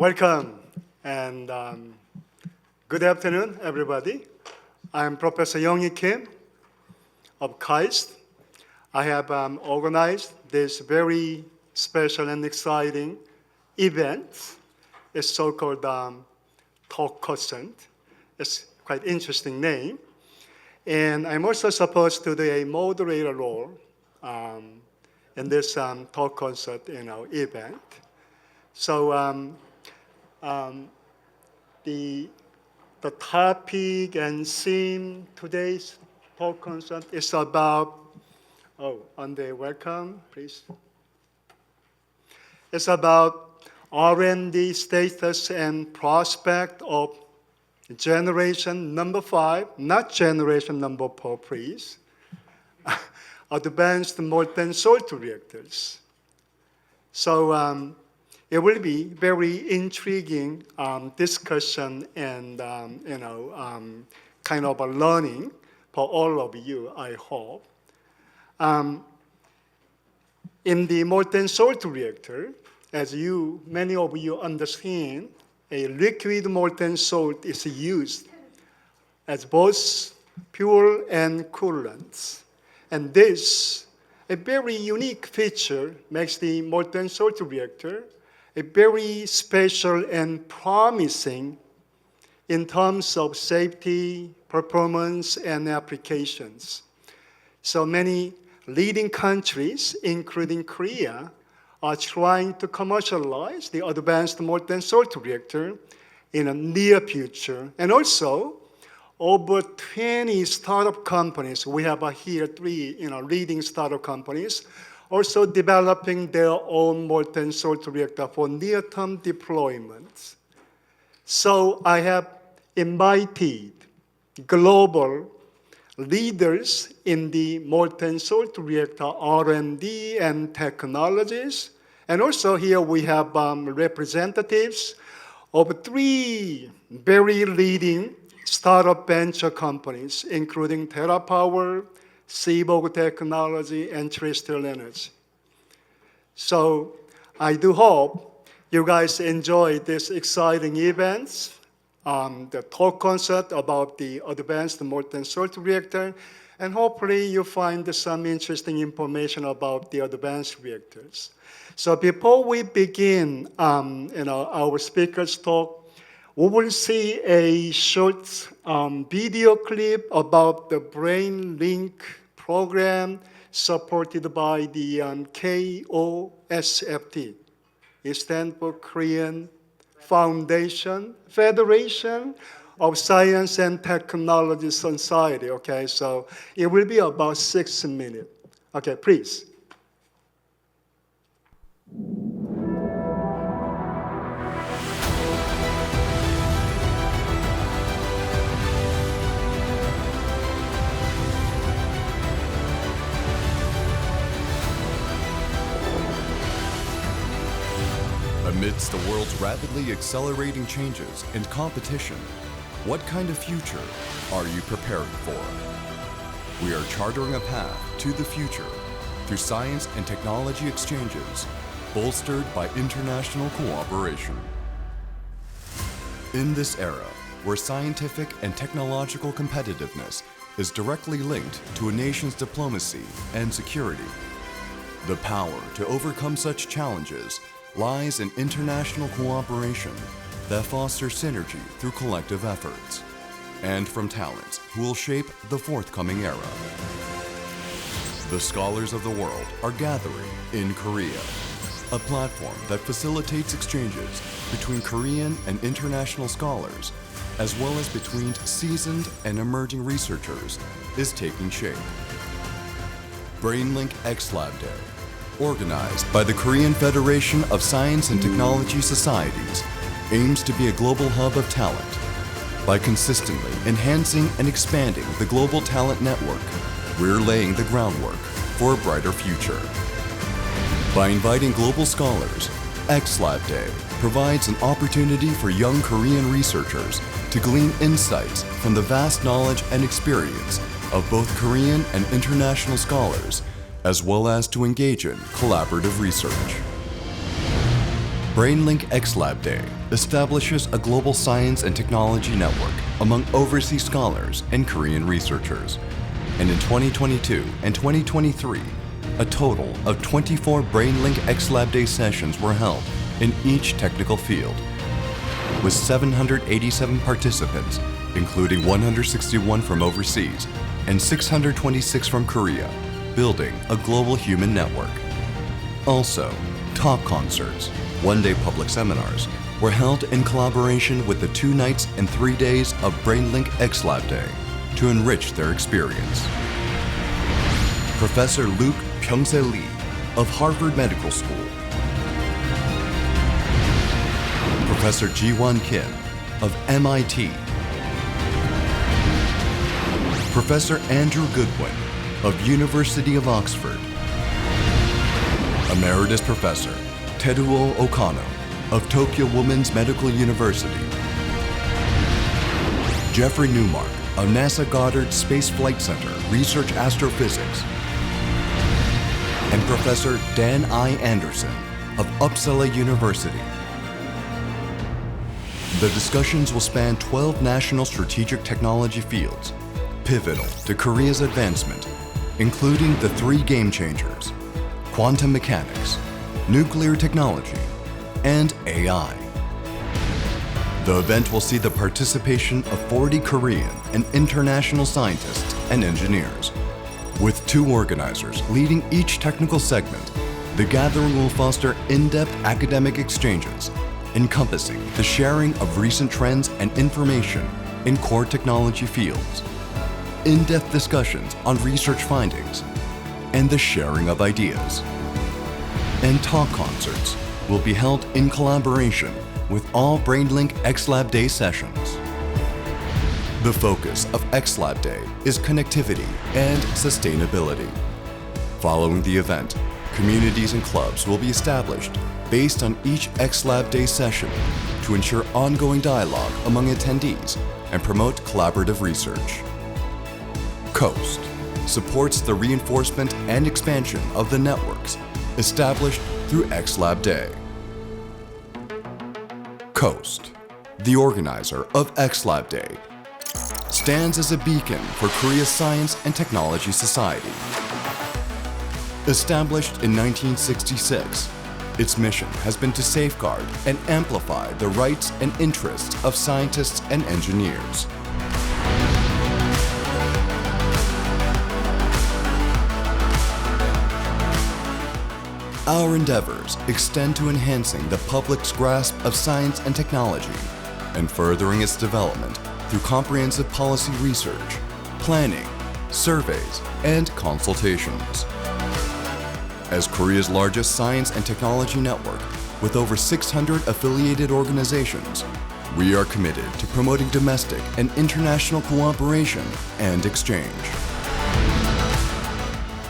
Welcome and good afternoon, everybody. I'm Professor Young Kim of KAIST. I have organized this very special and exciting event. It's so-called Talk Concert. It's quite interesting name. And I'm also supposed to do a moderator role in this talk concert event. So the topic and theme today's talk concert is about, welcome, please. It's about R&D status and prospect of generation number 5, not generation number 4, please. Advanced molten salt reactors. So it will be very intriguing discussion and kind of a learning for all of you, I hope. In the molten salt reactor, as many of you understand, a liquid molten salt is used as both fuel and coolant. And this, a very unique feature, makes the molten salt reactor a very special and promising in terms of safety, performance, and applications. So many leading countries, including Korea, are trying to commercialize the advanced molten salt reactor in the near future. And also, over 20 startup companies, we have here 3 leading startup companies, also developing their own molten salt reactor for near-term deployments. So I have invited global leaders in the molten salt reactor R&D and technologies. And also here we have representatives of 3 very leading startup venture companies, including TerraPower, Seaborg Technology, and Terrestrial Energy. So I do hope you guys enjoy this exciting events, the talk concert about the advanced molten salt reactor, and hopefully you find some interesting information about the advanced reactors. So before we begin our speakers' talk, we will see a short video clip about the BrainLink program supported by the KOSFT. It stands for Korean Federation of Science and Technology Society. Okay, so it will be about 6 minutes. Okay, please. Amidst the world's rapidly accelerating changes and competition, what kind of future are you prepared for? We are chartering a path to the future through science and technology exchanges, bolstered by international cooperation. In this era, where scientific and technological competitiveness is directly linked to a nation's diplomacy and security, the power to overcome such challenges lies in international cooperation that fosters synergy through collective efforts, and from talents who will shape the forthcoming era. The scholars of the world are gathering in Korea. A platform that facilitates exchanges between Korean and international scholars, as well as between seasoned and emerging researchers, is taking shape. BrainLink X Lab Day, organized by the Korean Federation of Science and Technology Societies, aims to be a global hub of talent. By consistently enhancing and expanding the global talent network, we're laying the groundwork for a brighter future. By inviting global scholars, X Lab Day provides an opportunity for young Korean researchers to glean insights from the vast knowledge and experience of both Korean and international scholars, as well as to engage in collaborative research. BrainLink X Lab Day establishes a global science and technology network among overseas scholars and Korean researchers. And in 2022 and 2023, a total of 24 BrainLink XLab Day sessions were held in each technical field, with 787 participants, including 161 from overseas and 626 from Korea, building a global human network. Also, talk concerts, one-day public seminars, were held in collaboration with the 2 nights and 3 days of BrainLink XLab Day to enrich their experience. Professor Luke Pyeong-se Lee of Harvard Medical School, Professor Ji-won Kim of MIT, Professor Andrew Goodwin of University of Oxford, Emeritus Professor Teruo Okano of Tokyo Women's Medical University, Jeffrey Newmark of NASA Goddard Space Flight Center Research Astrophysics, and Professor Dan I. Anderson of Uppsala University. The discussions will span 12 national strategic technology fields, pivotal to Korea's advancement, including the 3 game changers: quantum mechanics, nuclear technology, and AI. The event will see the participation of 40 Korean and international scientists and engineers. With 2 organizers leading each technical segment, the gathering will foster in-depth academic exchanges, encompassing the sharing of recent trends and information in core technology fields, in-depth discussions on research findings, and the sharing of ideas. And talk concerts will be held in collaboration with all BrainLink XLab Day sessions. The focus of XLab Day is connectivity and sustainability. Following the event, communities and clubs will be established based on each XLab Day session to ensure ongoing dialogue among attendees and promote collaborative research. COAST supports the reinforcement and expansion of the networks established through XLab Day. COAST, the organizer of XLab Day, stands as a beacon for Korea's science and technology society. Established in 1966, its mission has been to safeguard and amplify the rights and interests of scientists and engineers. Our endeavors extend to enhancing the public's grasp of science and technology and furthering its development through comprehensive policy research, planning, surveys, and consultations. As Korea's largest science and technology network with over 600 affiliated organizations, we are committed to promoting domestic and international cooperation and exchange.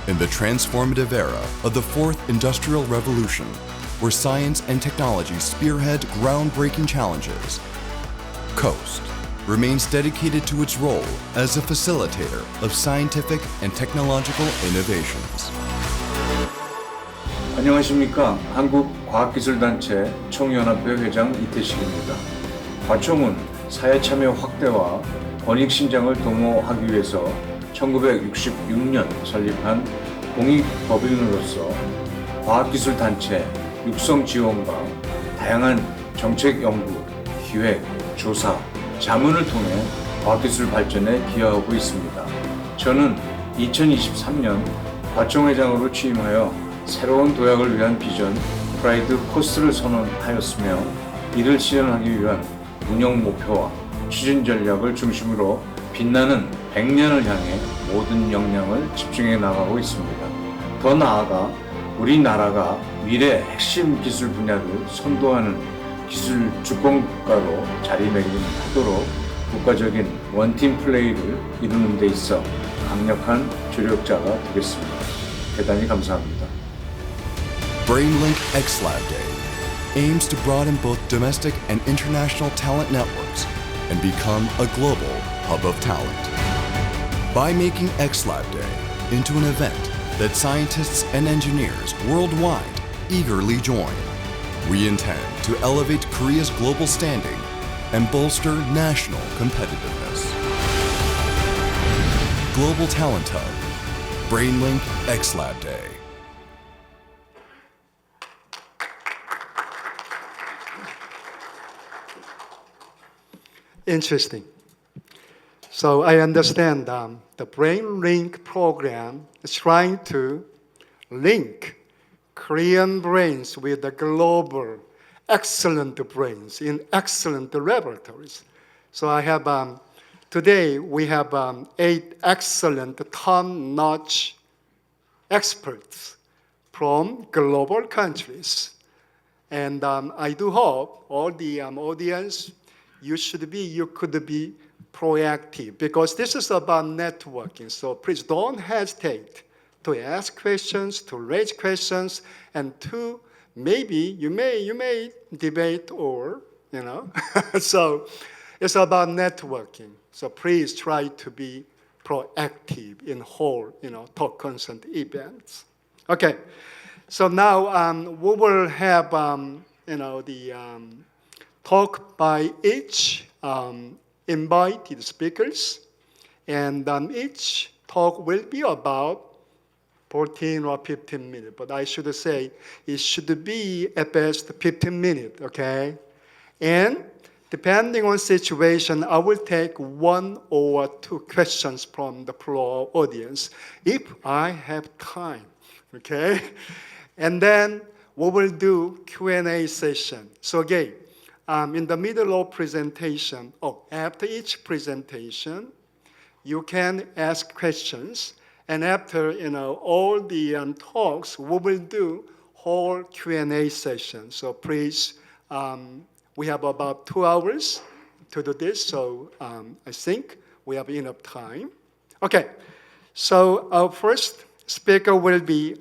In the transformative era of the 4th Industrial Revolution, where science and technology spearhead groundbreaking challenges, COAST remains dedicated to its role as a facilitator of scientific and technological innovations. 안녕하십니까. 한국과학기술단체 총연합회 회장 이태식입니다. 과총은 사회 참여 확대와 권익 신장을 도모하기 위해서 1966년 설립한 공익법인으로서 과학기술단체 육성 지원과 다양한 정책 연구, 기획, 조사, 자문을 통해 과학기술 발전에 기여하고 있습니다. 저는 2023년 과총 회장으로 취임하여 새로운 도약을 위한 비전 프라이드 코스를 선언하였으며 이를 실현하기 위한 운영 목표와 추진 전략을 중심으로 빛나는 100년을 향해 모든 역량을 집중해 나가고 있습니다. 더 나아가 우리나라가 미래 핵심 기술 분야를 선도하는 기술 주권국가로 자리매김하도록 국가적인 원팀 플레이를 이루는 데 있어 강력한 조력자가 되겠습니다. 대단히 감사합니다. BrainLink XLab Day aims to broaden both domestic and international talent networks and become a global hub of talent. By making XLab Day into an event that scientists and engineers worldwide eagerly join, We intend to elevate Korea's global standing and bolster national competitiveness. Global Talent Hub, BrainLink X Lab Day. Interesting. So I understand the BrainLink program is trying to link Korean brains with the global excellent brains in excellent laboratories. So I have, today we have 8 excellent top-notch experts from global countries. And I do hope all the audience, you could be proactive, because this is about networking. So please don't hesitate to ask questions, to raise questions, and to maybe you may debate or, so it's about networking. So please try to be proactive in whole, talk consent events. Okay, so now we will have, the talk by each invited speakers, and each talk will be about 14 or 15 minutes, but I should say it should be at best 15 minutes, okay? And depending on situation, I will take 1 or 2 questions from the floor audience if I have time, okay? And then we will do Q&A session. So again, in the middle of presentation, after each presentation, you can ask questions. And after all the talks, we will do whole Q&A session. So please, we have about 2 hours to do this. So I think we have enough time. Okay, so our first speaker will be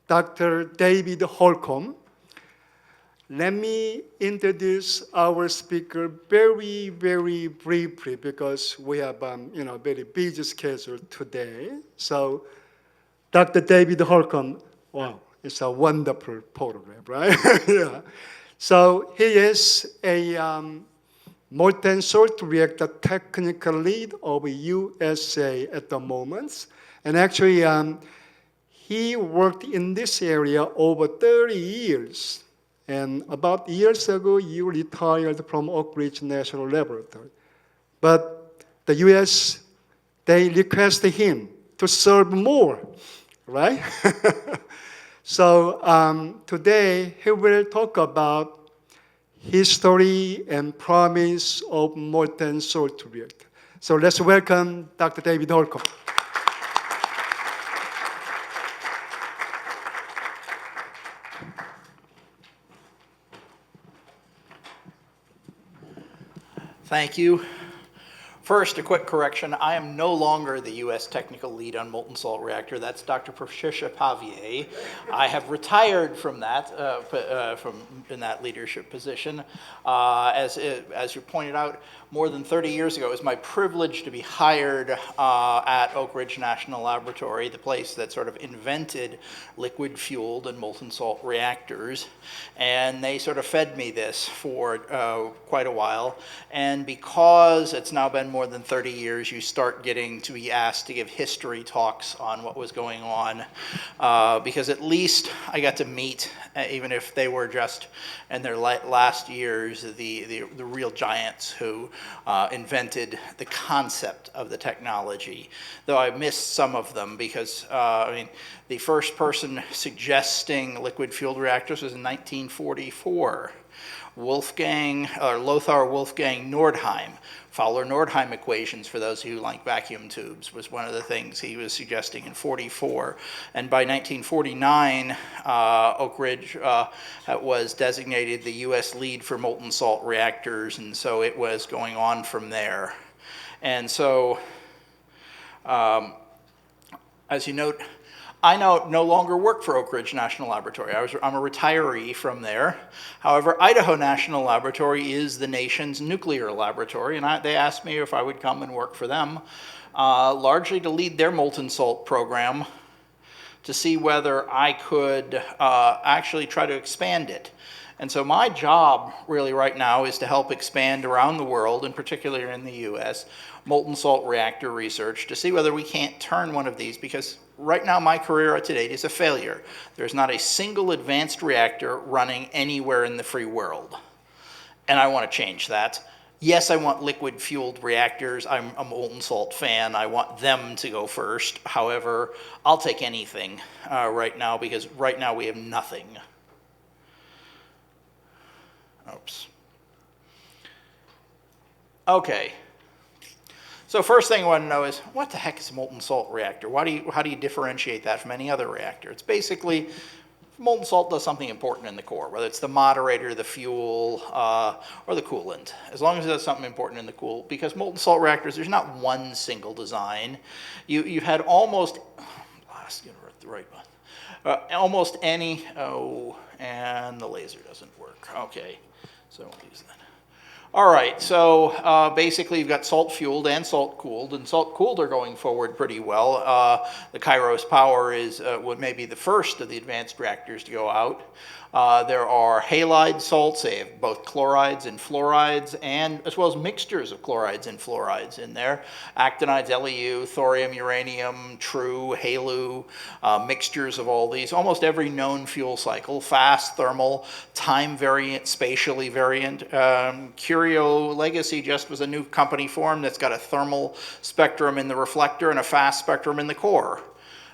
Dr. David Holcomb. Let me introduce our speaker very, very briefly, because we have very busy schedule today. So Dr. David Holcomb, wow, it's a wonderful photograph, right? Yeah. So he is a Molten salt reactor technical lead of USA at the moment. And actually, he worked in this area over 30 years. And about years ago, you retired from Oak Ridge National Laboratory. But the US, they requested him to serve more, right? So today, he will talk about history and promise of molten salt reactor. So let's welcome Dr. David Holcomb. Thank you. First, a quick correction. I am no longer the U.S. technical lead on molten salt reactor. That's Dr. Patricia Pavier. I have retired from that, in that leadership position. As you pointed out, more than 30 years ago, it was my privilege to be hired at Oak Ridge National Laboratory, the place that sort of invented liquid-fueled and molten salt reactors. And they sort of fed me this for quite a while. And because it's now been more than 30 years, you start getting to be asked to give history talks on what was going on, because at least I got to meet, even if they were just in their last years, the real giants who invented the concept of the technology. Though I missed some of them, because the first person suggesting liquid-fueled reactors was in 1944. Lothar Wolfgang Nordheim. Fowler-Nordheim equations, for those who like vacuum tubes, was one of the things he was suggesting in 44. And by 1949, Oak Ridge was designated the U.S. lead for molten salt reactors, and so it was going on from there. And so, as you note, I now no longer work for Oak Ridge National Laboratory. I'm a retiree from there. However, Idaho National Laboratory is the nation's nuclear laboratory, and they asked me if I would come and work for them, largely to lead their molten salt program, to see whether I could actually try to expand it. And so my job really right now is to help expand around the world, in particular in the US, molten salt reactor research to see whether we can't turn one of these, because right now my career to date is a failure. There's not a single advanced reactor running anywhere in the free world. And I want to change that. Yes, I want liquid-fueled reactors. I'm a molten salt fan. I want them to go first. However, I'll take anything right now, because right now we have nothing. Oops. Okay. So first thing I want to know is, what the heck is a molten salt reactor? How do you differentiate that from any other reactor? It's basically, molten salt does something important in the core, whether it's the moderator, the fuel, or the coolant. As long as it does something important in the cool, because molten salt reactors, there's not one single design. You had almost, let's get the right one. Almost any, and the laser doesn't work. Okay, so we'll use that. All right, so basically you've got salt-fueled and salt-cooled, and salt-cooled are going forward pretty well. The Kairos Power is what may be the first of the advanced reactors to go out. There are halide salts. They have both chlorides and fluorides, and as well as mixtures of chlorides and fluorides in there. Actinides, LEU, thorium, uranium, true, HALEU, mixtures of all these. Almost every known fuel cycle, fast, thermal, time variant, spatially variant. Curio Legacy just was a new company formed that's got a thermal spectrum in the reflector and a fast spectrum in the core.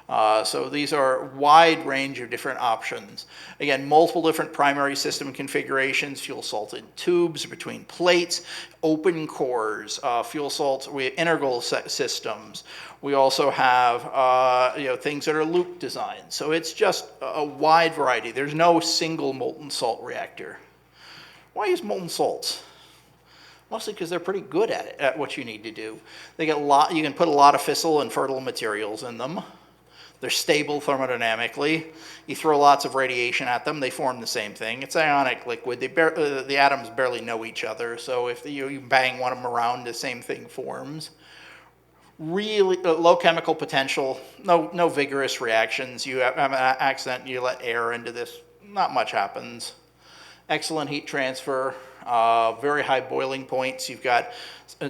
So these are a wide range of different options. Again, multiple different primary system configurations, fuel salt in tubes between plates, open cores, fuel salts, we have integral systems. We also have things that are loop designed. So it's just a wide variety. There's no single molten salt reactor. Why use molten salts? Mostly because they're pretty good at it, at what you need to do. They get you can put a lot of fissile and fertile materials in them. They're stable thermodynamically. You throw lots of radiation at them, they form the same thing. It's ionic liquid. The atoms barely know each other, so if you bang one of them around, the same thing forms. Really low chemical potential, no vigorous reactions. You have an accident, you let air into this, not much happens. Excellent heat transfer, very high boiling points. You've got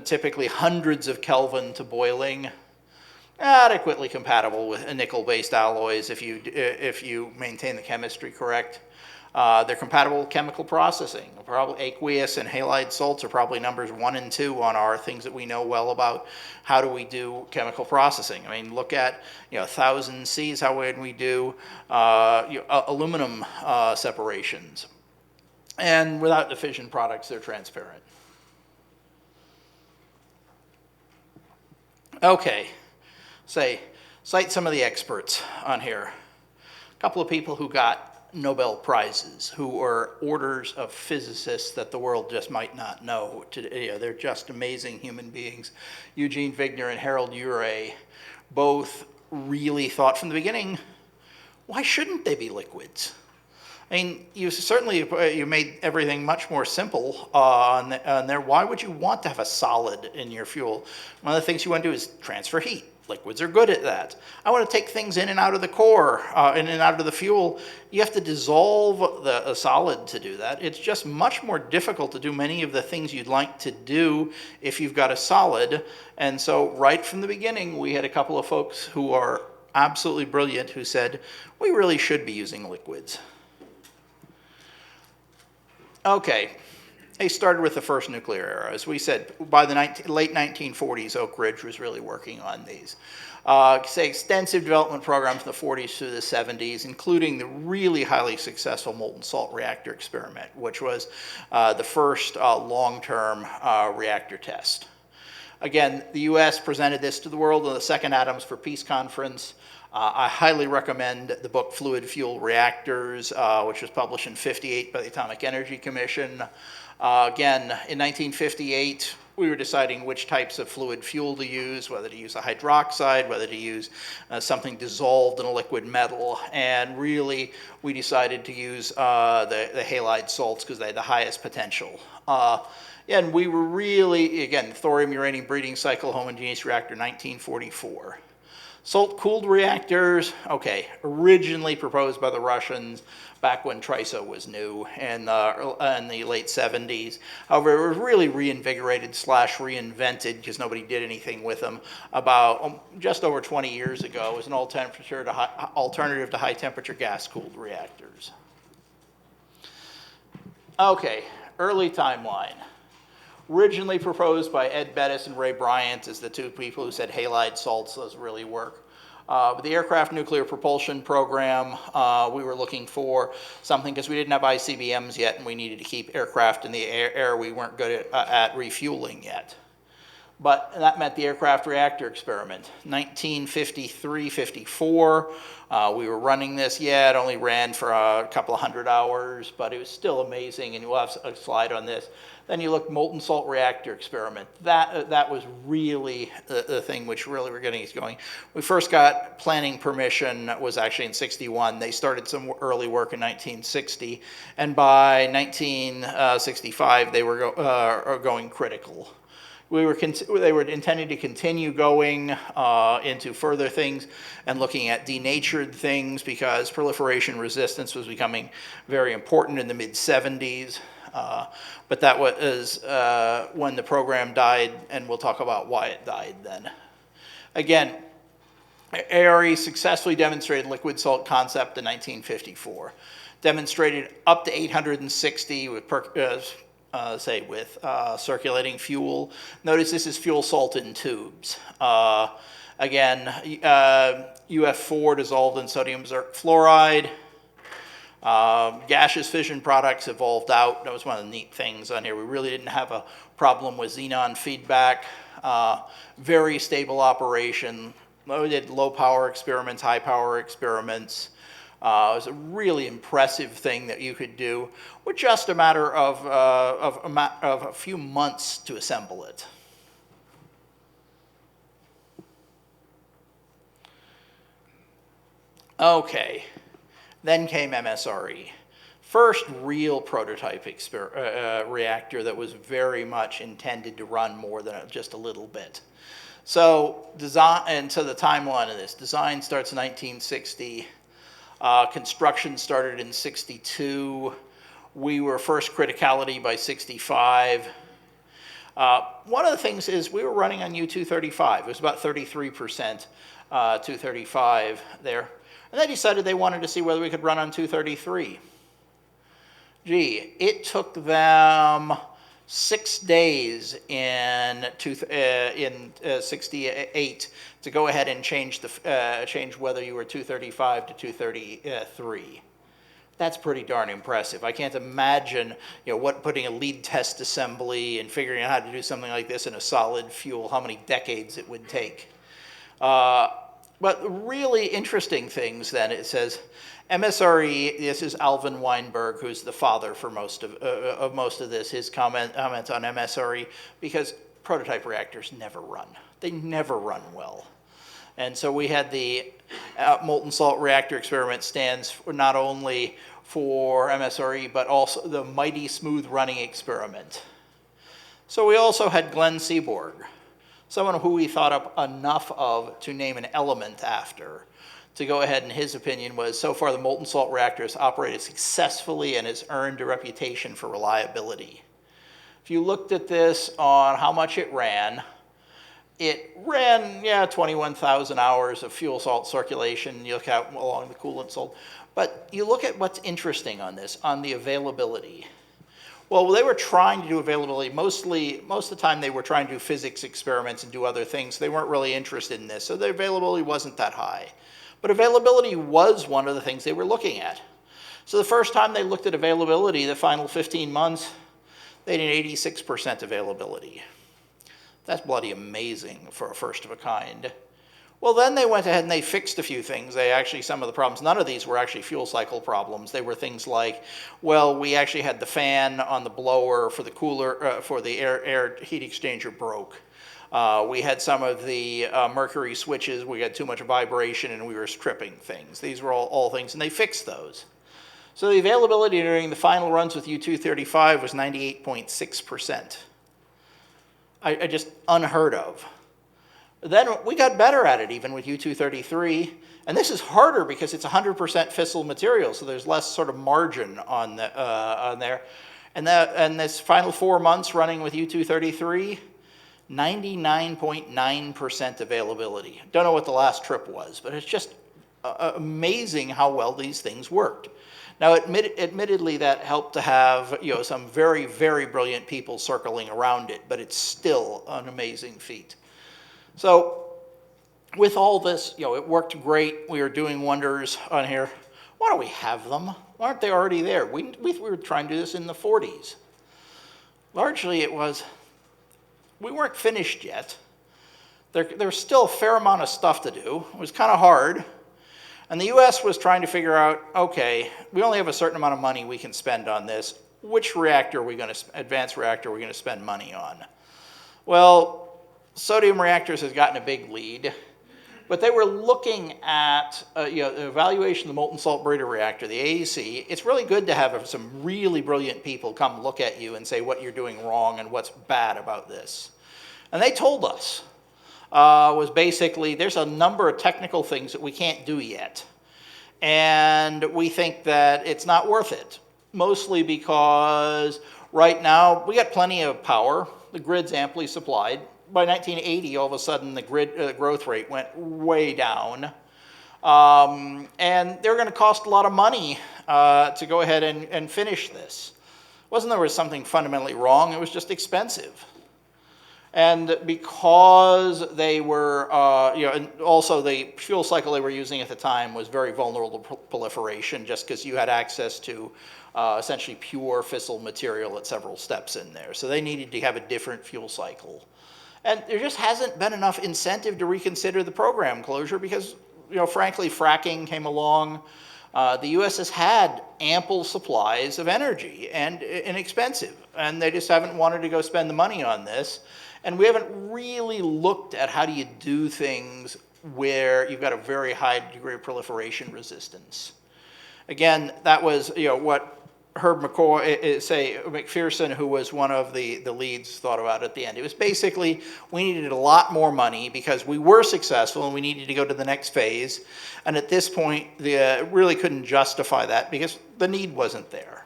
typically hundreds of Kelvin to boiling. Adequately compatible with nickel-based alloys if you maintain the chemistry correct. They're compatible with chemical processing. Probably aqueous and halide salts are probably numbers 1 and 2 on our things that we know well about. How do we do chemical processing? I mean, look at 1000 Cs. How would we do aluminum separations? And without the fission products, they're transparent. Okay. Cite some of the experts on here. A couple of people who got Nobel Prizes, who were orders of physicists that the world just might not know. They're just amazing human beings. Eugene Wigner and Harold Urey both really thought from the beginning, why shouldn't they be liquids? I mean, you made everything much more simple on there. Why would you want to have a solid in your fuel? One of the things you want to do is transfer heat. Liquids are good at that. I want to take things in and out of the core, in and out of the fuel. You have to dissolve a solid to do that. It's just much more difficult to do many of the things you'd like to do if you've got a solid. And so right from the beginning, we had a couple of folks who are absolutely brilliant who said, we really should be using liquids. Okay. They started with the first nuclear era. As we said, by the late 1940s, Oak Ridge was really working on these. Extensive development programs in the 40s through the 70s, including the really highly successful molten salt reactor experiment, which was the first long-term reactor test. Again, the US presented this to the world in the Second Atoms for Peace Conference. I highly recommend the book Fluid Fuel Reactors, which was published in '58 by the Atomic Energy Commission. Again, in 1958, we were deciding which types of fluid fuel to use, whether to use a hydroxide, whether to use something dissolved in a liquid metal. And really, we decided to use the halide salts because they had the highest potential. And we were really, again, thorium-uranium breeding cycle homogeneous reactor, 1944. Salt-cooled reactors, okay, originally proposed by the Russians back when TRISO was new in the late 70s. However, it was really reinvigorated / reinvented, because nobody did anything with them, about just over 20 years ago as an alternative to high-temperature gas-cooled reactors. Okay, early timeline. Originally proposed by Ed Bettis and Ray Bryant as the two people who said halide salts doesn't really work. But the aircraft nuclear propulsion program, we were looking for something because we didn't have ICBMs yet and we needed to keep aircraft in the air. We weren't good at refueling yet. But that meant the aircraft reactor experiment. 1953-54, we were running this. Yeah, it only ran for a couple of 100 hours, but it was still amazing, and we'll have a slide on this. Then you look molten salt reactor experiment. That was really the thing which really were getting us going. We first got planning permission was actually in 61. They started some early work in 1960, and by 1965 they were going critical. They were intending to continue going into further things and looking at denatured things because proliferation resistance was becoming very important in the mid-70s. But that was when the program died, and we'll talk about why it died then. Again, ARE successfully demonstrated liquid salt concept in 1954. Demonstrated up to 860 with circulating fuel. Notice this is fuel salt in tubes. Again, UF4 dissolved in sodium fluoride. Gaseous fission products evolved out. That was one of the neat things on here. We really didn't have a problem with xenon feedback. Very stable operation. We did low power experiments, high power experiments. It was a really impressive thing that you could do with just a matter of a few months to assemble it. Okay, then came MSRE. First real prototype reactor that was very much intended to run more than just a little bit. So design, and so the timeline of this, design starts in 1960. Construction started in 62. We were first criticality by 65. One of the things is we were running on U-235. It was about 33% 235 there. And they decided they wanted to see whether we could run on 233. Gee, it took them 6 days in 68 to go ahead and change whether you were 235 to 233. That's pretty darn impressive. I can't imagine, putting a lead test assembly and figuring out how to do something like this in a solid fuel, how many decades it would take. But really interesting things then, it says, MSRE, this is Alvin Weinberg, who's the father for most of this, his comment on MSRE, because prototype reactors never run. They never run well. And so we had the molten salt reactor experiment stands for not only for MSRE, but also the mighty smooth running experiment. So we also had Glenn Seaborg, someone who we thought up enough of to name an element after, to go ahead, and his opinion was, so far the molten salt reactor has operated successfully and has earned a reputation for reliability. If you looked at this on how much it ran, 21,000 hours of fuel salt circulation. You look out along the coolant salt. But you look at what's interesting on this, on the availability. Well, they were trying to do availability. Most of the time they were trying to do physics experiments and do other things. They weren't really interested in this, so the availability wasn't that high. But availability was one of the things they were looking at. So the first time they looked at availability, the final 15 months, they had an 86% availability. That's bloody amazing for a first of a kind. Well, then they went ahead and they fixed a few things. Some of the problems, none of these were actually fuel cycle problems. They were things like, well, we actually had the fan on the blower for the cooler, for the air heat exchanger broke. We had some of the mercury switches, we had too much vibration and we were stripping things. These were all things, and they fixed those. So the availability during the final runs with U-235 was 98.6%. I just unheard of. Then we got better at it, even with U-233. And this is harder because it's 100% fissile material, so there's less sort of margin on there. And this final 4 months running with U-233, 99.9% availability. Don't know what the last trip was, but it's just amazing how well these things worked. Now, admittedly, that helped to have some very, very brilliant people circling around it, but it's still an amazing feat. So, with all this, it worked great. We were doing wonders on here. Why don't we have them? Why aren't they already there? We were trying to do this in the 40s. Largely, it was we weren't finished yet. There was still a fair amount of stuff to do. It was kind of hard. And the US was trying to figure out, okay, we only have a certain amount of money we can spend on this. Which reactor are we going to, advanced reactor are we going to spend money on? Well, sodium reactors has gotten a big lead. But they were looking at the evaluation of the molten salt breeder reactor, the AEC. It's really good to have some really brilliant people come look at you and say what you're doing wrong and what's bad about this. And they told us, was basically there's a number of technical things that we can't do yet. And we think that it's not worth it, mostly because right now we got plenty of power. The grid's amply supplied. By 1980, all of a sudden, the grid growth rate went way down. And they're going to cost a lot of money to go ahead and finish this. It wasn't there was something fundamentally wrong, it was just expensive. And because they were, and also the fuel cycle they were using at the time was very vulnerable to proliferation just because you had access to essentially pure fissile material at several steps in there. So they needed to have a different fuel cycle. And there just hasn't been enough incentive to reconsider the program closure because, frankly, fracking came along. The U.S. has had ample supplies of energy and inexpensive, and they just haven't wanted to go spend the money on this. And we haven't really looked at how do you do things where you've got a very high degree of proliferation resistance. Again, that was what Herb McPherson, who was one of the leads, thought about at the end. It was basically we needed a lot more money because we were successful and we needed to go to the next phase. And at this point, really couldn't justify that because the need wasn't there.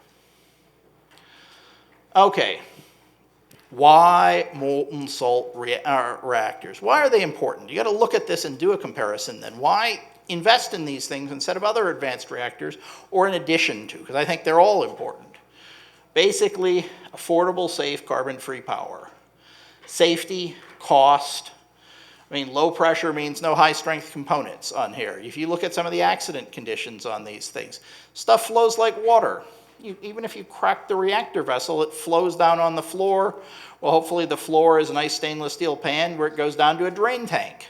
Okay, why molten salt reactors? Why are they important? You got to look at this and do a comparison then. Why invest in these things instead of other advanced reactors or in addition to, because I think they're all important. Basically, affordable, safe, carbon-free power. Safety, cost. I mean, low pressure means no high-strength components on here. If you look at some of the accident conditions on these things, stuff flows like water. Even if you crack the reactor vessel, it flows down on the floor. Well, hopefully the floor is a nice stainless steel pan where it goes down to a drain tank.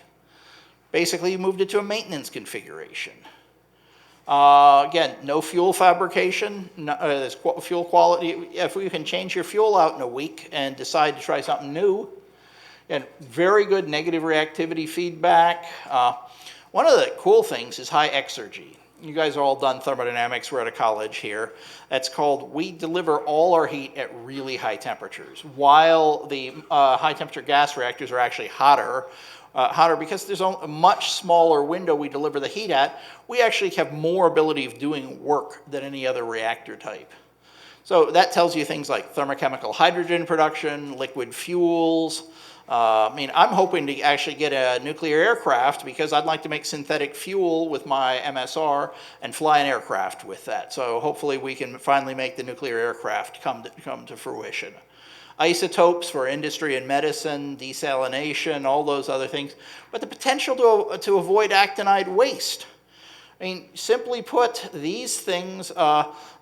Basically, you moved it to a maintenance configuration. Again, no fuel fabrication, there's fuel quality. If you can change your fuel out in a week and decide to try something new, and very good negative reactivity feedback. One of the cool things is high exergy. You guys are all done thermodynamics, we're at a college here. That's called, we deliver all our heat at really high temperatures, while the high temperature gas reactors are actually hotter because there's a much smaller window we deliver the heat at. We actually have more ability of doing work than any other reactor type. So that tells you things like thermochemical hydrogen production, liquid fuels. I'm hoping to actually get a nuclear aircraft because I'd like to make synthetic fuel with my MSR and fly an aircraft with that. So hopefully we can finally make the nuclear aircraft come to fruition. Isotopes for industry and medicine, desalination, all those other things. But the potential to avoid actinide waste. I mean, simply put, these things,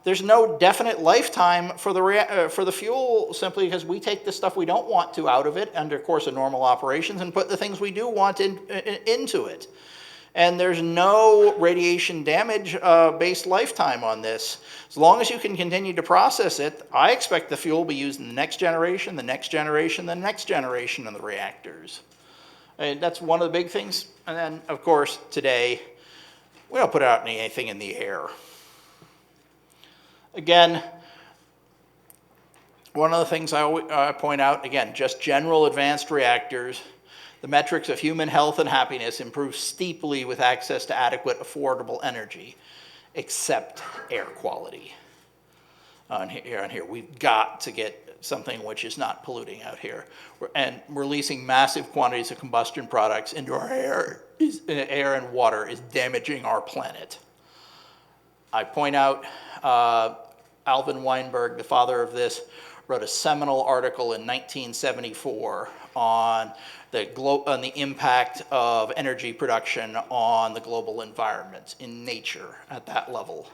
there's no definite lifetime for the fuel simply because we take the stuff we don't want to out of it under course of normal operations and put the things we do want into it. And there's no radiation damage based lifetime on this. As long as you can continue to process it, I expect the fuel will be used in the next generation, the next generation, the next generation of the reactors. And that's one of the big things. And then, of course, today, we don't put out anything in the air. Again, one of the things I point out, again, just general advanced reactors, The metrics of human health and happiness improve steeply with access to adequate, affordable energy, except air quality. On here, we've got to get something which is not polluting out here. And releasing massive quantities of combustion products into our air and water is damaging our planet. I point out Alvin Weinberg, the father of this, wrote a seminal article in 1974 on the impact of energy production on the global environment in nature at that level.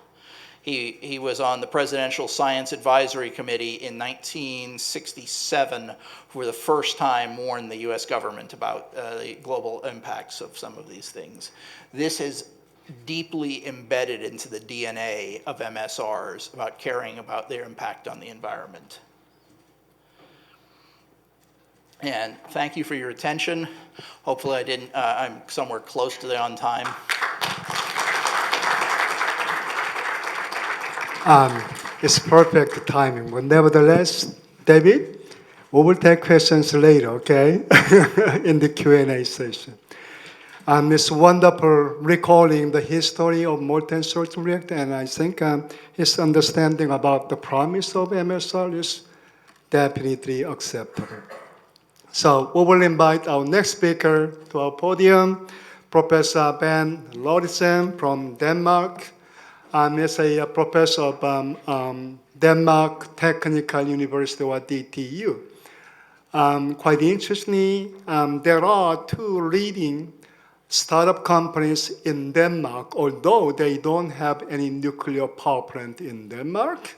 He was on the Presidential Science Advisory Committee in 1967, who for the first time warned the US government about the global impacts of some of these things. This is deeply embedded into the DNA of MSRs about caring about their impact on the environment. And thank you for your attention. Hopefully I'm somewhere close to the on time. It's perfect timing, but nevertheless, David, we will take questions later, okay? In the Q&A session. It's wonderful recalling the history of molten salt reactor, and I think his understanding about the promise of MSR is definitely acceptable. So we will invite our next speaker to our podium, Professor Ben Lauritsen from Denmark. He's a professor of Denmark Technical University, or DTU. Quite interestingly, there are two leading startup companies in Denmark, although they don't have any nuclear power plant in Denmark.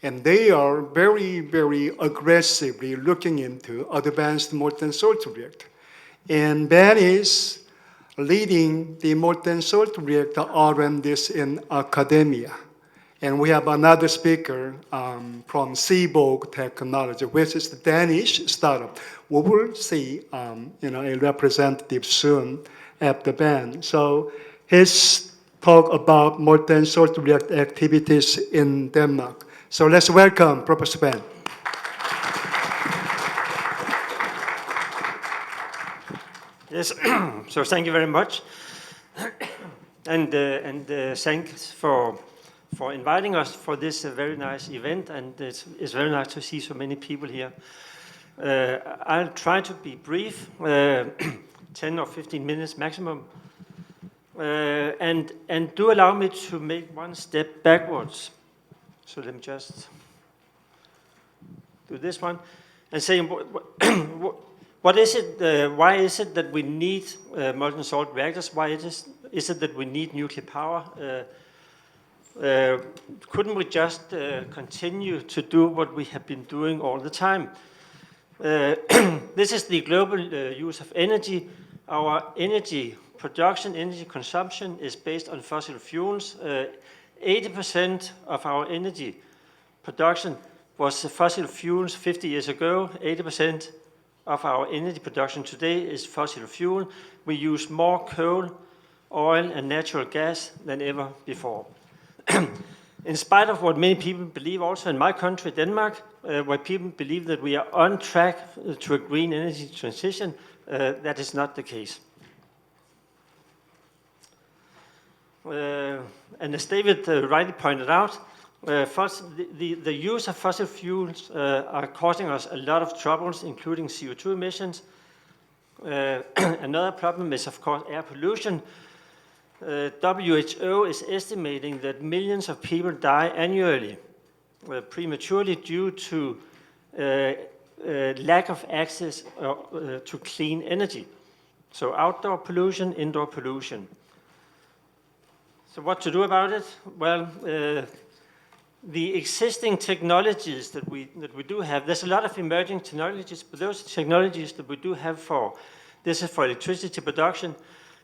And they are very, very aggressively looking into advanced molten salt reactor. And Ben is leading the molten salt reactor R&Ds in academia. And we have another speaker from Seaborg Technology, which is the Danish startup. We will see a representative soon after Ben. So his talk about molten salt reactor activities in Denmark. So let's welcome Professor Ben. Yes, so thank you very much. And thanks for inviting us for this very nice event, and it's very nice to see so many people here. I'll try to be brief, 10 or 15 minutes maximum, and do allow me to make one step backwards. So let me just do this one and say, what is it? Why is it that we need molten salt reactors? Why is it that we need nuclear power? Couldn't we just continue to do what we have been doing all the time? This is the global use of energy. Our energy production, energy consumption is based on fossil fuels. 80% of our energy production was fossil fuels 50 years ago. 80% of our energy production today is fossil fuel. We use more coal, oil, and natural gas than ever before. In spite of what many people believe, also in my country, Denmark, where people believe that we are on track to a green energy transition, that is not the case. And as David rightly pointed out, the use of fossil fuels are causing us a lot of troubles, including CO2 emissions. Another problem is, of course, air pollution. WHO is estimating that millions of people die annually prematurely due to lack of access to clean energy. So outdoor pollution, indoor pollution. So what to do about it? Well, the existing technologies that we do have, there's a lot of emerging technologies, but those technologies that we do have this is for electricity production,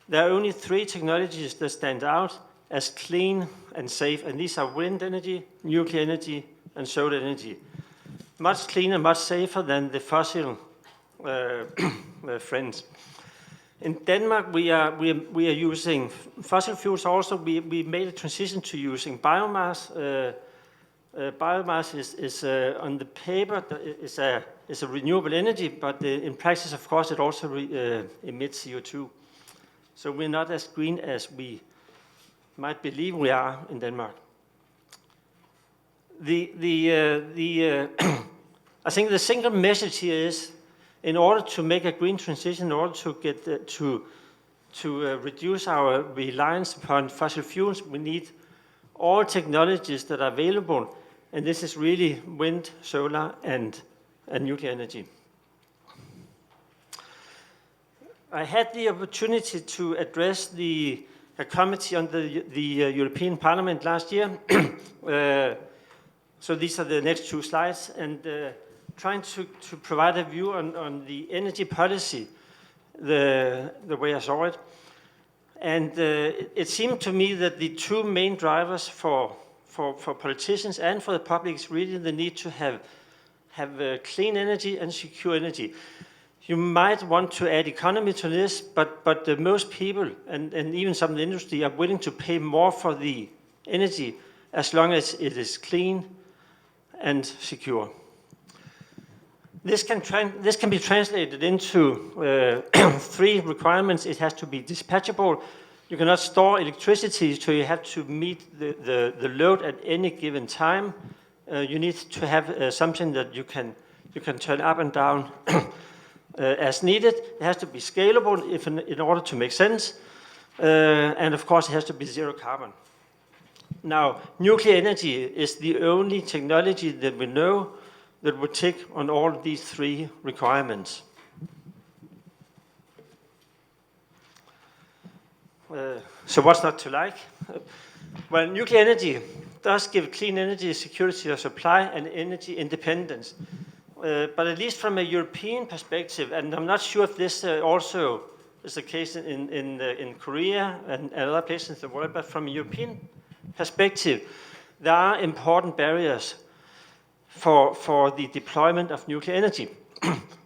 there are only 3 technologies that stand out as clean and safe, and these are wind energy, nuclear energy, and solar energy. Much cleaner, much safer than the fossil friends. In Denmark, we are using fossil fuels also. We made a transition to using biomass Biomass is on the paper is a renewable energy, but in practice, of course, it also emits CO2. So we're not as green as we might believe we are in Denmark. I think the single message here is, in order to make a green transition, in order to get to reduce our reliance upon fossil fuels, we need all technologies that are available, and this is really wind, solar, and nuclear energy. I had the opportunity to address a committee on the European Parliament last year. So these are the next two slides, and trying to provide a view on the energy policy, the way I saw it. And it seemed to me that the two main drivers for politicians and for the public is really the need to have clean energy and secure energy. You might want to add economy to this, but most people and even some in the industry are willing to pay more for the energy as long as it is clean and secure. This can be translated into three requirements. It has to be dispatchable. You cannot store electricity, so you have to meet the load at any given time. You need to have something that you can turn up and down as needed. It has to be scalable in order to make sense. And of course, it has to be zero carbon. Now, nuclear energy is the only technology that we know that would tick on all of these three requirements. So what's not to like? Well, nuclear energy does give clean energy, security of supply, and energy independence. But at least from a European perspective, and I'm not sure if this also is the case in Korea and other places in the world, but from a European perspective, there are important barriers for the deployment of nuclear energy.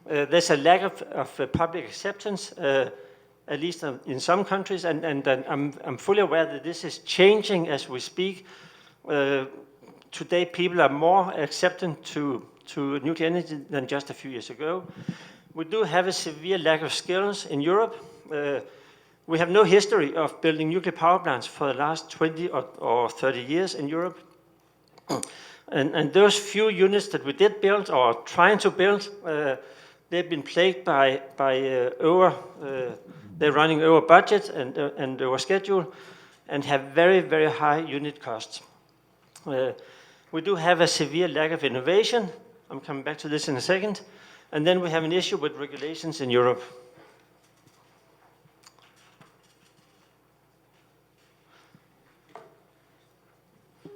There's a lack of public acceptance, at least in some countries, and I'm fully aware that this is changing as we speak. Today, people are more acceptant to nuclear energy than just a few years ago. We do have a severe lack of skills in Europe. We have no history of building nuclear power plants for the last 20 or 30 years in Europe. And those few units that we did build or trying to build, they've been plagued by they're running over budget and over schedule and have very, very high unit costs. We do have a severe lack of innovation. I'm coming back to this in a second. And then we have an issue with regulations in Europe.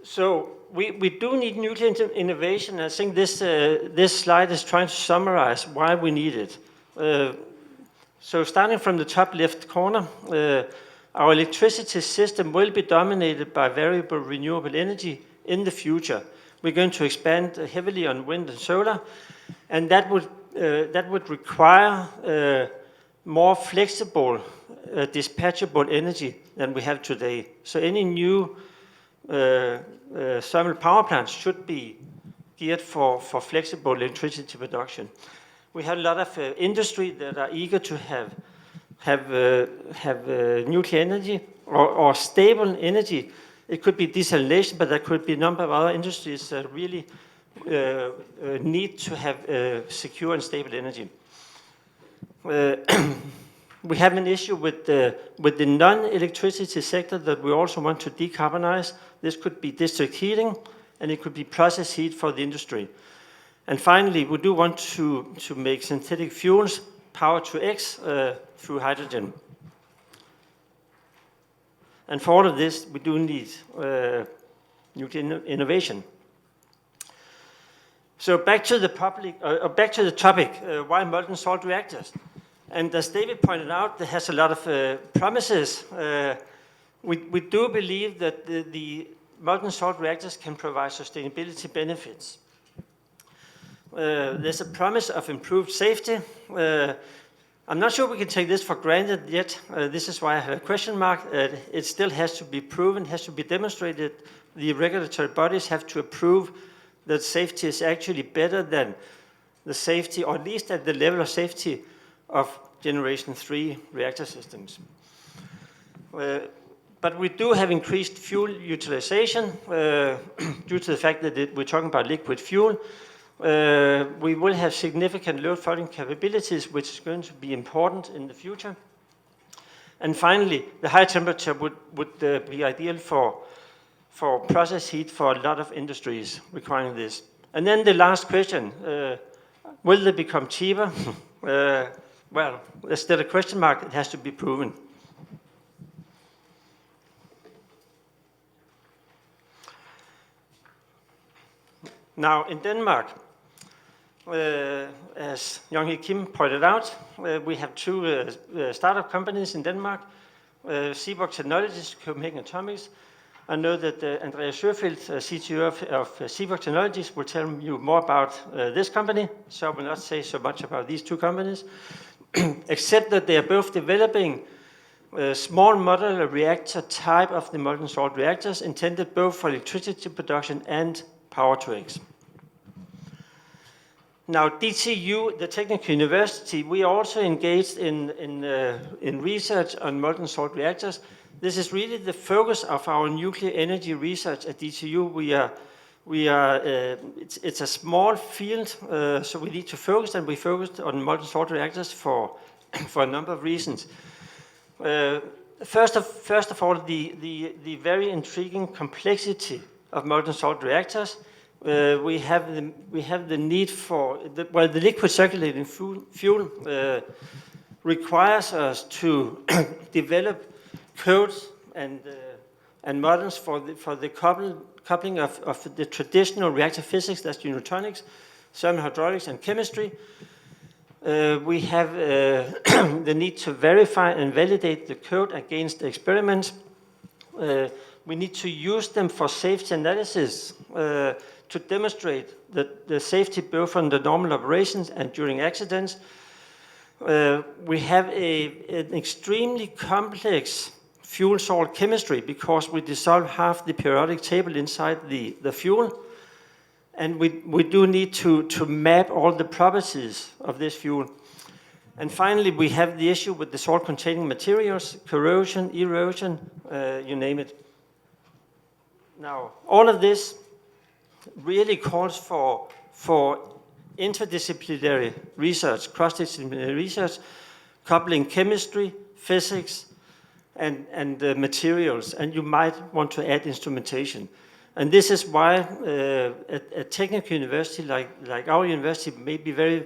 So we do need nuclear innovation. I think this slide is trying to summarize why we need it. So starting from the top left corner, our electricity system will be dominated by variable renewable energy in the future. We're going to expand heavily on wind and solar, and that would require more flexible, dispatchable energy than we have today. So any new thermal power plants should be geared for flexible electricity production. We have a lot of industry that are eager to have nuclear energy or stable energy. It could be desalination, but there could be a number of other industries that really need to have secure and stable energy. We have an issue with the non-electricity sector that we also want to decarbonize. This could be district heating, and it could be process heat for the industry. And finally, we do want to make synthetic fuels power to X through hydrogen. And for all of this, we do need nuclear innovation. So back to the topic, why molten salt reactors? And as David pointed out, there has a lot of promises. We do believe that the molten salt reactors can provide sustainability benefits. There's a promise of improved safety. I'm not sure we can take this for granted yet. This is why I have a question mark. It still has to be proven, has to be demonstrated. The regulatory bodies have to approve that safety is actually better than the safety, or at least at the level of safety of Generation 3 reactor systems. But we do have increased fuel utilization due to the fact that we're talking about liquid fuel. We will have significant load following capabilities, which is going to be important in the future. And finally, the high temperature would be ideal for process heat for a lot of industries requiring this. And then the last question, will they become cheaper? Well, there's still a question mark. It has to be proven. Now, in Denmark, as Young-hee Kim pointed out, we have two startup companies in Denmark, Seaborg Technologies, Copenhagen Atomics. I know that Andreas Schøfeldt, CTO of Seaborg Technologies, will tell you more about this company, so I will not say so much about these two companies, except that they are both developing small modular reactor type of the molten salt reactors intended both for electricity production and power to X. Now, DTU, the Technical University, we are also engaged in research on molten salt reactors. This is really the focus of our nuclear energy research at DTU. It's a small field, so we need to focus, and we focused on molten salt reactors for a number of reasons. First of all, the very intriguing complexity of molten salt reactors. We have the need for the liquid circulating fuel requires us to develop codes and models for the coupling of the traditional reactor physics, that's neutronics, thermohydraulics, and chemistry. We have the need to verify and validate the code against the experiments. We need to use them for safety analysis to demonstrate the safety both on the normal operations and during accidents. We have an extremely complex fuel salt chemistry because we dissolve half the periodic table inside the fuel. And we do need to map all the properties of this fuel. And finally, we have the issue with the salt-containing materials, corrosion, erosion, you name it. Now, all of this really calls for interdisciplinary research, cross-disciplinary research, coupling chemistry, physics, and materials. And you might want to add instrumentation. And this is why a technical university like our university may be very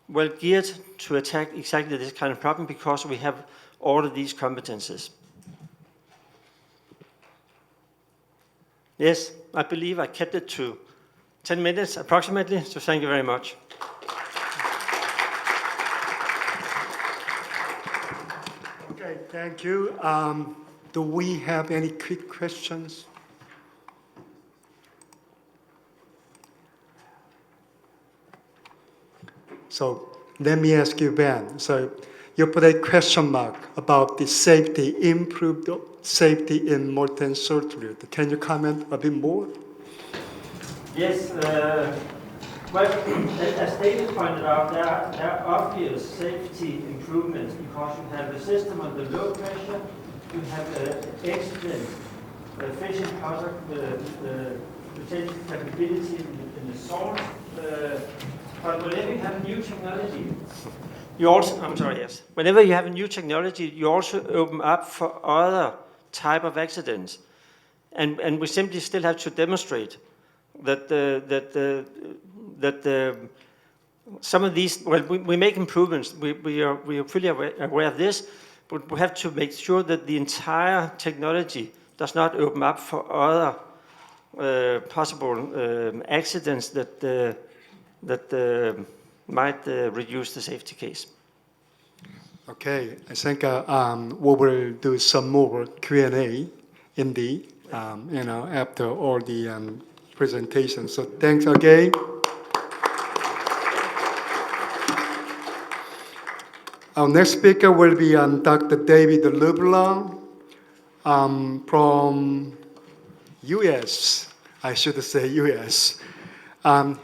well geared to attack exactly this kind of problem because we have all of these competences. Yes, I believe I kept it to 10 minutes approximately, so thank you very much. Okay, thank you. Do we have any quick questions? So let me ask you, Ben. So you put a question mark about the safety, improved safety in molten salt reactor. Can you comment a bit more? Yes, well, as David pointed out, there are obvious safety improvements because you have a system under low pressure, you have excellent efficient product, the retention capability in the salt. But whenever you have new technology, whenever you have a new technology, you also open up for other type of accidents, and we simply still have to demonstrate that some of these. Well, we make improvements. We are fully aware of this, but we have to make sure that the entire technology does not open up for other possible accidents that might reduce the safety case. Okay, I think we will do some more Q&A in the after all the presentations. So thanks again. Our next speaker will be Dr. David LeBlanc from US, I should say US.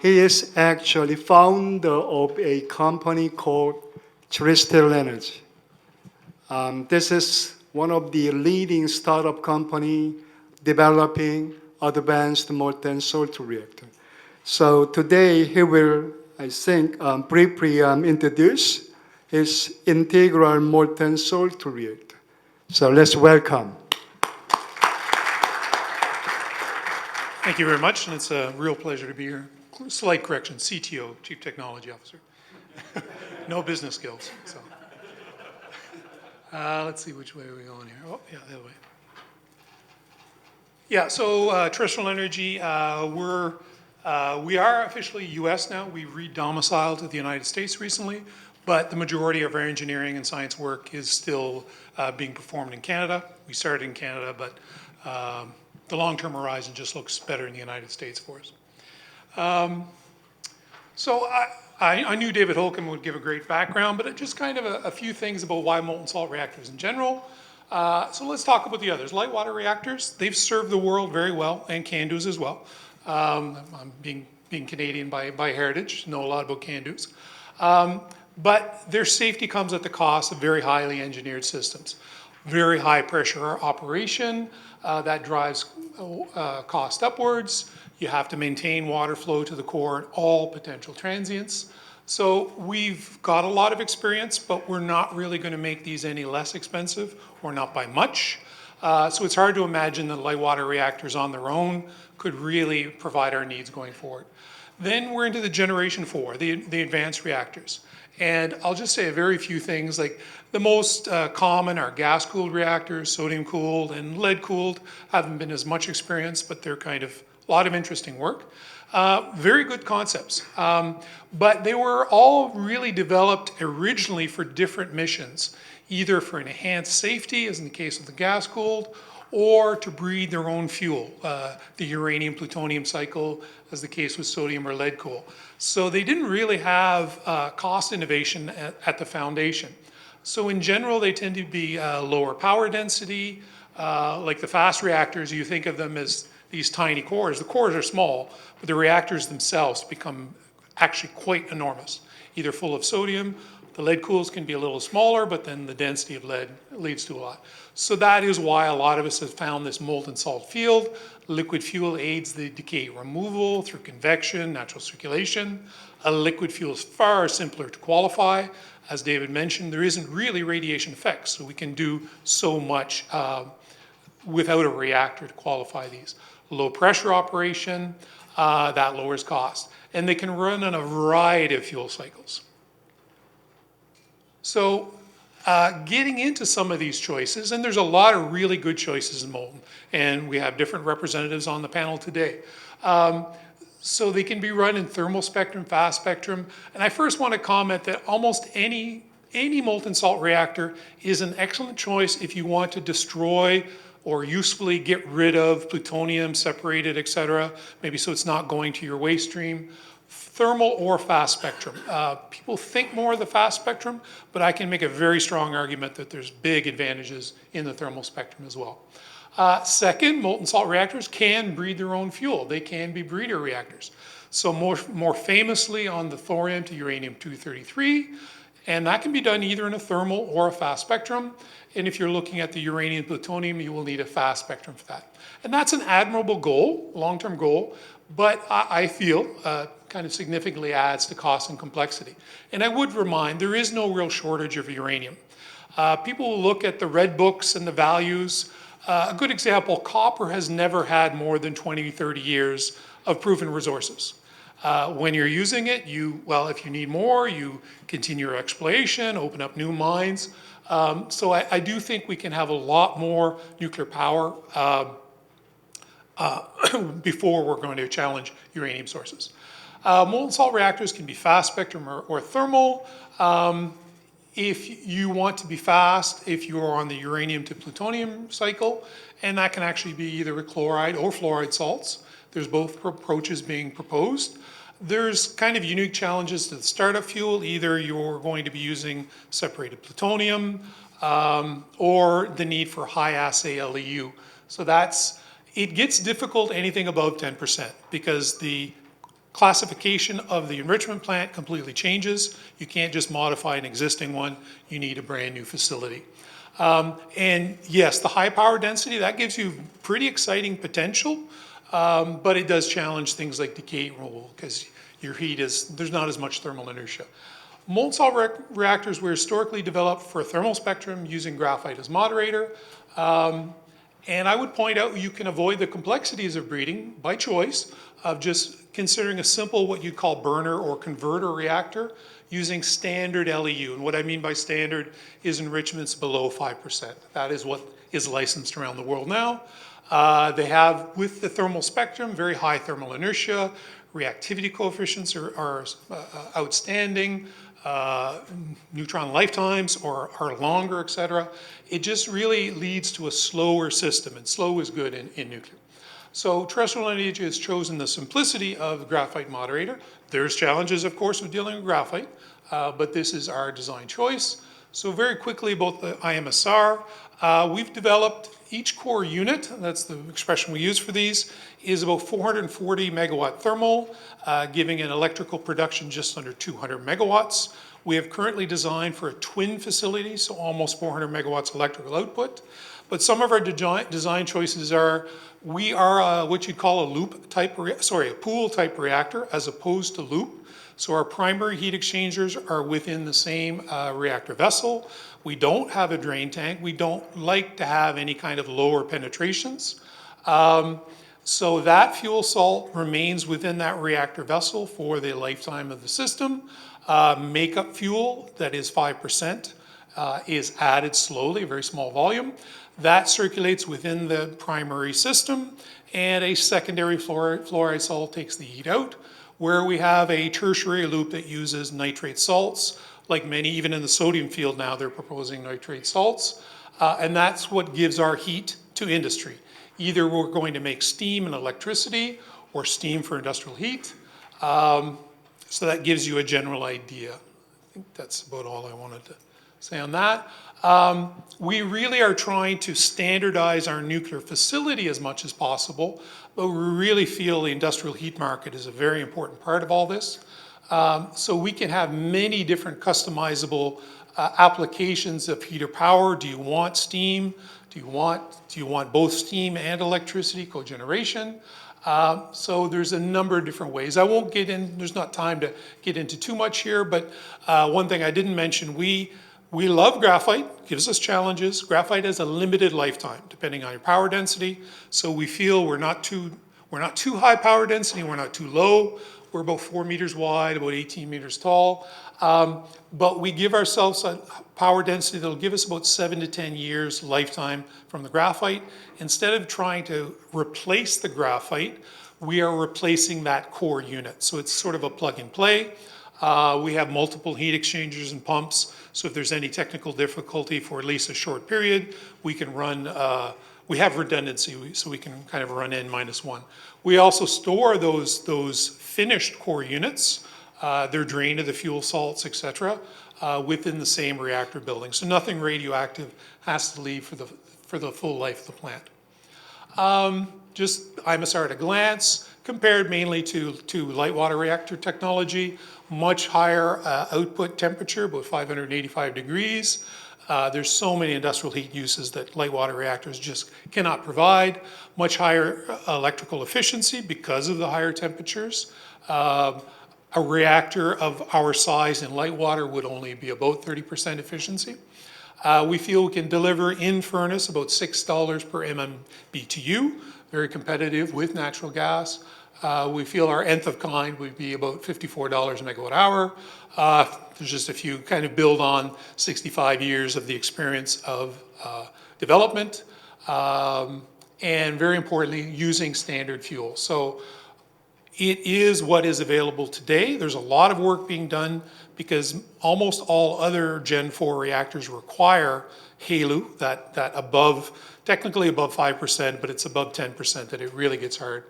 He is actually founder of a company called Terrestrial Energy. This is one of the leading startup company developing advanced molten salt reactor. So today he will, I think, briefly introduce his integral molten salt reactor. So let's welcome. Thank you very much, and it's a real pleasure to be here. Slight correction, CTO, Chief Technology Officer. No business skills. So, let's see which way are we going here. Oh, yeah, the other way. Yeah, so Terrestrial Energy, we are officially U.S. now. We re-domiciled to the United States recently, but the majority of our engineering and science work is still being performed in Canada. We started in Canada, but the long-term horizon just looks better in the United States for us. So I knew David Holcomb would give a great background, but just kind of a few things about why molten salt reactors in general. So let's talk about the others. Light water reactors, they've served the world very well, and CANDUs as well. I'm being Canadian by heritage, know a lot about CANDUs. But their safety comes at the cost of very highly engineered systems. Very high pressure operation, that drives cost upwards. You have to maintain water flow to the core and all potential transients. So we've got a lot of experience, but we're not really going to make these any less expensive, or not by much. So it's hard to imagine that light water reactors on their own could really provide our needs going forward. Then we're into the generation 4, the advanced reactors. And I'll just say a very few things, like the most common are gas-cooled reactors, sodium-cooled, and lead-cooled. Haven't been as much experience, but they're kind of a lot of interesting work. Very good concepts, but they were all really developed originally for different missions, either for enhanced safety, as in the case of the gas-cooled, or to breed their own fuel, the uranium-plutonium cycle, as the case with sodium or lead cool. So they didn't really have cost innovation at the foundation. So in general, they tend to be lower power density. Like the fast reactors, you think of them as these tiny cores. The cores are small, but the reactors themselves become actually quite enormous, either full of sodium. The lead cools can be a little smaller, but then the density of lead leads to a lot. So that is why a lot of us have found this molten salt field. Liquid fuel aids the decay removal through convection, natural circulation. A liquid fuel is far simpler to qualify. As David mentioned, there isn't really radiation effects, so we can do so much without a reactor to qualify these. Low pressure operation, that lowers cost. And they can run on a variety of fuel cycles. So getting into some of these choices, and there's a lot of really good choices in molten, and we have different representatives on the panel today. So they can be run in thermal spectrum, fast spectrum, and I first want to comment that almost any molten salt reactor is an excellent choice if you want to destroy or usefully get rid of plutonium, separated, et cetera, maybe so it's not going to your waste stream. Thermal or fast spectrum. People think more of the fast spectrum, but I can make a very strong argument that there's big advantages in the thermal spectrum as well. Second, molten salt reactors can breed their own fuel. They can be breeder reactors. So more famously on the thorium to uranium-233, and that can be done either in a thermal or a fast spectrum. And if you're looking at the uranium plutonium, you will need a fast spectrum for that. And that's an admirable goal, long-term goal, but I feel kind of significantly adds to cost and complexity. And I would remind, there is no real shortage of uranium. People will look at the red books and the values. A good example, copper has never had more than 20, 30 years of proven resources. When you're using it, if you need more, you continue your exploration, open up new mines. So I do think we can have a lot more nuclear power before we're going to challenge uranium sources. Molten salt reactors can be fast spectrum or thermal. If you want to be fast, if you are on the uranium to plutonium cycle, and that can actually be either with chloride or fluoride salts. There's both approaches being proposed. There's kind of unique challenges to the startup fuel. Either you're going to be using separated plutonium or the need for high assay LEU. So it gets difficult anything above 10% because the classification of the enrichment plant completely changes. You can't just modify an existing one. You need a brand new facility. And yes, the high power density, that gives you pretty exciting potential, but it does challenge things like decay rule because your heat there's not as much thermal inertia. Molten salt reactors were historically developed for a thermal spectrum using graphite as moderator. And I would point out you can avoid the complexities of breeding by choice of just considering a simple what you'd call burner or converter reactor using standard LEU. And what I mean by standard is enrichments below 5%. That is what is licensed around the world now. They have, with the thermal spectrum, very high thermal inertia. Reactivity coefficients are outstanding. Neutron lifetimes are longer, et cetera. It just really leads to a slower system, and slow is good in nuclear. So terrestrial energy has chosen the simplicity of the graphite moderator. There's challenges, of course, with dealing with graphite, but this is our design choice. So very quickly about the IMSR, we've developed each core unit, that's the expression we use for these, is about 440 megawatt thermal, giving an electrical production just under 200 megawatts. We have currently designed for a twin facility, so almost 400 megawatts electrical output. But some of our design choices are, we are what you'd call a a pool type reactor as opposed to loop. So our primary heat exchangers are within the same reactor vessel. We don't have a drain tank. We don't like to have any kind of lower penetrations. So that fuel salt remains within that reactor vessel for the lifetime of the system. Makeup fuel, that is 5%, is added slowly, a very small volume. That circulates within the primary system, and a secondary fluoride salt takes the heat out, where we have a tertiary loop that uses nitrate salts. Like many, even in the sodium field now, they're proposing nitrate salts. And that's what gives our heat to industry. Either we're going to make steam and electricity, or steam for industrial heat. So that gives you a general idea. I think that's about all I wanted to say on that. We really are trying to standardize our nuclear facility as much as possible, but we really feel the industrial heat market is a very important part of all this. So we can have many different customizable applications of heat or power. Do you want steam? Do you want both steam and electricity, cogeneration? So there's a number of different ways. I won't get in, there's not time to get into too much here, but one thing I didn't mention, we love graphite, gives us challenges. Graphite has a limited lifetime, depending on your power density. So we feel we're not too high power density, we're not too low. We're about 4 meters wide, about 18 meters tall. But we give ourselves a power density that'll give us about 7 to 10 years lifetime from the graphite. Instead of trying to replace the graphite, we are replacing that core unit. So it's sort of a plug and play. We have multiple heat exchangers and pumps. So if there's any technical difficulty for at least a short period, we can run, we have redundancy, so we can kind of run N-1. We also store those finished core units, they're drained of the fuel salts, et cetera, within the same reactor building. So nothing radioactive has to leave for the full life of the plant. Just IMSR at a glance, compared mainly to light water reactor technology, much higher output temperature, about 585 degrees. There's so many industrial heat uses that light water reactors just cannot provide. Much higher electrical efficiency because of the higher temperatures. A reactor of our size in light water would only be about 30% efficiency. We feel we can deliver in furnace about $6 per MMBTU, very competitive with natural gas. We feel our nth of kind would be about $54 a megawatt hour. There's just a few kind of build on 65 years of the experience of development. And very importantly, using standard fuel. So it is what is available today. There's a lot of work being done because almost all other Gen 4 reactors require HALEU, that above, technically above 5%, but it's above 10% that it really gets hard.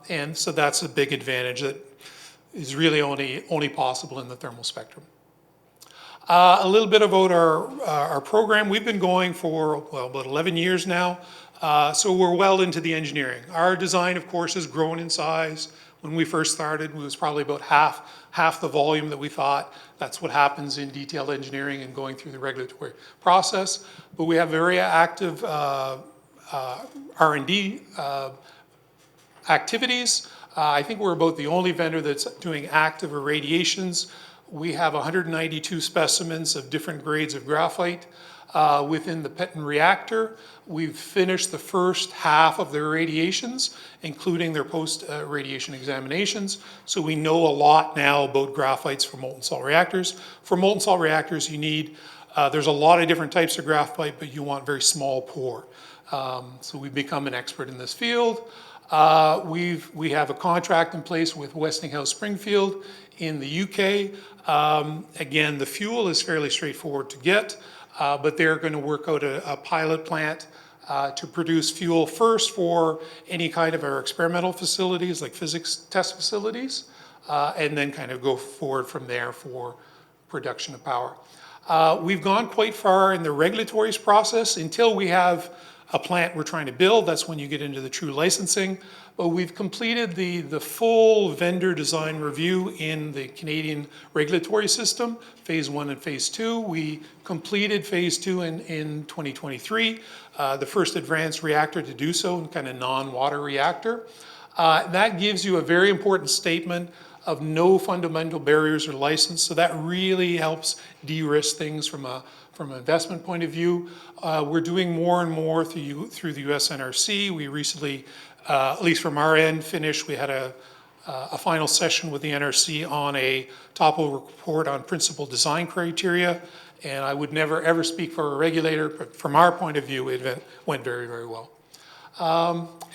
And so that's a big advantage that is really only possible in the thermal spectrum. A little bit about our program. We've been going for, well, about 11 years now, so we're well into the engineering. Our design, of course, has grown in size. When we first started, it was probably about half the volume that we thought. That's what happens in detailed engineering and going through the regulatory process. But we have very active R&D activities. I think we're about the only vendor that's doing active irradiations. We have 192 specimens of different grades of graphite within the Petton reactor. We've finished the first half of their irradiations, including their post-radiation examinations. So we know a lot now about graphites for molten salt reactors. For molten salt reactors, you need, there's a lot of different types of graphite, but you want very small pore. So we've become an expert in this field. We have a contract in place with Westinghouse Springfield in the UK. Again, the fuel is fairly straightforward to get, but they're going to work out a pilot plant to produce fuel first for any kind of our experimental facilities, like physics test facilities, and then kind of go forward from there for production of power. We've gone quite far in the regulatory process. Until we have a plant we're trying to build, that's when you get into the true licensing. But we've completed the full vendor design review in the Canadian regulatory system, phase 1 and phase 2. We completed phase 2 in 2023, the first advanced reactor to do so, kind of non-water reactor. That gives you a very important statement of no fundamental barriers or license, so that really helps de-risk things from an investment point of view. We're doing more and more through the US NRC. We recently, at least from our end, finished. We had a final session with the NRC on a topo report on principal design criteria, and I would never ever speak for a regulator, but from our point of view, it went very, very well.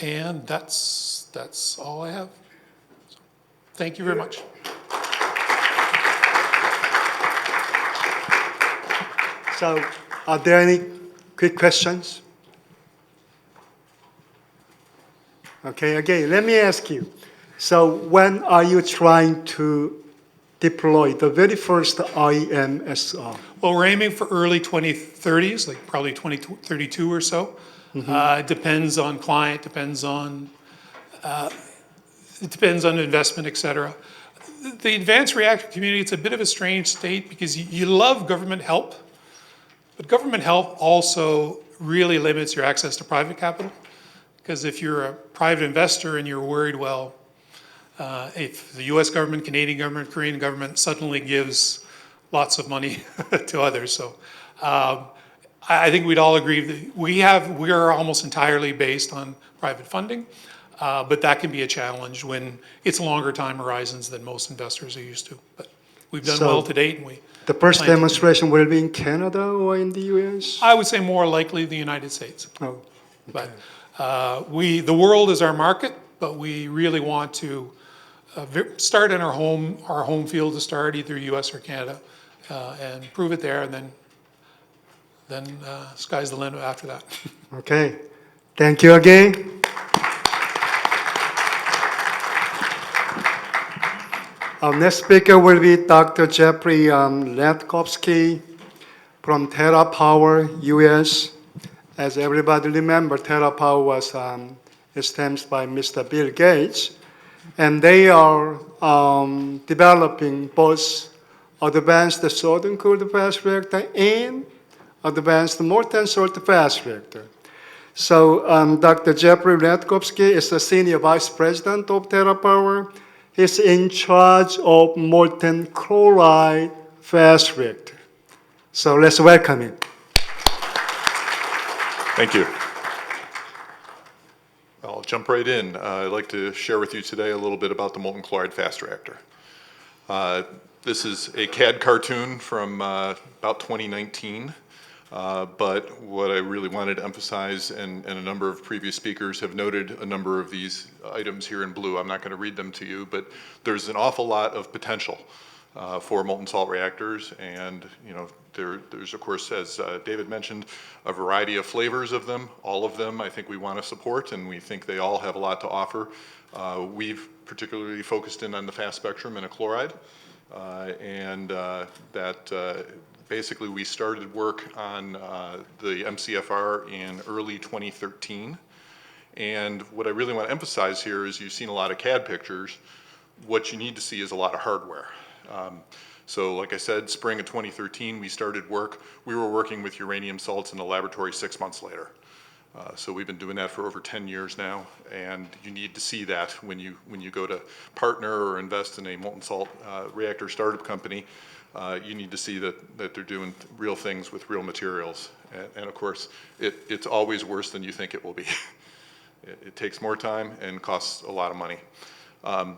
And that's all I have. So, thank you very much. So, are there any quick questions? Okay, again, let me ask you. So, when are you trying to deploy the very first IMSR? Well, we're aiming for early 2030s, like probably 2032 or so. It depends on client, depends on investment, et cetera. The advanced reactor community, it's a bit of a strange state because you love government help, but government help also really limits your access to private capital. Because if you're a private investor and you're worried, well, if the US government, Canadian government, Korean government suddenly gives lots of money to others. So I think we'd all agree that we are almost entirely based on private funding, but that can be a challenge when it's longer time horizons than most investors are used to. But we've done well to date. And the first demonstration will be in Canada or in the US? I would say more likely the United States. Oh, okay. But the world is our market, but we really want to start in our home field to start, either US or Canada, and prove it there, and then sky's the limit after that. Okay, thank you again. Our next speaker will be Dr. Jeffrey Latkowski from TerraPower, US. As everybody remember, TerraPower was established by Mr. Bill Gates, and they are developing both advanced sodium-cooled fast reactor and advanced molten salt fast reactor. So Dr. Jeffrey Latkowski is the Senior Vice President of TerraPower. He's in charge of molten chloride fast reactor. So let's welcome him. Thank you. I'll jump right in. I'd like to share with you today a little bit about the molten chloride fast reactor. This is a CAD cartoon from about 2019, but what I really wanted to emphasize, and a number of previous speakers have noted a number of these items here in blue. I'm not going to read them to you, but there's an awful lot of potential for molten salt reactors, and there's of course, as David mentioned, a variety of flavors of them. All of them I think we want to support, and we think they all have a lot to offer. We've particularly focused in on the fast spectrum and a chloride, and that basically we started work on the MCFR in early 2013. And what I really want to emphasize here is you've seen a lot of CAD pictures. What you need to see is a lot of hardware. So like I said, spring of 2013, we started work. We were working with uranium salts in the laboratory 6 months later. So we've been doing that for over 10 years now, and you need to see that when you go to partner or invest in a molten salt reactor startup company. You need to see that they're doing real things with real materials. And of course, it's always worse than you think it will be. It takes more time and costs a lot of money.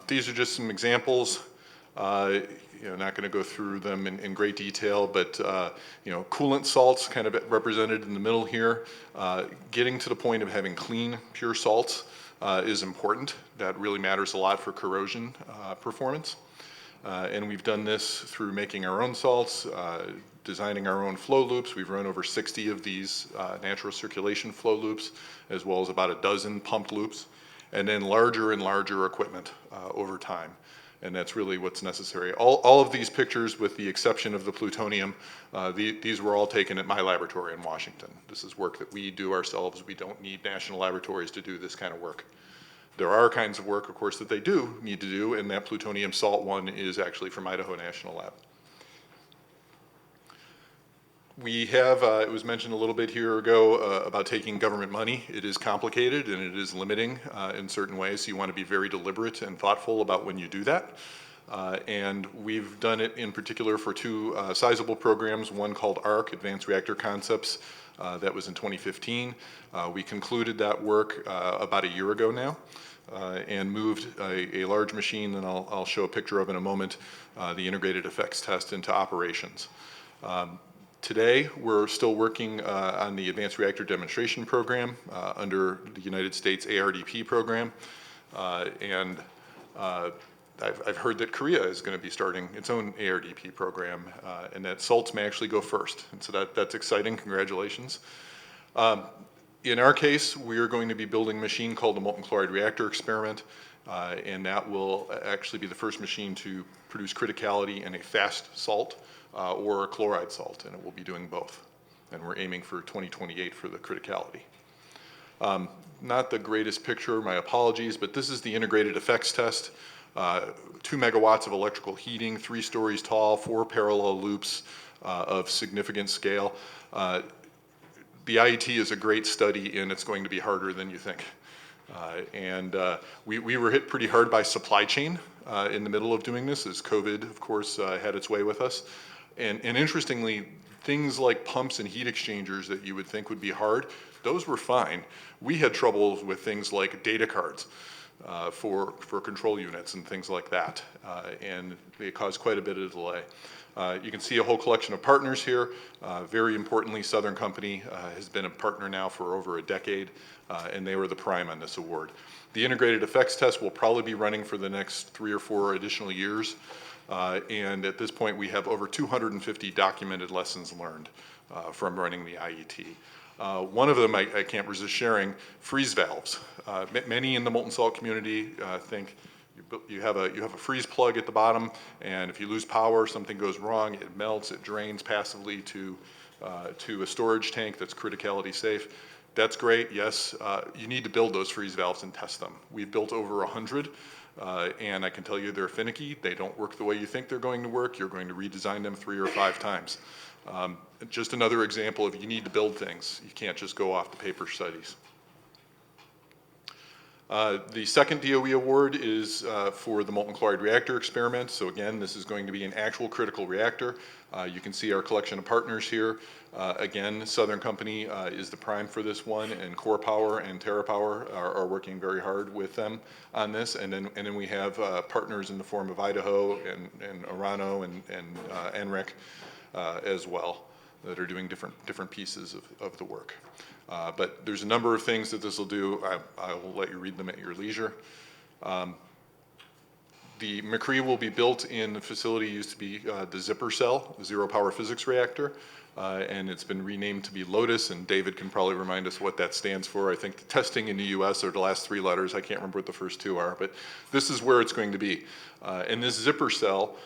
These are just some examples. Not going to go through them in great detail, but coolant salts kind of represented in the middle here. Getting to the point of having clean, pure salts is important. That really matters a lot for corrosion performance. And we've done this through making our own salts, designing our own flow loops. We've run over 60 of these natural circulation flow loops, as well as about a dozen pumped loops, and then larger and larger equipment over time. And that's really what's necessary. All of these pictures, with the exception of the plutonium, these were all taken at my laboratory in Washington. This is work that we do ourselves. We don't need national laboratories to do this kind of work. There are kinds of work, of course, that they do need to do, and that plutonium salt one is actually from Idaho National Lab. We have, it was mentioned a little bit here ago about taking government money. It is complicated and it is limiting in certain ways. So you want to be very deliberate and thoughtful about when you do that. And we've done it in particular for two sizable programs, one called ARC, Advanced Reactor Concepts, that was in 2015. We concluded that work about a year ago now. And moved a large machine, and I'll show a picture of in a moment, the integrated effects test into operations. Today, we're still working on the Advanced Reactor Demonstration Program under the United States ARDP program. And I've heard that Korea is going to be starting its own ARDP program, and that salts may actually go first. And so that's exciting. Congratulations. In our case, we are going to be building a machine called the Molten Chloride Reactor Experiment, and that will actually be the first machine to produce criticality in a fast salt or a chloride salt, and it will be doing both. And we're aiming for 2028 for the criticality. Not the greatest picture, my apologies, but this is the integrated effects test. 2 megawatts of electrical heating, 3 stories tall, 4 parallel loops of significant scale. The IET is a great study, and it's going to be harder than you think. We were hit pretty hard by supply chain in the middle of doing this, as COVID, of course, had its way with us. And interestingly, things like pumps and heat exchangers that you would think would be hard, those were fine. We had troubles with things like data cards for control units and things like that, and they caused quite a bit of delay. You can see a whole collection of partners here. Very importantly, Southern Company has been a partner now for over a decade, and they were the prime on this award. The integrated effects test will probably be running for the next 3 or 4 additional years, and at this point we have over 250 documented lessons learned from running the IET. One of them I can't resist sharing, freeze valves. Many in the molten salt community think you have a freeze plug at the bottom, and if you lose power, something goes wrong, it melts, it drains passively to a storage tank that's criticality safe. That's great, yes. You need to build those freeze valves and test them. We've built over 100, and I can tell you they're finicky. They don't work the way you think they're going to work. You're going to redesign them 3 or 5 times. Just another example of you need to build things. You can't just go off the paper studies. The second DOE award is for the molten chloride reactor experiment. So again, this is going to be an actual critical reactor. You can see our collection of partners here. Again, Southern Company is the prime for this one, and Core Power and TerraPower are working very hard with them on this. And then we have partners in the form of Idaho and Orano and NREC as well that are doing different pieces of the work. But there's a number of things that this will do. I will let you read them at your leisure. The McCree will be built in the facility used to be the Zipper Cell, Zero Power Physics Reactor, and it's been renamed to be Lotus, and David can probably remind us what that stands for. I think the testing in the US are the last 3 letters. I can't remember what the first 2 are, but this is where it's going to be. And this Zipper Cell,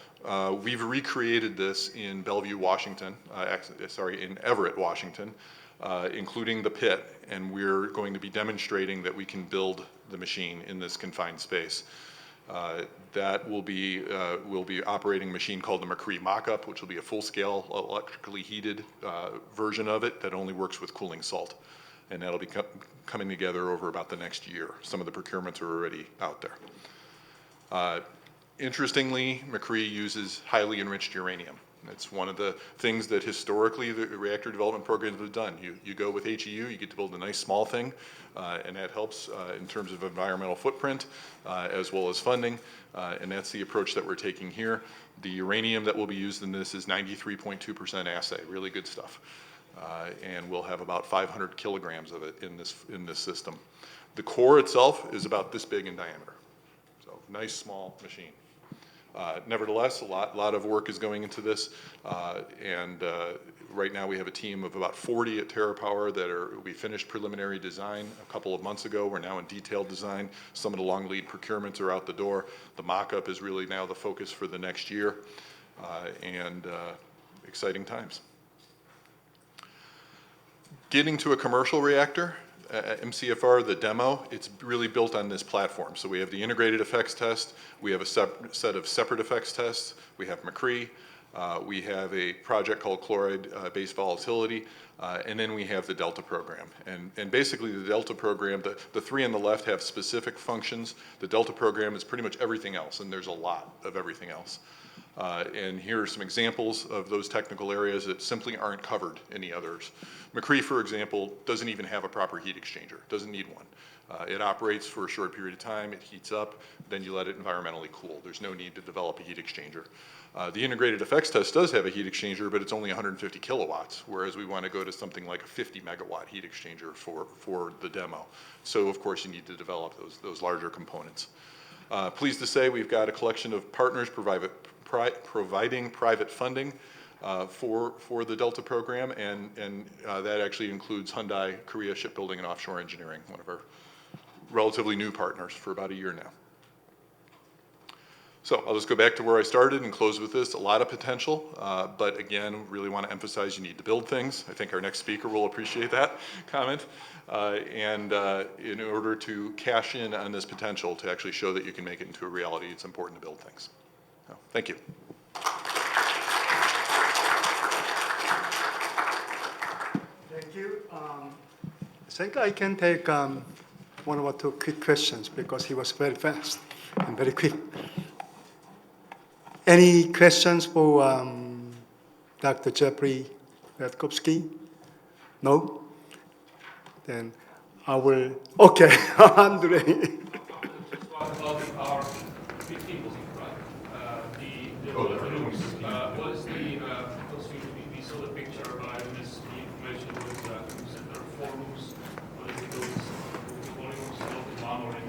we've recreated this in Bellevue, Washington, in Everett, Washington, including the pit, and we're going to be demonstrating that we can build the machine in this confined space. That will be, we'll be operating a machine called the McCree mock-up, which will be a full-scale electrically heated version of it that only works with cooling salt. And that'll be coming together over about the next year. Some of the procurements are already out there. Interestingly, McCree uses highly enriched uranium. It's one of the things that historically the reactor development programs have done. You go with HEU, you get to build a nice small thing, and that helps in terms of environmental footprint as well as funding, and that's the approach that we're taking here. The uranium that will be used in this is 93.2% assay, really good stuff. And we'll have about 500 kilograms of it in this system. The core itself is about this big in diameter, so nice small machine. Nevertheless, a lot of work is going into this, and right now we have a team of about 40 at TerraPower we finished preliminary design a couple of months ago. We're now in detailed design. Some of the long lead procurements are out the door. The mock-up is really now the focus for the next year, and exciting times. Getting to a commercial reactor, MCFR, the demo, it's really built on this platform. So we have the integrated effects test, we have a set of separate effects tests, we have McCree, we have a project called chloride-based volatility, and then we have the Delta program. And basically the Delta program, the 3 on the left have specific functions. The Delta program is pretty much everything else, and there's a lot of everything else. And here are some examples of those technical areas that simply aren't covered in the others. McCree, for example, doesn't even have a proper heat exchanger, doesn't need one. It operates for a short period of time, it heats up, then you let it environmentally cool. There's no need to develop a heat exchanger. The integrated effects test does have a heat exchanger, but it's only 150 kilowatts, whereas we want to go to something like a 50 megawatt heat exchanger for the demo. So of course you need to develop those larger components. Pleased to say we've got a collection of partners providing private funding for the Delta program, and that actually includes Hyundai, Korea Shipbuilding and Offshore Engineering, one of our relatively new partners for about a year now. So I'll just go back to where I started and close with this. A lot of potential, but again, really want to emphasize you need to build things. I think our next speaker will appreciate that comment. And in order to cash in on this potential, to actually show that you can make it into a reality, it's important to build things. So, thank you. Thank you. I think I can take 1 or 2 quick questions because he was very fast and very quick. Any questions for Dr. Jeffrey Ratkowski? No? Then I will, okay, Andre. Our 15 was right. The rooms. What is we saw the picture, but I missed the information. You said there are 4 rooms. What is the volumes of 1 or in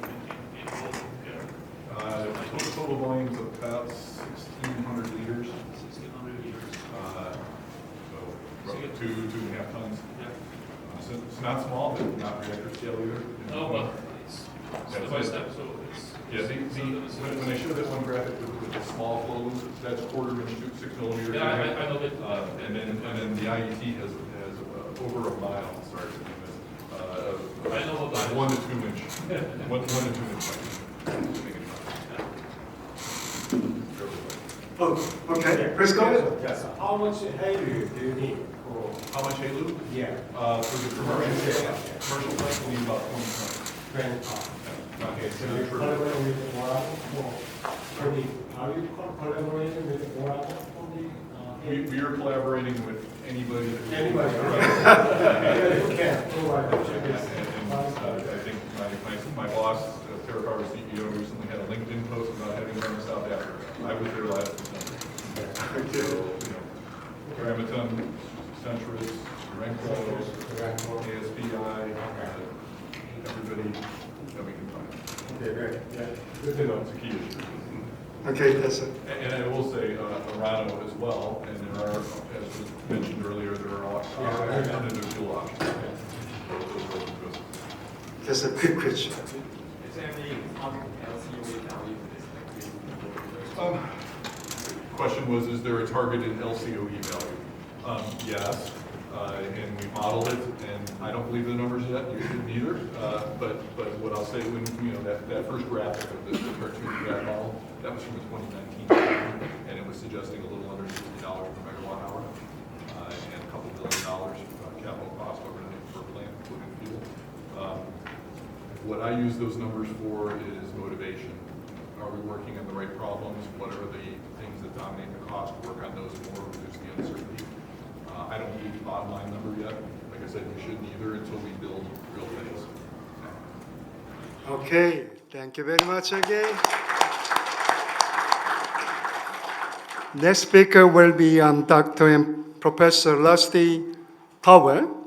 all there? Total volume is about 1,600 liters. 1,600 liters. So roughly 2.5 tons. Yeah. So it's not small, but not reactor scale either. No, but it's step by step, so it's... Yeah, when they show that one graphic with the small flows, that's 1/4 inch to 6 millimeters. Yeah, I know that. And then the IET has over a mile, sorry to do this. I know what that is. 1 to 2 inch. 1 to 2 inch. Oh, okay, please go ahead. Yes. How much HALEU do you need for? How much HALEU? Yeah. For the commercial plant, we'll need about 20 tons. 20 pounds. Okay, So you're collaborating with Morata for the, are you collaborating with Morata for the? We are collaborating with anybody. Anybody. Who can provide the checkers. I think my boss, TerraPower CEO, recently had a LinkedIn post about having run to South Africa. I was there last December. So, Gramaton, Centris, Renko, ASPI, everybody that we can find. Okay, great. Yeah, good to know. It's a key issue. Okay, that's it. And I will say, Arano as well, and there are, as was mentioned earlier, there are alternative fuel options. Just a quick question. Is there any LCOE value for this liquid? Question was, is there a targeted LCOE value? Yes, and we modeled it, and I don't believe the numbers yet, you shouldn't either. But what I'll say, when, that first graphic of the cartoon graph model, that was from the 2019, and it was suggesting a little under $60 per megawatt hour, and a couple $1 billion capital cost overnight per plant, including fuel. What I use those numbers for is motivation. Are we working on the right problems? What are the things that dominate the cost? Work on those more, reduce the uncertainty. I don't need the bottom line number yet. Like I said, you shouldn't either until we build real things. Okay, thank you very much again. Next speaker will be Dr. and Professor Rusty Powell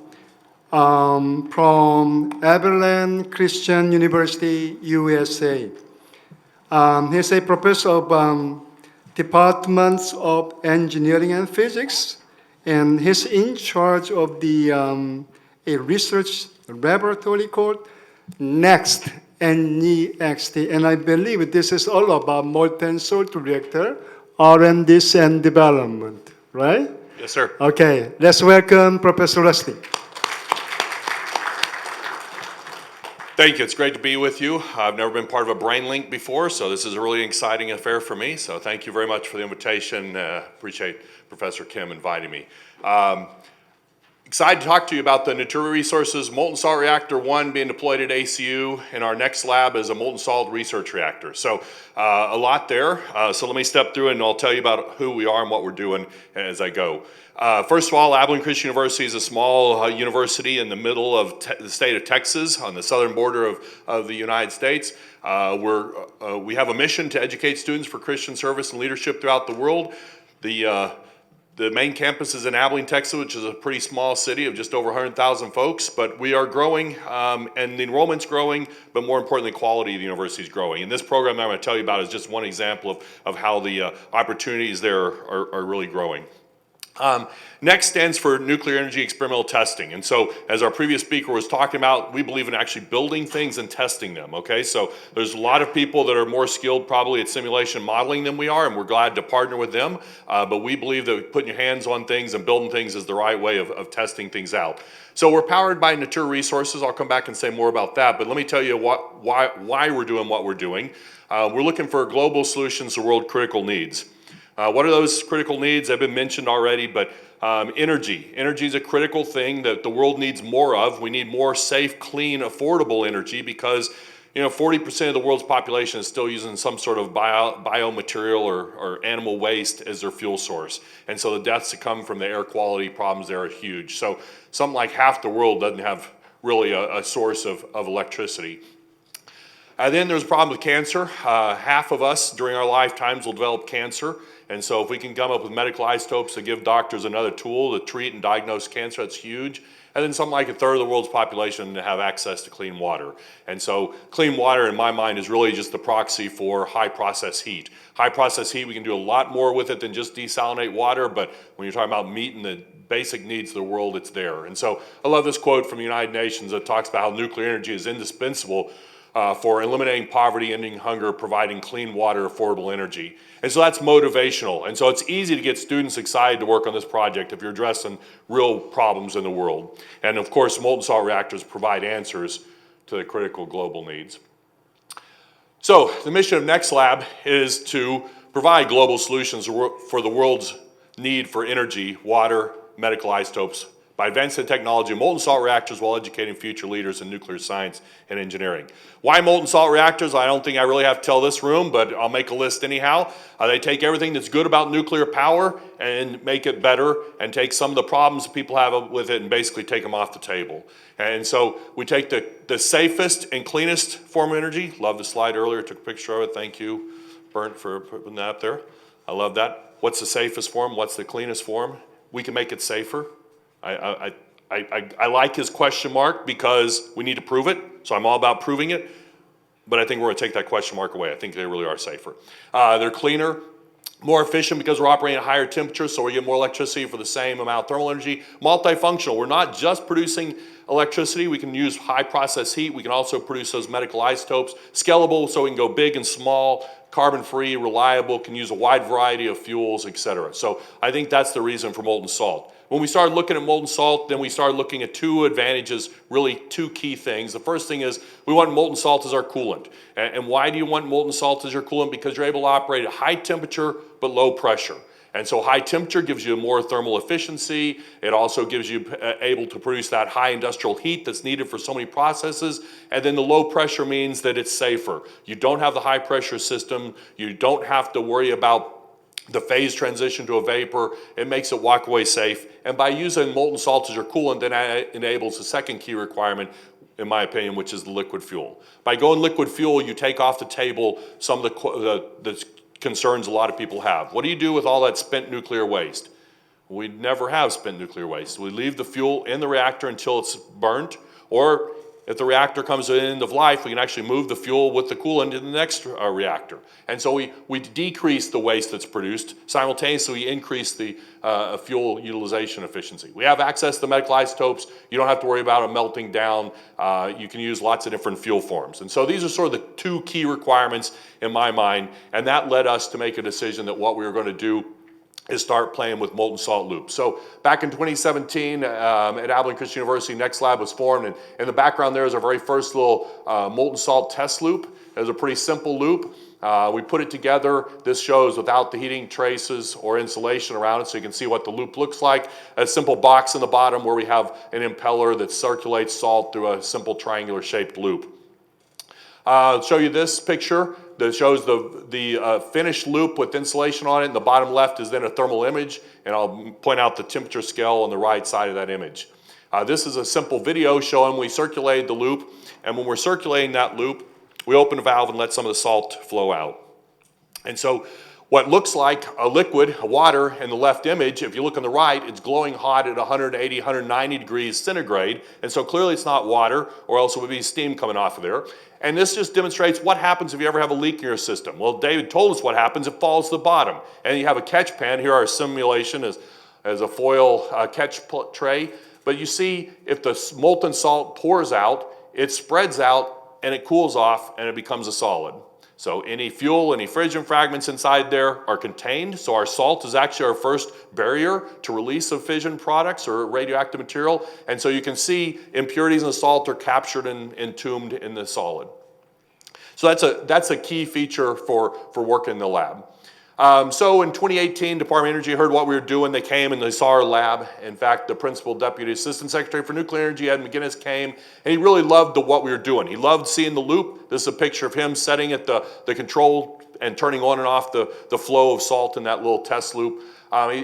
from Abilene Christian University, USA. He's a professor of departments of engineering and physics, and he's in charge of the a research laboratory called NEXT, N-E-X-T, and I believe this is all about molten salt reactor, R&D and development, right? Yes, sir. Okay, let's welcome Professor Rusty. Thank you. It's great to be with you. I've never been part of a BrainLink before, so this is a really exciting affair for me. So thank you very much for the invitation. Appreciate Professor Kim inviting me. Excited to talk to you about the Natura Resources Molten Salt Reactor 1 being deployed at ACU, and our next lab is a molten salt research reactor. So a lot there. So let me step through and I'll tell you about who we are and what we're doing as I go. First of all, Abilene Christian University is a small university in the middle of the state of Texas on the southern border of the United States. We have a mission to educate students for Christian service and leadership throughout the world. The main campus is in Abilene, Texas, which is a pretty small city of just over 100,000 folks, but we are growing, and the enrollment's growing, but more importantly, the quality of the university is growing. And this program I'm going to tell you about is just one example of how the opportunities there are really growing. NEXT stands for Nuclear Energy Experimental Testing. And so, as our previous speaker was talking about, we believe in actually building things and testing them, okay? So there's a lot of people that are more skilled probably at simulation modeling than we are, and we're glad to partner with them. But we believe that putting your hands on things and building things is the right way of testing things out. So we're powered by Natura Resources. I'll come back and say more about that, but let me tell you why we're doing what we're doing. We're looking for global solutions to world critical needs. What are those critical needs? They've been mentioned already, but energy. Energy is a critical thing that the world needs more of. We need more safe, clean, affordable energy because 40% of the world's population is still using some sort of biomaterial or animal waste as their fuel source. And so the deaths that come from the air quality problems there are huge. So something like half the world doesn't have really a source of electricity. Then there's a problem with cancer. Half of us during our lifetimes will develop cancer. And so if we can come up with medical isotopes to give doctors another tool to treat and diagnose cancer, that's huge. And then something like a third of the world's population to have access to clean water. And so clean water, in my mind, is really just the proxy for high process heat. High process heat, we can do a lot more with it than just desalinate water, but when you're talking about meeting the basic needs of the world, it's there. And so I love this quote from the United Nations that talks about how nuclear energy is indispensable for eliminating poverty, ending hunger, providing clean water, affordable energy. And so that's motivational. And so it's easy to get students excited to work on this project if you're addressing real problems in the world. And of course, molten salt reactors provide answers to the critical global needs. So the mission of Next Lab is to provide global solutions for the world's need for energy, water, medical isotopes, by advancing technology of molten salt reactors while educating future leaders in nuclear science and engineering. Why molten salt reactors? I don't think I really have to tell this room, but I'll make a list anyhow. They take everything that's good about nuclear power and make it better, and take some of the problems people have with it and basically take them off the table. And so we take the safest and cleanest form of energy. Love the slide earlier, took a picture of it. Thank you, Bernd, for putting that up there. I love that. What's the safest form? What's the cleanest form? We can make it safer. I like his question mark because we need to prove it, so I'm all about proving it. but I think we're going to take that question mark away. I think they really are safer. They're cleaner, more efficient because we're operating at higher temperatures, so we get more electricity for the same amount of thermal energy. Multifunctional, we're not just producing electricity, we can use high process heat, we can also produce those medical isotopes. Scalable, so we can go big and small, carbon-free, reliable, can use a wide variety of fuels, etc. So I think that's the reason for molten salt. When we started looking at molten salt, then we started looking at two advantages, really two key things. The first thing is we want molten salt as our coolant. And why do you want molten salt as your coolant? Because you're able to operate at high temperature but low pressure. And so high temperature gives you more thermal efficiency. It also gives you able to produce that high industrial heat that's needed for so many processes. And then the low pressure means that it's safer. You don't have the high pressure system. You don't have to worry about the phase transition to a vapor. It makes it walk away safe. And by using molten salt as your coolant, then that enables the second key requirement, in my opinion, which is the liquid fuel. By going liquid fuel, you take off the table some of the concerns a lot of people have. What do you do with all that spent nuclear waste? We never have spent nuclear waste. We leave the fuel in the reactor until it's burnt, or if the reactor comes to the end of life, we can actually move the fuel with the coolant to the next reactor. And so we decrease the waste that's produced, simultaneously increase the fuel utilization efficiency. We have access to medical isotopes. You don't have to worry about them melting down. You can use lots of different fuel forms. And so these are sort of the two key requirements in my mind, and that led us to make a decision that what we were going to do is start playing with molten salt loops. So back in 2017 at Abilene Christian University, Next Lab was formed, and in the background there is our very first little molten salt test loop. It was a pretty simple loop. We put it together. This shows without the heating traces or insulation around it, so you can see what the loop looks like. A simple box in the bottom where we have an impeller that circulates salt through a simple triangular shaped loop. I'll show you this picture that shows the finished loop with insulation on it. And the bottom left is then a thermal image, and I'll point out the temperature scale on the right side of that image. This is a simple video showing we circulated the loop, and when we're circulating that loop, we open a valve and let some of the salt flow out. And so what looks like a liquid, a water, in the left image, if you look on the right, it's glowing hot at 180, 190 degrees centigrade, and so clearly it's not water, or else it would be steam coming off of there. And this just demonstrates what happens if you ever have a leak in your system. Well, David told us what happens. It falls to the bottom. And you have a catch pan. Here our simulation is a foil catch tray. But you see, if the molten salt pours out, it spreads out, and it cools off, and it becomes a solid. So any fuel, any fission fragments inside there are contained. So our salt is actually our first barrier to release of fission products or radioactive material. And so you can see impurities in the salt are captured and entombed in the solid. So that's a key feature for work in the lab. So in 2018, Department of Energy heard what we were doing. They came and they saw our lab. In fact, the Principal Deputy Assistant Secretary for Nuclear Energy, Ed McGinnis, came, and he really loved what we were doing. He loved seeing the loop. This is a picture of him setting at the control and turning on and off the flow of salt in that little test loop.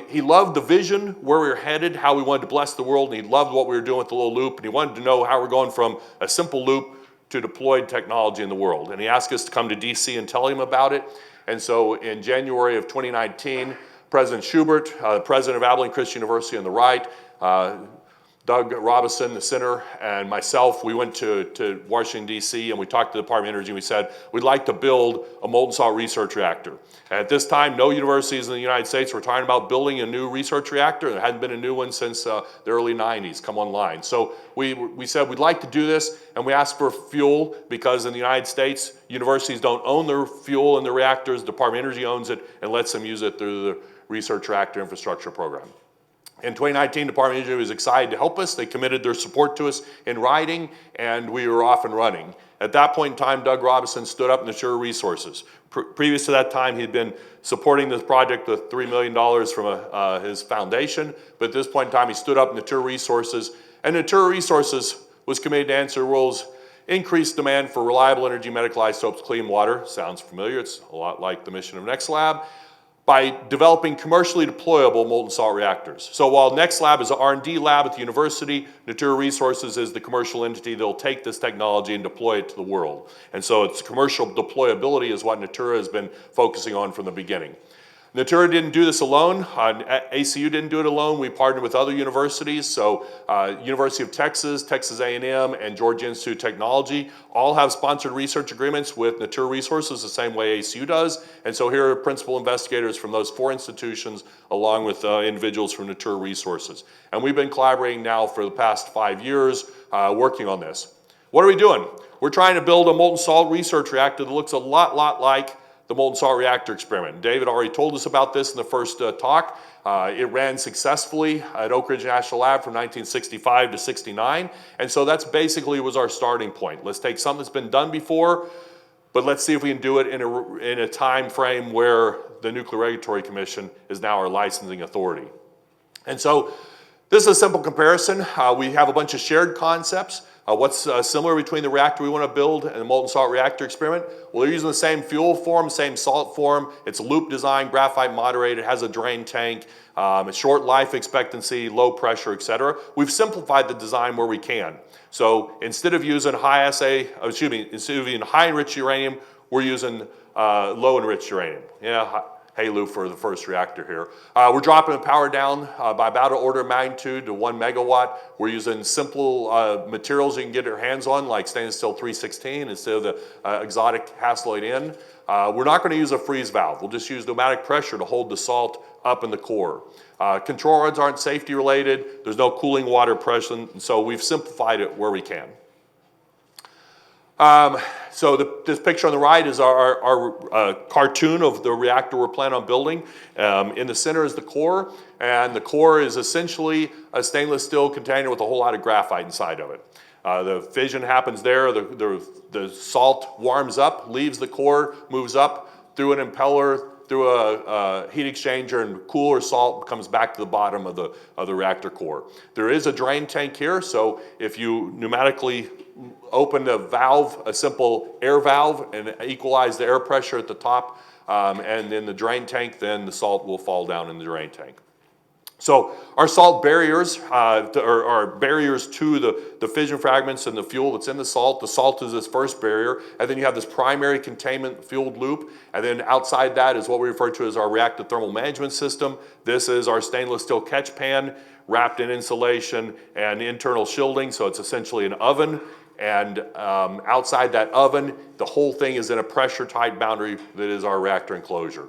He loved the vision, where we were headed, how we wanted to bless the world, and he loved what we were doing with the little loop, and he wanted to know how we're going from a simple loop to deployed technology in the world. And he asked us to come to DC and tell him about it. And so in January of 2019, President Schubert, the president of Abilene Christian University on the right, Doug Robinson, the center, and myself, we went to Washington, D.C., and we talked to the Department of Energy, and we said, we'd like to build a molten salt research reactor. And at this time, no universities in the United States were talking about building a new research reactor. There hadn't been a new one since the early 90s come online. So we said we'd like to do this, and we asked for fuel because in the United States, universities don't own their fuel in the reactors. The Department of Energy owns it and lets them use it through the Research Reactor Infrastructure Program. In 2019, the Department of Energy was excited to help us. They committed their support to us in writing, and we were off and running. At that point in time, Doug Robinson stood up Natura Resources. Previous to that time, he'd been supporting this project with $3 million from his foundation, but at this point in time, he stood up Natura Resources, and Natura Resources was committed to answer the world's increased demand for reliable energy, medical isotopes, clean water. Sounds familiar. It's a lot like the mission of Next Lab, by developing commercially deployable molten salt reactors. So while Next Lab is an R&D lab at the university, Natura Resources is the commercial entity that will take this technology and deploy it to the world. And so its commercial deployability is what Natura has been focusing on from the beginning. Natura didn't do this alone. ACU didn't do it alone. We partnered with other universities. So University of Texas, Texas A&M, and Georgia Institute of Technology all have sponsored research agreements with Natura Resources the same way ACU does. And so here are principal investigators from those 4 institutions along with individuals from Natura Resources. And we've been collaborating now for the past 5 years working on this. What are we doing? We're trying to build a molten salt research reactor that looks a lot like the molten salt reactor experiment. David already told us about this in the first talk. It ran successfully at Oak Ridge National Lab from 1965 to 69, and so that's basically was our starting point. Let's take something that's been done before, but let's see if we can do it in a time frame where the Nuclear Regulatory Commission is now our licensing authority. And so this is a simple comparison. We have a bunch of shared concepts. What's similar between the reactor we want to build and the molten salt reactor experiment? Well, they're using the same fuel form, same salt form. It's a loop design, graphite moderated, has a drain tank, a short life expectancy, low pressure, etc. We've simplified the design where we can. So instead of using instead of using high enriched uranium, we're using low enriched uranium. Yeah. HALU for the first reactor here. We're dropping the power down by about an order of magnitude to 1 megawatt. We're using simple materials you can get your hands on, like stainless steel 316 instead of the exotic Hastelloy N. We're not going to use a freeze valve. We'll just use pneumatic pressure to hold the salt up in the core. Control rods aren't safety related. There's no cooling water present, so we've simplified it where we can. So this picture on the right is our cartoon of the reactor we're planning on building. In the center is the core, and the core is essentially a stainless steel container with a whole lot of graphite inside of it. The fission happens there, the salt warms up, leaves the core, moves up through an impeller, through a heat exchanger, and cooler salt comes back to the bottom of the reactor core. There is a drain tank here, so if you pneumatically open the valve, a simple air valve, and equalize the air pressure at the top and in the drain tank, then the salt will fall down in the drain tank. So our salt barriers are barriers to the fission fragments and the fuel that's in the salt. The salt is this first barrier, and then you have this primary containment fueled loop, and then outside that is what we refer to as our reactor thermal management system. This is our stainless steel catch pan wrapped in insulation and internal shielding, so it's essentially an oven. And outside that oven, the whole thing is in a pressure-tight boundary that is our reactor enclosure.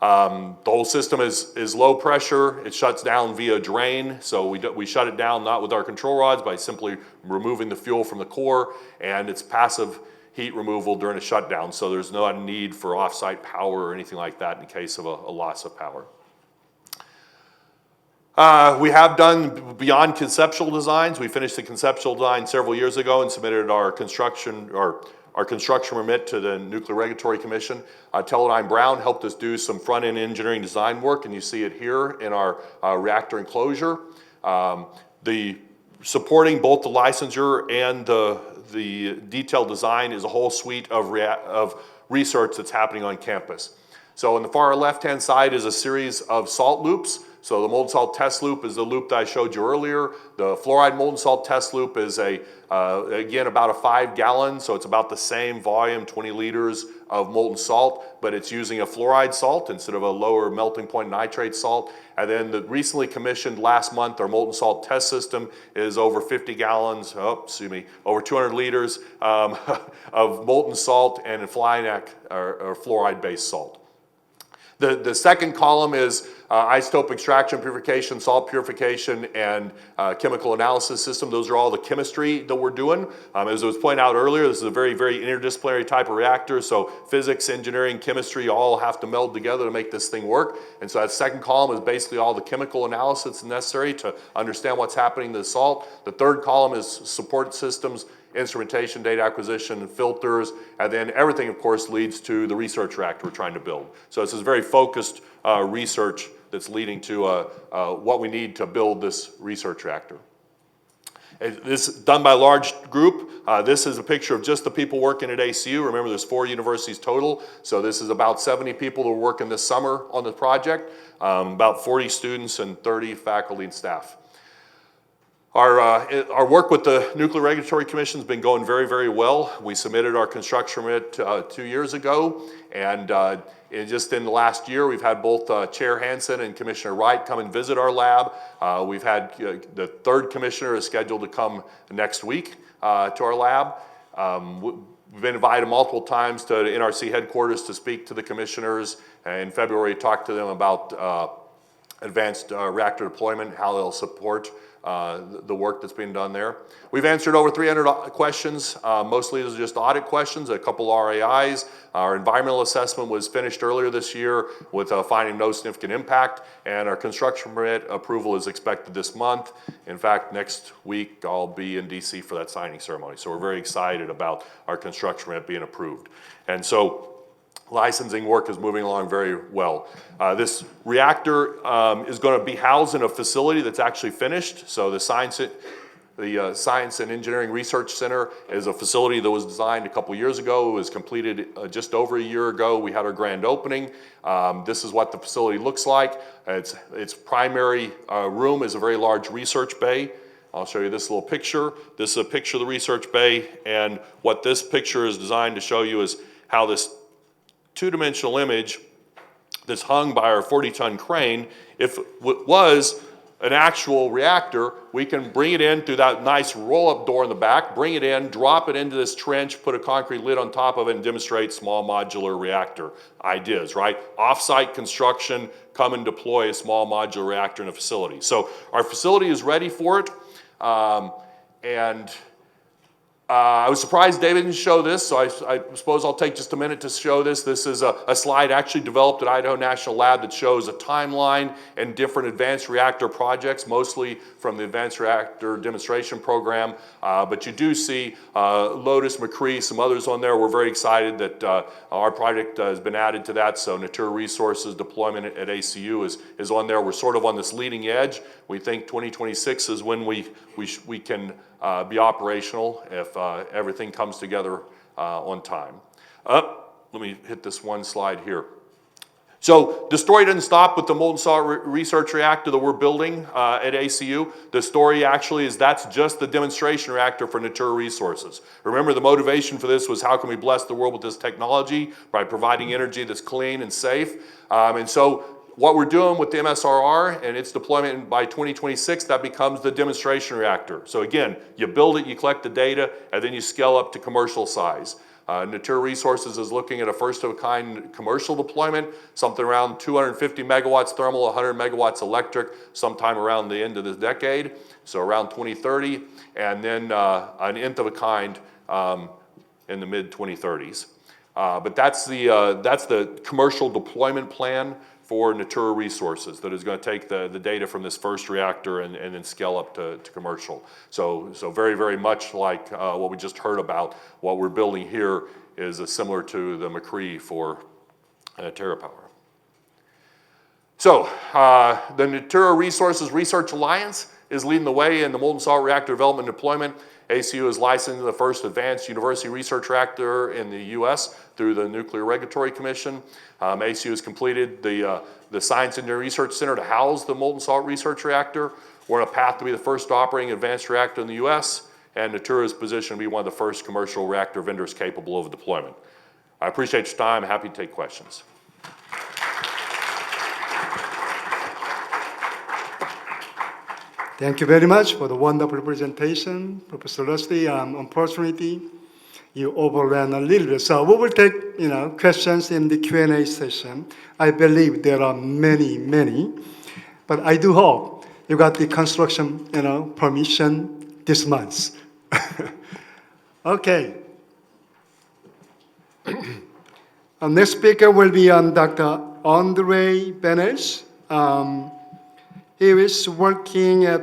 The whole system is low pressure. It shuts down via drain, so we shut it down not with our control rods, by simply removing the fuel from the core, and it's passive heat removal during a shutdown, so there's no need for off-site power or anything like that in case of a loss of power. We have done beyond conceptual designs. We finished the conceptual design several years ago and submitted our construction permit to the Nuclear Regulatory Commission. Teledyne Brown helped us do some front-end engineering design work, and you see it here in our reactor enclosure. Supporting both the licensure and the detailed design is a whole suite of research that's happening on campus. So on the far left-hand side is a series of salt loops. So the molten salt test loop is the loop that I showed you earlier. The fluoride molten salt test loop is again about a 5 gallon, so it's about the same volume, 20 liters of molten salt, but it's using a fluoride salt instead of a lower melting point nitrate salt. And then the recently commissioned last month, our molten salt test system is over 50 gallons, over 200 liters of molten salt and FlyNac or fluoride-based salt. The second column is isotope extraction, purification, salt purification, and chemical analysis system. Those are all the chemistry that we're doing. As was pointed out earlier, this is a very, very interdisciplinary type of reactor, so physics, engineering, chemistry all have to meld together to make this thing work. And so that second column is basically all the chemical analysis necessary to understand what's happening to the salt. The third column is support systems, instrumentation, data acquisition, filters, and then everything, of course, leads to the research reactor we're trying to build. So this is very focused research that's leading to what we need to build this research reactor. This is done by a large group. This is a picture of just the people working at ACU. Remember, there's 4 universities total, so this is about 70 people that are working this summer on the project, about 40 students and 30 faculty and staff. Our work with the Nuclear Regulatory Commission has been going very, very well. We submitted our construction permit 2 years ago, and just in the last year, we've had both Chair Hansen and Commissioner Wright come and visit our lab. We've had the third commissioner is scheduled to come next week to our lab. We've been invited multiple times to the NRC headquarters to speak to the commissioners. In February, talk to them about advanced reactor deployment, how they'll support the work that's being done there. We've answered over 300 questions. Mostly those are just audit questions, a couple RAIs. Our environmental assessment was finished earlier this year with finding no significant impact, and our construction permit approval is expected this month. In fact, next week I'll be in DC for that signing ceremony. So we're very excited about our construction permit being approved. And so licensing work is moving along very well. This reactor is going to be housed in a facility that's actually finished. So the Science and Engineering Research Center is a facility that was designed a couple years ago. It was completed just over a year ago. We had our grand opening. This is what the facility looks like. Its primary room is a very large research bay. I'll show you this little picture. This is a picture of the research bay, and what this picture is designed to show you is how this two-dimensional image that's hung by our 40-ton crane, if it was an actual reactor, we can bring it in through that nice roll-up door in the back, bring it in, drop it into this trench, put a concrete lid on top of it, and demonstrate small modular reactor ideas, right? Off-site construction, come and deploy a small modular reactor in a facility. So our facility is ready for it, I was surprised David didn't show this, so I suppose I'll take just a minute to show this. This is a slide actually developed at Idaho National Lab that shows a timeline and different advanced reactor projects, mostly from the Advanced Reactor Demonstration Program. But you do see Lotus, McCree, some others on there. We're very excited that our project has been added to that, so Natura Resources deployment at ACU is on there. We're sort of on this leading edge. We think 2026 is when we can be operational if everything comes together on time. Let me hit this one slide here. So the story doesn't stop with the molten salt research reactor that we're building at ACU. The story actually is that's just the demonstration reactor for Natura Resources. Remember, the motivation for this was how can we bless the world with this technology by providing energy that's clean and safe. And so what we're doing with the MSRR and its deployment by 2026, that becomes the demonstration reactor. So again, you build it, you collect the data, and then you scale up to commercial size. Natura Resources is looking at a first-of-a-kind commercial deployment, something around 250 megawatts thermal, 100 megawatts electric, sometime around the end of this decade, so around 2030, and then an nth of a kind in the mid-2030s. But that's the commercial deployment plan for Natura Resources that is going to take the data from this first reactor and then scale up to commercial. So very, very much like what we just heard about, what we're building here is similar to the McCree for TerraPower. So the Natura Resources Research Alliance is leading the way in the molten salt reactor development and deployment. ACU is licensing the first advanced university research reactor in the U.S. through the Nuclear Regulatory Commission. ACU has completed the Science and Research Center to house the molten salt research reactor. We're on a path to be the first operating advanced reactor in the U.S., and Natura is positioned to be one of the first commercial reactor vendors capable of deployment. I appreciate your time. I'm happy to take questions. Thank you very much for the wonderful presentation, Professor Rusty. Unfortunately, you overran a little bit. So we will take, questions in the Q&A session. I believe there are many, but I do hope you got the construction, permission this month. Okay. Our next speaker will be Dr. Andre Benes. He is working at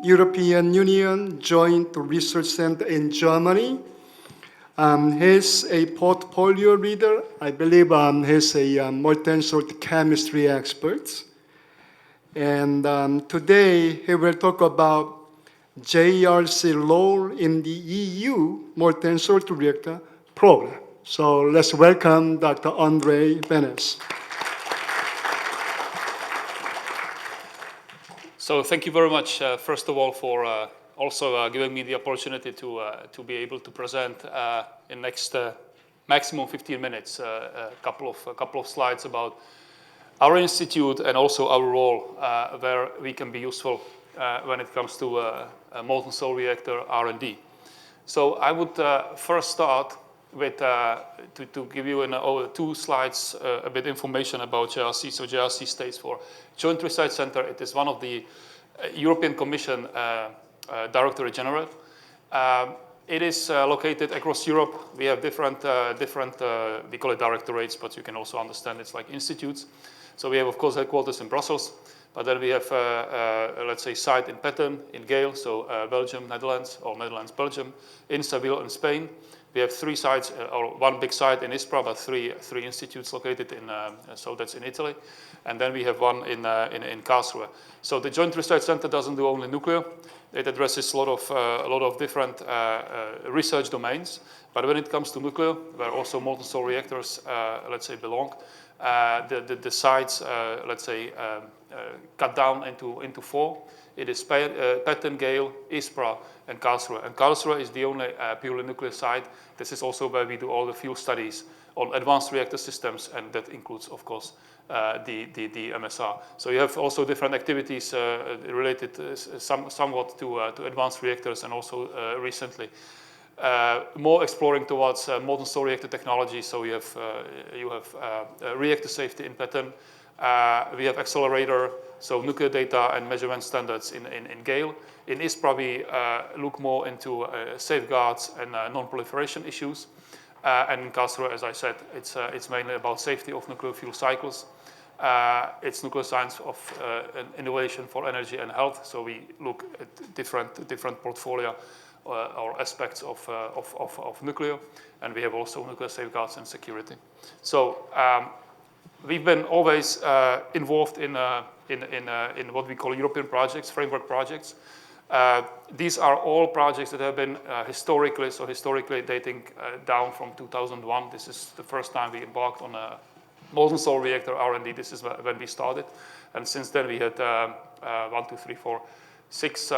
European Union Joint Research Center in Germany. He's a portfolio leader. I believe he's a molten salt chemistry expert. And today he will talk about JRC role in the EU molten salt reactor program. So let's welcome Dr. Andre Benes. So thank you very much, first of all, for also giving me the opportunity to be able to present in next maximum 15 minutes a couple of slides about our institute and also our role where we can be useful when it comes to a molten salt reactor R&D. So I would first start with to give you in 2 slides a bit information about JRC. So JRC stands for Joint Research Center. It is one of the European Commission Directorate General. It is located across Europe. We have different we call it directorates, but you can also understand it's like institutes. So we have, of course, headquarters in Brussels, but then we have, let's say, site in Petten, in Gale, so Belgium, Netherlands, or Netherlands, Belgium, in Seville, in Spain. We have 3 sites, or 1 big site in Ispra, but three institutes located in, so that's in Italy. And then we have 1 in Karlsruhe. So the Joint Research Center doesn't do only nuclear. It addresses a lot of different research domains. But when it comes to nuclear, where also molten salt reactors, let's say, belong, the sites, let's say, cut down into 4. It is Petten, Gale, Ispra, and Karlsruhe. And Karlsruhe is the only purely nuclear site. This is also where we do all the field studies on advanced reactor systems, and that includes, of course, the MSR. So you have also different activities related somewhat to advanced reactors, and also recently more exploring towards molten salt reactor technology. So you have reactor safety in Petten. We have accelerator, so nuclear data and measurement standards in Gale. In Ispra, we look more into safeguards and non-proliferation issues. And in Karlsruhe, as I said, it's mainly about safety of nuclear fuel cycles. It's nuclear science of innovation for energy and health. So we look at different portfolio or aspects of nuclear, and we have also nuclear safeguards and security. So we've been always involved in what we call European projects, framework projects. These are all projects that have been historically dating down from 2001. This is the first time we embarked on a molten salt reactor R&D. This is when we started, and since then we had 6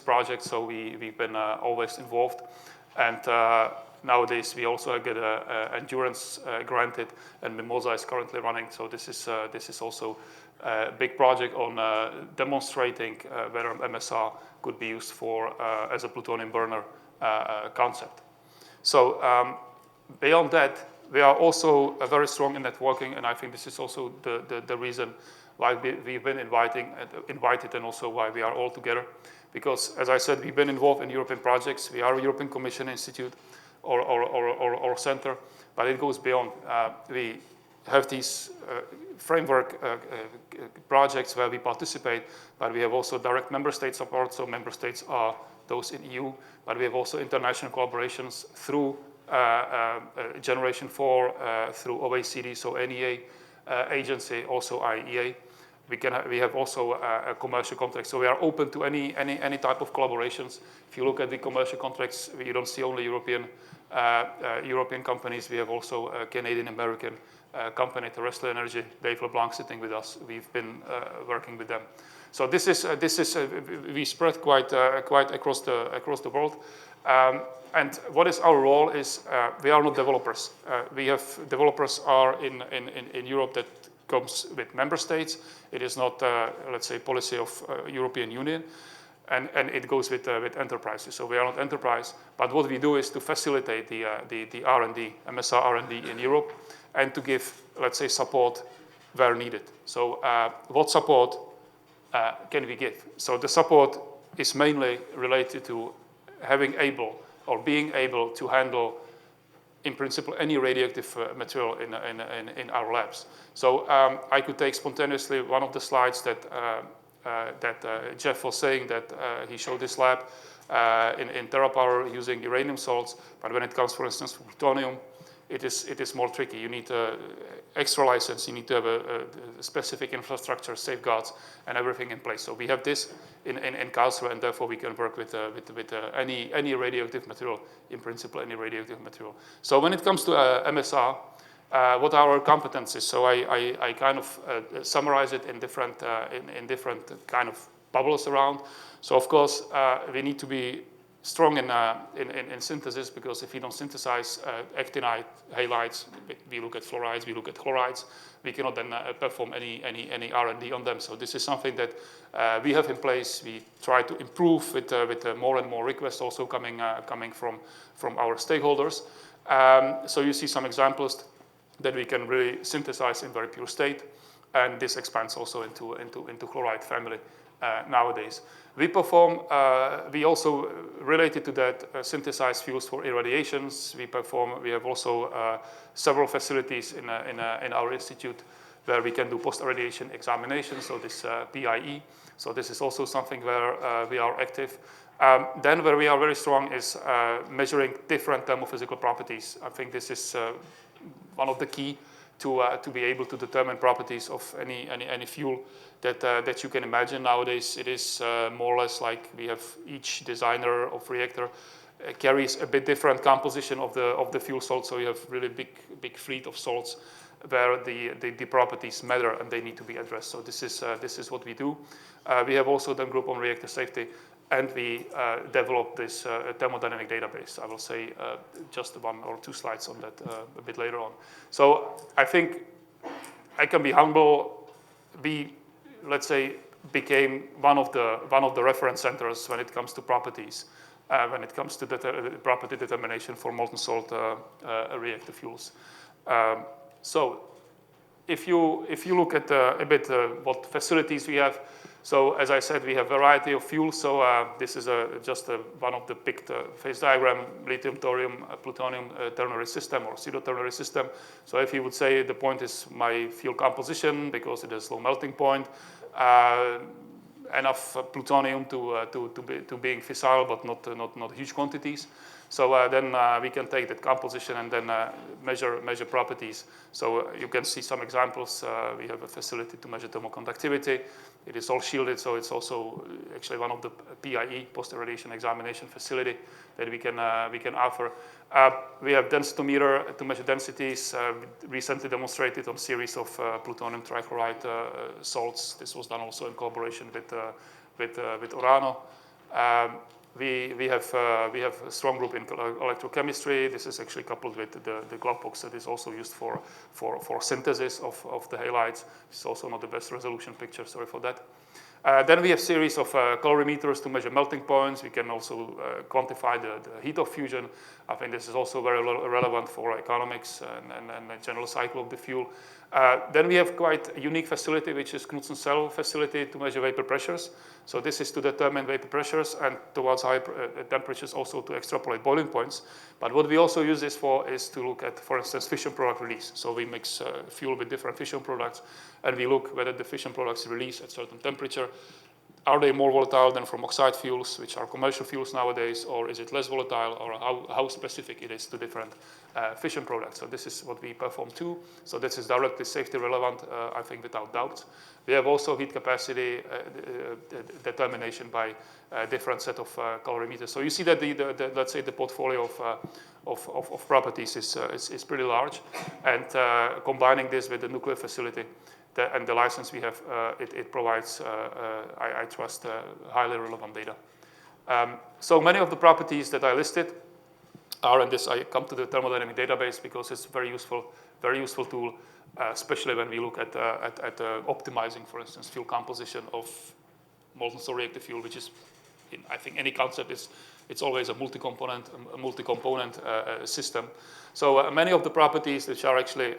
projects. So we've been always involved, and nowadays we also get endurance granted, and Mimosa is currently running. So this is also a big project on demonstrating whether MSR could be used for as a plutonium burner concept. So beyond that, we are also very strong in networking, and I think this is also the reason why we've been invited, and also why we are all together. Because, as I said, we've been involved in European projects. We are a European Commission institute or center, but it goes beyond. We have these framework projects where we participate, but we have also direct member state support. So member states are those in EU, but we have also international collaborations through Generation 4, through OECD, so NEA agency, also IEA. We have also a commercial contract, so we are open to any type of collaborations. If you look at the commercial contracts, you don't see only European companies. We have also a Canadian-American company, Terrestrial Energy, Dave LeBlanc, sitting with us. We've been working with them. So this is we spread quite across the world. And what is our role is we are not developers. We have developers are in Europe that comes with member states. It is not, let's say, policy of European Union, and it goes with enterprises. So we are not enterprise, but what we do is to facilitate the R&D, MSR R&D in Europe, and to give, let's say, support where needed. So what support can we give? So the support is mainly related to being able to handle, in principle, any radioactive material in our labs. So I could take spontaneously one of the slides that Jeff was saying, that he showed this lab in TerraPower using uranium salts, but when it comes, for instance, to plutonium, it is more tricky. You need extra license, you need to have a specific infrastructure, safeguards, and everything in place. So we have this in Karlsruhe, and therefore we can work with any radioactive material, in principle, any radioactive material. So when it comes to MSR, what are our competencies? So I kind of summarize it in different kind of bubbles around. So of course, we need to be strong in synthesis, because if we don't synthesize actinide halides, we look at fluorides, we look at chlorides, we cannot then perform any R&D on them. So this is something that we have in place. We try to improve with more and more requests also coming from our stakeholders. So you see some examples that we can really synthesize in very pure state, and this expands also into chloride family nowadays. We perform, we also, related to that, synthesize fuels for irradiations. We have also several facilities in our institute where we can do post-irradiation examinations, so this PIE. So this is also something where we are active. Then where we are very strong is measuring different thermophysical properties. I think this is one of the key to be able to determine properties of any fuel that you can imagine. Nowadays, it is more or less like we have each designer of reactor carries a bit different composition of the fuel salt. So you have really big fleet of salts where the properties matter and they need to be addressed. So this is what we do. We have also done group on reactor safety, and we developed this thermodynamic database. I will say just 1 or 2 slides on that a bit later on. So I think I can be humble. We, let's say, became one of the reference centers when it comes to properties, when it comes to the property determination for molten salt reactor fuels. So if you look at a bit what facilities we have, so as I said, we have a variety of fuels. So this is just one of the picked phase diagram, lithium, thorium, plutonium ternary system or pseudo-ternary system. So if you would say the point is my fuel composition because it has low melting point, enough plutonium to being fissile, but not huge quantities. So then we can take that composition and then measure properties. So you can see some examples. We have a facility to measure thermoconductivity. It is all shielded, so it's also actually one of the PIE, post-irradiation examination facility, that we can offer. We have densitometer to measure densities. Recently demonstrated on series of plutonium trichloride salts. This was done also in collaboration with Orano. We have a strong group in electrochemistry. This is actually coupled with the glove box that is also used for synthesis of the halides. It's also not the best resolution picture, sorry for that. Then we have series of colorimeters to measure melting points. We can also quantify the heat of fusion. I think this is also very relevant for economics and the general cycle of the fuel. Then we have quite a unique facility, which is Knudsen cell facility to measure vapor pressures. So this is to determine vapor pressures and towards high temperatures also to extrapolate boiling points. But what we also use this for is to look at, for instance, fission product release. So we mix fuel with different fission products, and we look whether the fission products release at certain temperature. Are they more volatile than from oxide fuels, which are commercial fuels nowadays, or is it less volatile, or how specific it is to different fission products? So this is what we perform too. So this is directly safety relevant, I think, without doubt. We have also heat capacity determination by a different set of colorimeters. So you see that let's say the portfolio of properties is pretty large, and combining this with the nuclear facility and the license we have, it provides, I trust, highly relevant data. So many of the properties that I listed are in this. I come to the thermodynamic database because it's a very useful tool, especially when we look at optimizing, for instance, fuel composition of molten salt reactor fuel, which is, I think, any concept it's always a multi-component system. So many of the properties which are actually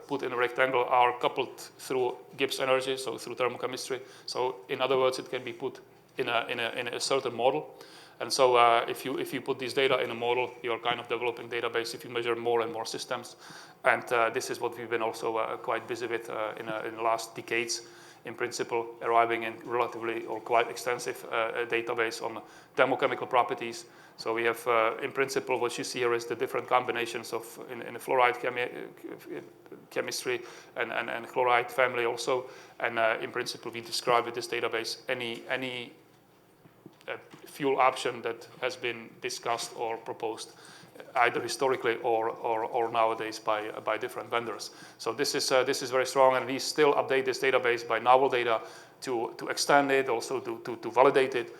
put in a rectangle are coupled through Gibbs energy, so through thermochemistry. So in other words, it can be put in a certain model. And so if you put this data in a model, you're kind of developing database if you measure more and more systems. And this is what we've been also quite busy with in the last decades. In principle, arriving in relatively or quite extensive database on thermochemical properties. So we have, in principle, what you see here is the different combinations of in the fluoride chemistry and chloride family also. And in principle, we describe with this database any fuel option that has been discussed or proposed either historically or nowadays by different vendors. So this is very strong, and we still update this database by novel data to extend it, also to validate it,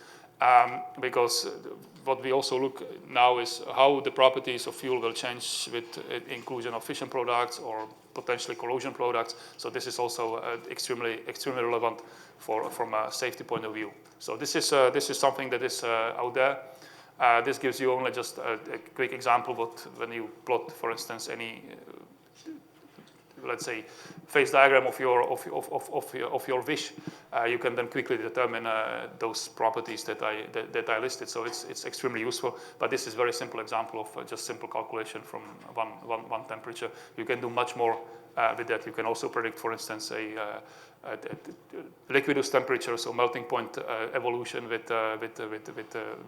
because what we also look now is how the properties of fuel will change with inclusion of fission products or potentially corrosion products. So this is also extremely relevant from a safety point of view. So this is something that is out there. This gives you only just a quick example, but when you plot, for instance, any let's say phase diagram of your wish, you can then quickly determine those properties that I listed. So it's extremely useful. But this is a very simple example of just simple calculation from one temperature. You can do much more with that. You can also predict, for instance, a liquidus temperature, so melting point evolution with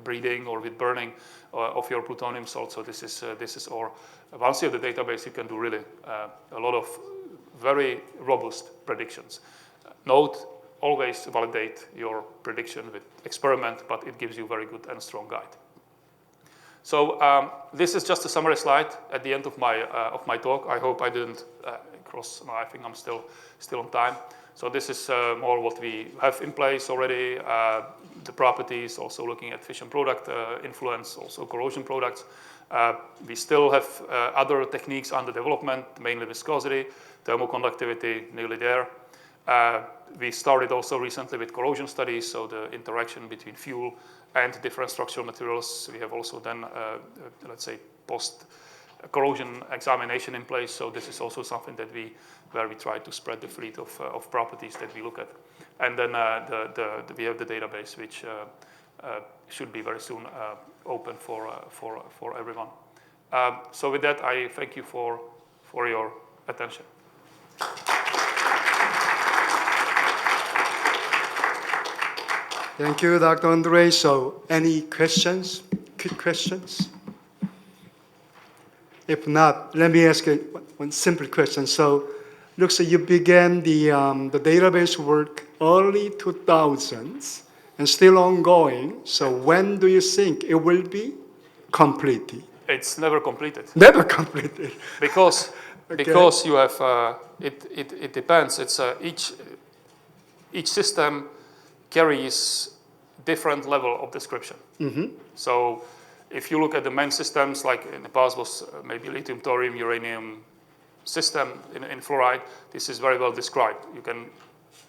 breeding or with burning of your plutonium salt. So this is or once you have the database, you can do really a lot of very robust predictions. Note, always validate your prediction with experiment, but it gives you very good and strong guide. So this is just a summary slide at the end of my talk. I hope I didn't cross. No, I think I'm still on time. So this is more what we have in place already, the properties, also looking at fission product influence, also corrosion products. We still have other techniques under development, mainly viscosity, thermoconductivity, nearly there. We started also recently with corrosion studies, so the interaction between fuel and different structural materials. We have also done, let's say, post-corrosion examination in place. So this is also something that where we try to spread the fleet of properties that we look at. And then we have the database, which should be very soon open for everyone. So with that, I thank you for your attention. Thank you, Dr. Andre. So any questions, quick questions? If not, let me ask one simple question. So looks like you began the database work early 2000s and still ongoing. So when do you think it will be completed? It's never completed. Never completed. Because you have, it depends. It's each system carries different level of description. Mm-hmm. So if you look at the main systems, like in the past was maybe lithium, thorium, uranium system in fluoride, this is very well described. You can,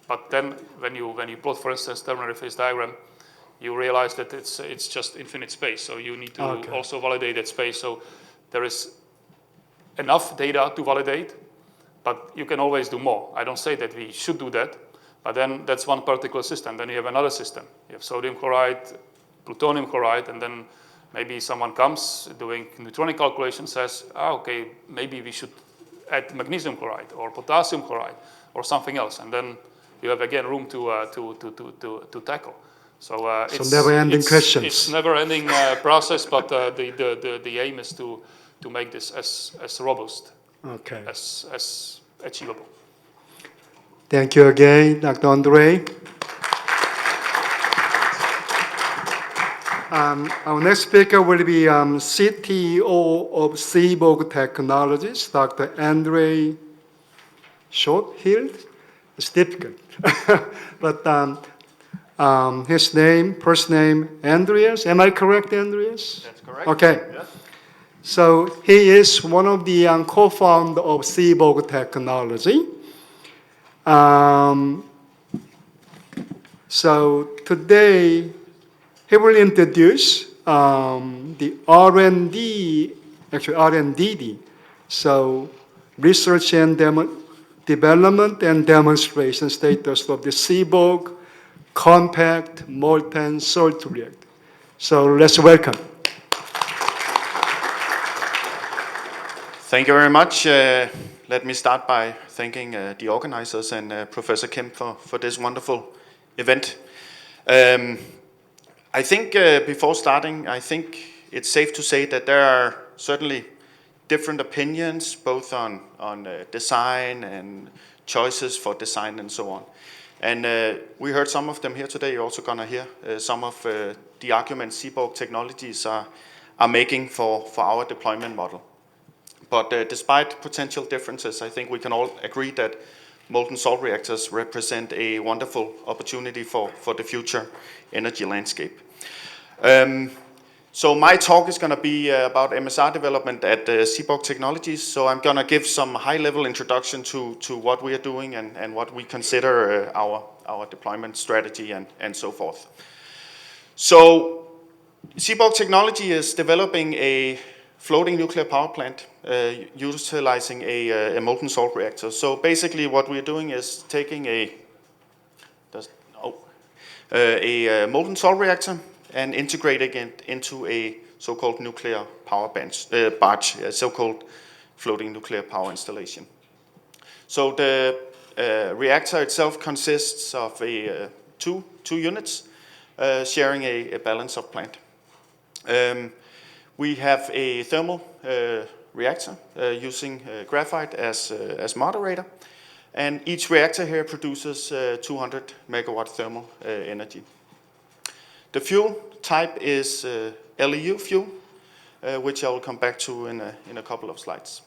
but then when you plot, for instance, thermal phase diagram, you realize that it's just infinite space. So you need to also validate that space. So there is enough data to validate, but you can always do more. I don't say that we should do that, but then that's one particular system. Then you have another system. You have sodium chloride, plutonium chloride, and then maybe someone comes doing neutronic calculation, says, okay, maybe we should add magnesium chloride or potassium chloride or something else, and then you have again room to tackle. So it's never-ending questions. It's never-ending process, but the aim is to make this as robust, as achievable. Thank you again, Dr. Andre. Our next speaker will be CTO of Seaborg Technologies, Dr. Andre Shorthill. It's difficult, but his name, first name, Andreas. Am I correct, Andreas? That's correct. Okay. Yes. So he is one of the co-founder of Seaborg Technology. So today he will introduce the R&D, actually R&DD. So research and development and demonstration status of the Seaborg compact molten salt reactor. So let's welcome. Thank you very much. Let me start by thanking the organizers and Professor Kim for this wonderful event. I think before starting, I think it's safe to say that there are certainly different opinions, both on design and choices for design and so on. And we heard some of them here today. You're also going to hear some of the arguments Seaborg Technologies are are making for our deployment model. But despite potential differences, I think we can all agree that molten salt reactors represent a wonderful opportunity for the future energy landscape. So my talk is going to be about MSR development at Seaborg Technologies. So I'm going to give some high-level introduction to what we are doing and what we consider our deployment strategy and so forth. So Seaborg Technology is developing a floating nuclear power plant utilizing a molten salt reactor. So basically what we're doing is taking a molten salt reactor and integrating it into a so-called nuclear power barge, a so-called floating nuclear power installation. So the reactor itself consists of two units sharing a balance of plant. We have a thermal reactor using graphite as moderator, and each reactor here produces 200 megawatt thermal energy. The fuel type is LEU fuel, which I will come back to in a couple of slides.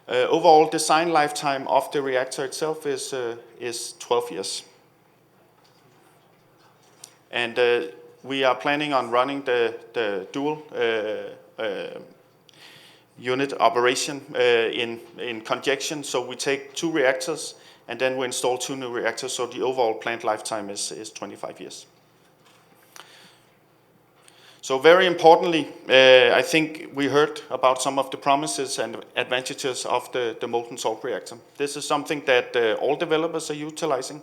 Overall design lifetime of the reactor itself is 12 years. And we are planning on running the dual unit operation in conjunction. So we take 2 reactors and then we install 2 new reactors. So the overall plant lifetime is 25 years. So very importantly, I think we heard about some of the promises and advantages of the molten salt reactor. This is something that all developers are utilizing.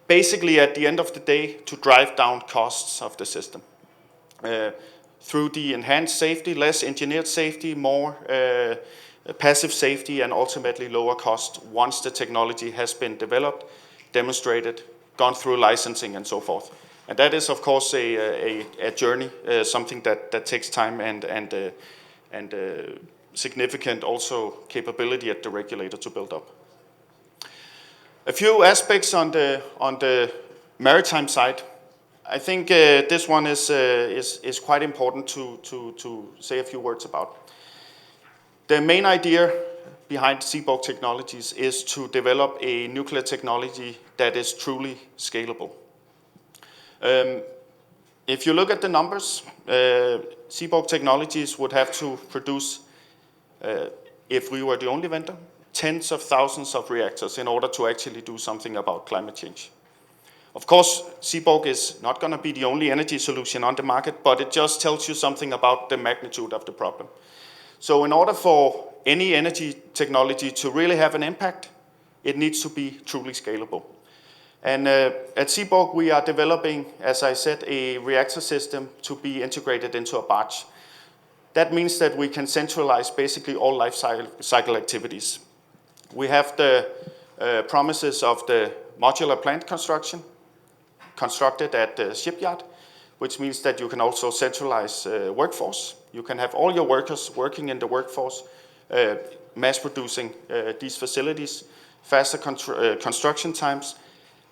Basically, at the end of the day, to drive down costs of the system. Through the enhanced safety, less engineered safety, more passive safety, and ultimately lower cost once the technology has been developed, demonstrated, gone through licensing, and so forth. And that is, of course, a journey, something that takes time and significant also capability at the regulator to build up. A few aspects on the maritime side. I think this one is quite important to say a few words about. The main idea behind Seaborg Technologies is to develop a nuclear technology that is truly scalable. If you look at the numbers, Seaborg Technologies would have to produce, if we were the only vendor, tens of thousands of reactors in order to actually do something about climate change. Of course, Seaborg is not going to be the only energy solution on the market, but it just tells you something about the magnitude of the problem. So in order for any energy technology to really have an impact, it needs to be truly scalable. And at Seaborg, we are developing, as I said, a reactor system to be integrated into a barge. That means that we can centralize basically all life cycle activities. We have the promises of the modular plant construction constructed at the shipyard, which means that you can also centralize workforce. You can have all your workers working in the workforce, mass producing these facilities, faster construction times,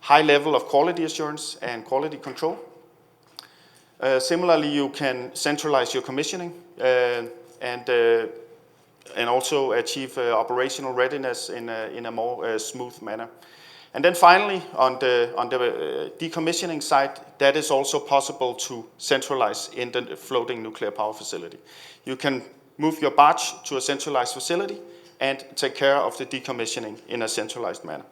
high level of quality assurance and quality control. Similarly, you can centralize your commissioning and also achieve operational readiness in a more smooth manner. And then finally, on the decommissioning side, that is also possible to centralize in the floating nuclear power facility. You can move your barge to a centralized facility and take care of the decommissioning in a centralized manner.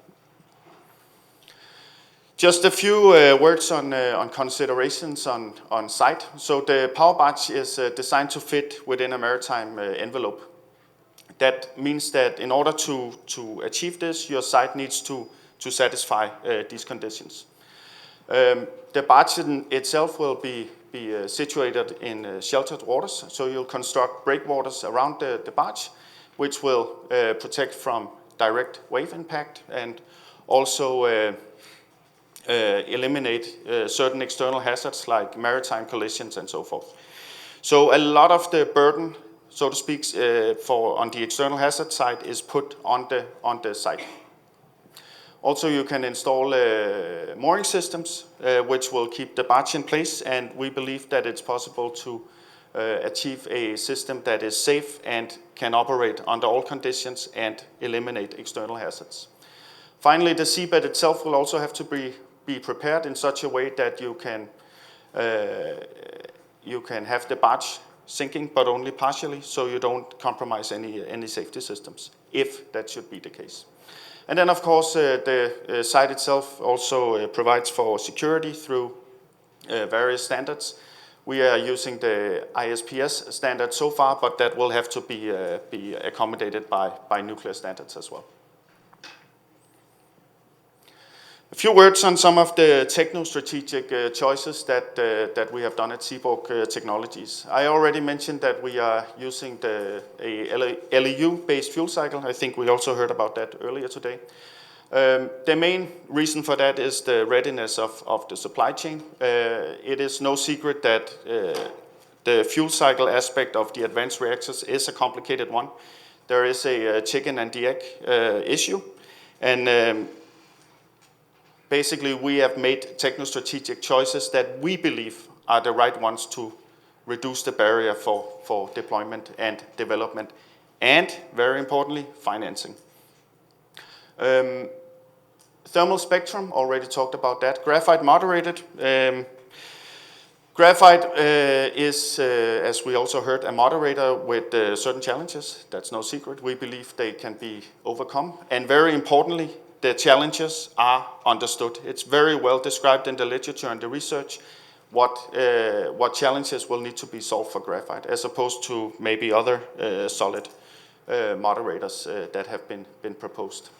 Just a few words on considerations on site. So the power barge is designed to fit within a maritime envelope. That means that in order to achieve this, your site needs to satisfy these conditions. The barge itself will be situated in sheltered waters, so you'll construct breakwaters around the barge, which will protect from direct wave impact and also eliminate certain external hazards like maritime collisions and so forth. So a lot of the burden, so to speak, on the external hazard side is put on the site. Also, you can install mooring systems, which will keep the barge in place, and we believe that it's possible to achieve a system that is safe and can operate under all conditions and eliminate external hazards. Finally, the seabed itself will also have to be prepared in such a way that you can have the barge sinking, but only partially, so you don't compromise any safety systems, if that should be the case. And then, of course, the site itself also provides for security through various standards. We are using the ISPS standard so far, but that will have to be accommodated by nuclear standards as well. A few words on some of the techno-strategic choices that we have done at Seaborg Technologies. I already mentioned that we are using a LEU-based fuel cycle. I think we also heard about that earlier today. The main reason for that is the readiness of the supply chain. It is no secret that the fuel cycle aspect of the advanced reactors is a complicated one. There is a chicken and the egg issue, and basically, we have made techno-strategic choices that we believe are the right ones to reduce the barrier for deployment and development, and very importantly, financing. Thermal spectrum, already talked about that. Graphite moderated. Graphite is, as we also heard, a moderator with certain challenges. That's no secret. We believe they can be overcome. And very importantly, the challenges are understood. It's very well described in the literature and the research what challenges will need to be solved for graphite, as opposed to maybe other solid moderators that have been proposed.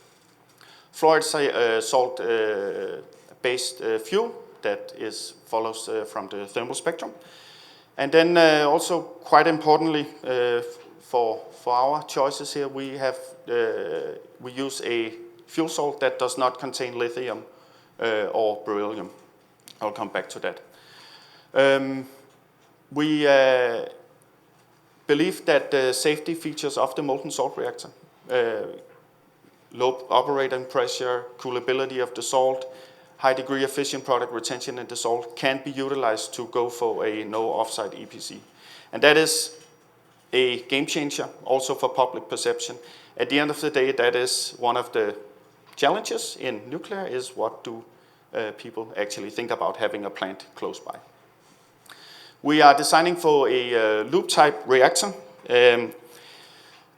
Fluoride salt-based fuel that follows from the thermal spectrum. And then also quite importantly for our choices here, we use a fuel salt that does not contain lithium or beryllium. I'll come back to that. We believe that the safety features of the molten salt reactor, low operating pressure, coolability of the salt, high degree of fission product retention in the salt, can be utilized to go for a no offsite EPC. And that is a game changer also for public perception. At the end of the day, that is one of the challenges in nuclear, is what do people actually think about having a plant close by. We are designing for a loop-type reactor.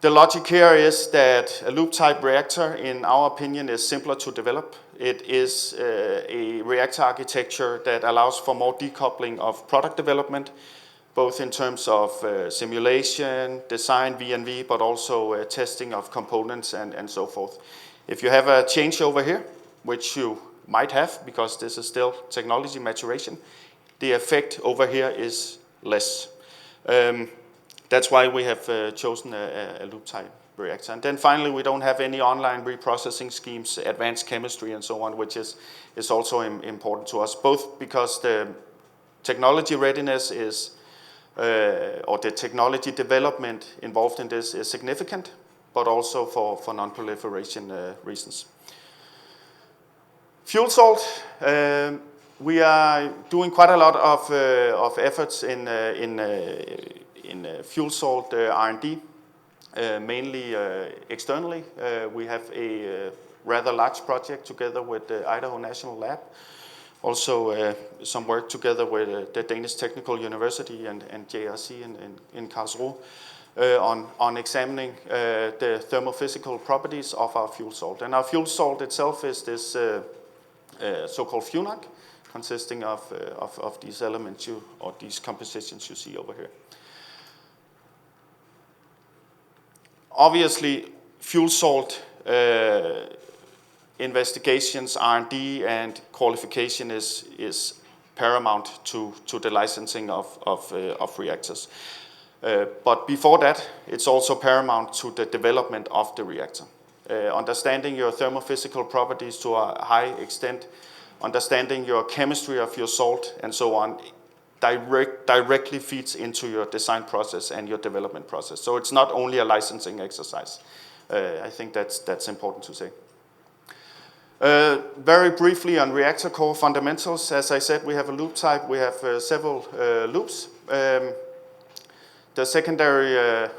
The logic here is that a loop-type reactor, in our opinion, is simpler to develop. It is a reactor architecture that allows for more decoupling of product development, both in terms of simulation, design, V&V, but also testing of components and so forth. If you have a changeover here, which you might have because this is still technology maturation, the effect over here is less. That's why we have chosen a loop-type reactor. And then finally, we don't have any online reprocessing schemes, advanced chemistry and so on, which is also important to us, both because the technology readiness is, or the technology development involved in this is significant, but also for non-proliferation reasons. Fuel salt, we are doing quite a lot of efforts in fuel salt R&D, mainly externally. We have a rather large project together with the Idaho National Lab. Also some work together with the Danish Technical University and JRC in Karlsruhe on examining the thermophysical properties of our fuel salt. And our fuel salt itself is this so-called FUNAC, consisting of these elements or these compositions you see over here. Obviously, fuel salt investigations, R&D, and qualification is paramount to the licensing of reactors. But before that, it's also paramount to the development of the reactor. Understanding your thermophysical properties to a high extent, understanding your chemistry of your salt and so on, directly feeds into your design process and your development process. So it's not only a licensing exercise. I think that's important to say. Very briefly on reactor core fundamentals. As I said, we have a loop type. We have several loops. The secondary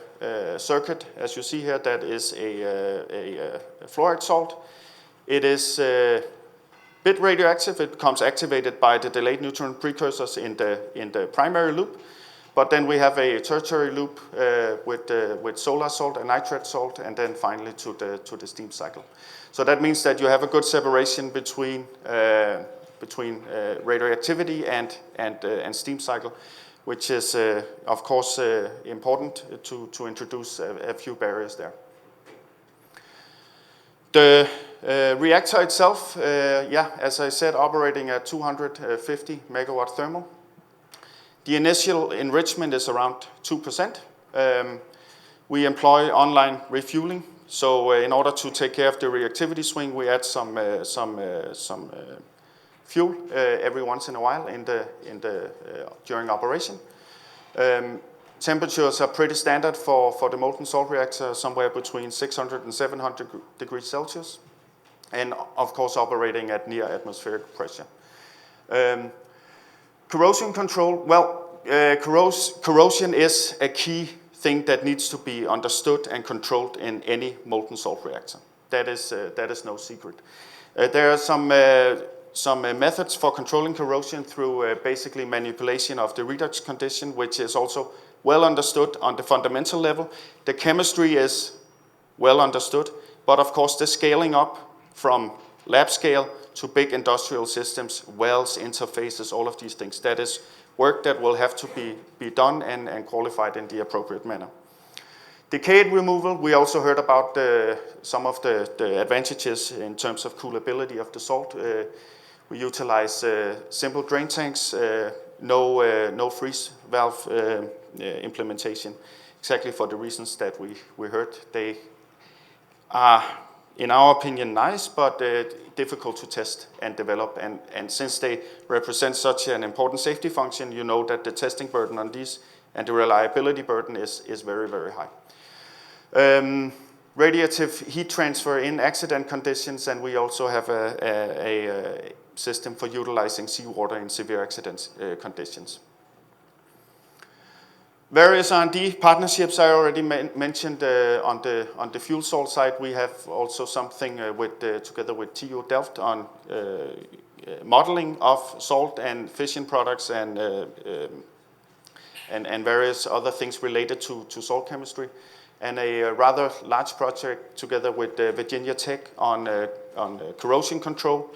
circuit, as you see here, that is a fluoride salt. It is bit radioactive. It becomes activated by the delayed neutron precursors in the primary loop. But then we have a tertiary loop with solar salt and nitrate salt, and then finally to the steam cycle. So that means that you have a good separation between radioactivity and steam cycle, which is of course important to introduce a few barriers there. The reactor itself, as I said, operating at 250 megawatt thermal. The initial enrichment is around 2%. We employ online refueling. So in order to take care of the reactivity swing, we add some fuel every once in a while during operation. Temperatures are pretty standard for the molten salt reactor, somewhere between 600 and 700 degrees Celsius, and of course operating at near atmospheric pressure. Corrosion control, well, corrosion is a key thing that needs to be understood and controlled in any molten salt reactor. That is no secret. There are some methods for controlling corrosion through basically manipulation of the redox condition, which is also well understood on the fundamental level. The chemistry is well understood, but of course the scaling up from lab scale to big industrial systems, wells, interfaces, all of these things, that is work that will have to be done and qualified in the appropriate manner. Decayed removal, we also heard about some of the advantages in terms of coolability of the salt. We utilize simple drain tanks, no freeze valve implementation, exactly for the reasons that we heard. They are, in our opinion, nice, but difficult to test and develop. And since they represent such an important safety function, you know that the testing burden on these and the reliability burden is very, very high. Radiative heat transfer in accident conditions, and we also have a system for utilizing seawater in severe accident conditions. Various R&D partnerships I already mentioned on the fuel salt side. We have also something together with TU Delft on modeling of salt and fission products and various other things related to salt chemistry, and a rather large project together with Virginia Tech on corrosion control.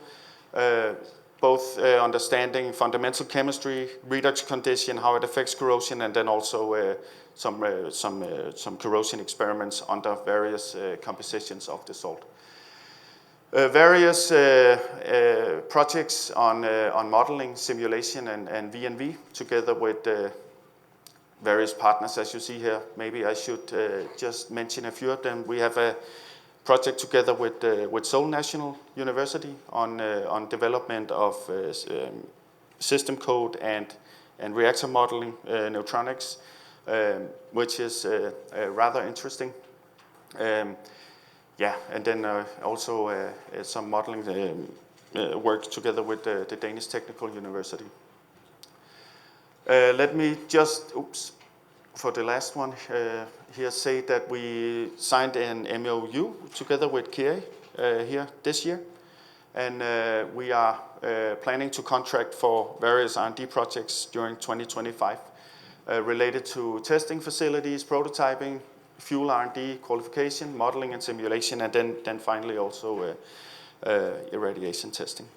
Both understanding fundamental chemistry, redox condition, how it affects corrosion, and then also some corrosion experiments under various compositions of the salt. Various projects on modeling, simulation, and V&V together with various partners, as you see here. Maybe I should just mention a few of them. We have a project together with Seoul National University on development of system code and reactor modeling, neutronics, which is rather interesting. And then also some modeling work together with the Danish Technical University. Let me just, for the last one here, say that we signed an MOU together with KA here this year, and we are planning to contract for various R&D projects during 2025 related to testing facilities, prototyping, fuel R&D, qualification, modeling and simulation, and then finally also irradiation testing.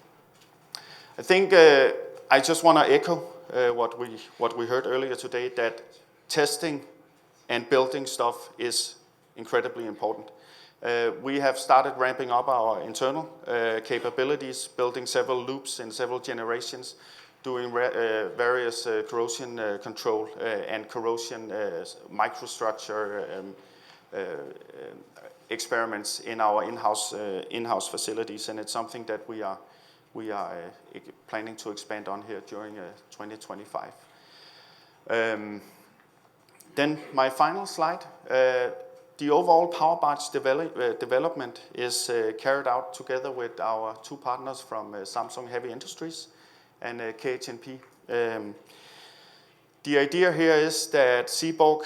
I think I just want to echo what we heard earlier today, that testing and building stuff is incredibly important. We have started ramping up our internal capabilities, building several loops in several generations, doing various corrosion control and corrosion microstructure experiments in our in-house facilities, and it's something that we are planning to expand on here during 2025. Then my final slide. The overall power batch development is carried out together with our two partners from Samsung Heavy Industries and KHNP. The idea here is that Seaborg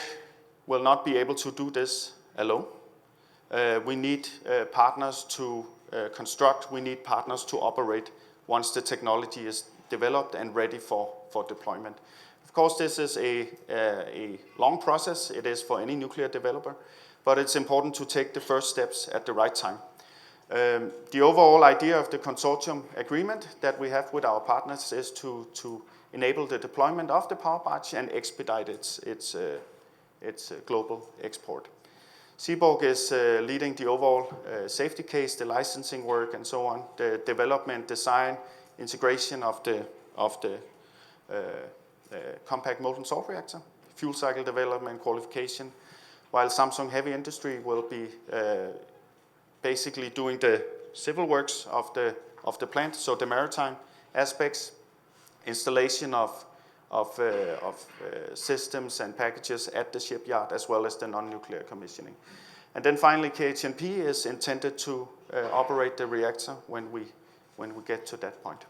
will not be able to do this alone. We need partners to construct, we need partners to operate once the technology is developed and ready for deployment. Of course, this is a long process. It is for any nuclear developer, but it's important to take the first steps at the right time. The overall idea of the consortium agreement that we have with our partners is to enable the deployment of the power batch and expedite its global export. Seaborg is leading the overall safety case, the licensing work, and so on, the development, design, integration of the compact molten salt reactor, fuel cycle development, qualification, while Samsung Heavy Industry will be basically doing the civil works of the plant, so the maritime aspects, installation of systems and packages at the shipyard, as well as the non-nuclear commissioning. And then finally, KHNP is intended to operate the reactor when we get to that point.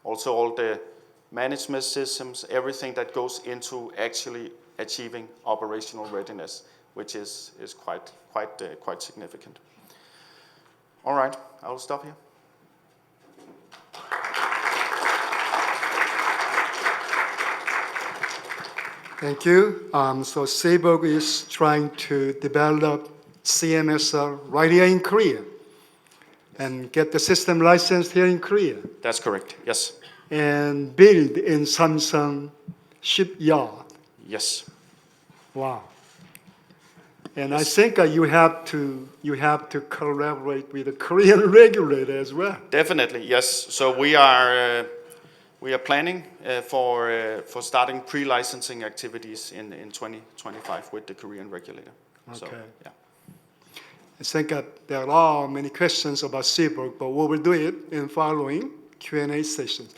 Also, all the management systems, everything that goes into actually achieving operational readiness, which is quite significant. All right, I will stop here. Thank you. So Seaborg is trying to develop CMSR right here in Korea and get the system licensed here in Korea That's correct, yes. and build in Samsung shipyard. Yes. Wow. And I think you have to collaborate with the Korean regulator as well. Definitely, yes. So we are planning for starting pre-licensing activities in 2025 with the Korean regulator. Okay. So, yeah. I think there are many questions about Seaborg, but we will do it in following Q&A sessions.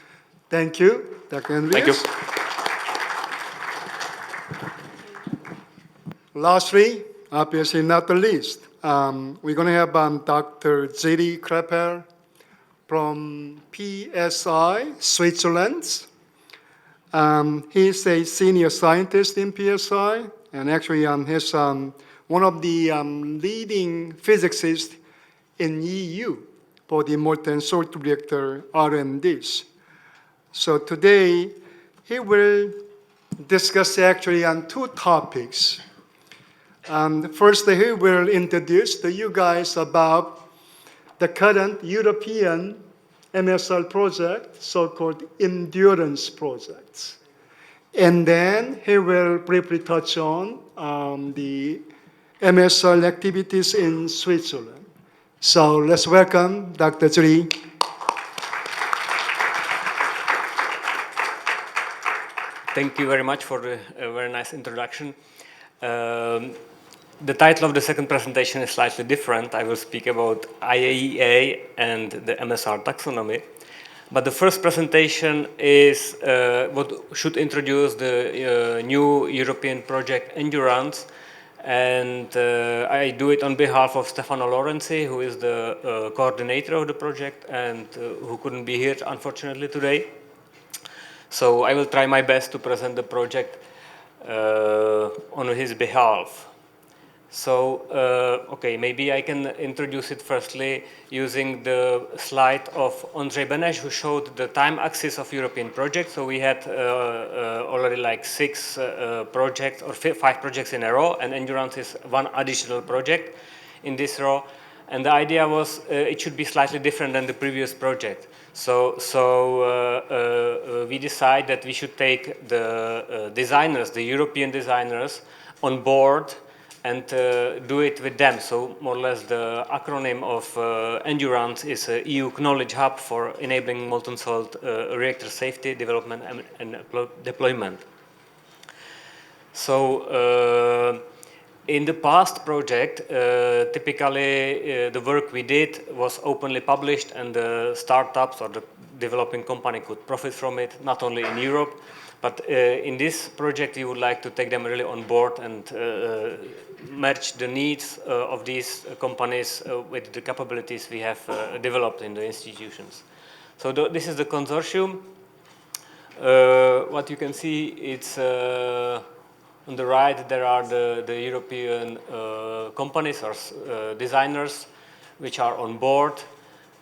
Thank you, Dr. Andreas. Thank you. Lastly, obviously not the least, we're going to have Dr. J.D. Krepper from PSI, Switzerland. He's a senior scientist in PSI, and actually he's one of the leading physicists in EU for the molten salt reactor R&Ds. So today, he will discuss actually on two topics. First, he will introduce to you guys about the current European MSR project, so-called endurance projects. And then he will briefly touch on the MSR activities in Switzerland. So let's welcome Dr. Zri. Thank you very much for the very nice introduction. The title of the second presentation is slightly different. I will speak about IAEA and the MSR taxonomy. But the first presentation is what should introduce the new European project Endurance. And I do it on behalf of Stefano Lorenzi, who is the coordinator of the project and who couldn't be here, unfortunately, today. So I will try my best to present the project on his behalf. So, okay, maybe I can introduce it firstly using the slide of Ondřej Beneš, who showed the time axis of European projects. So we had already like 6 projects or 5 projects in a row, and Endurance is one additional project in this row. And the idea was it should be slightly different than the previous project. So we decided that we should take the designers, the European designers, on board and do it with them. So more or less the acronym of Endurance is EU Knowledge Hub for enabling molten salt reactor safety, development and deployment. So in the past project, typically the work we did was openly published and the startups or the developing company could profit from it, not only in Europe, But in this project, we would like to take them really on board and match the needs of these companies with the capabilities we have developed in the institutions. So this is the consortium. What you can see, it's on the right, there are the European companies or designers which are on board.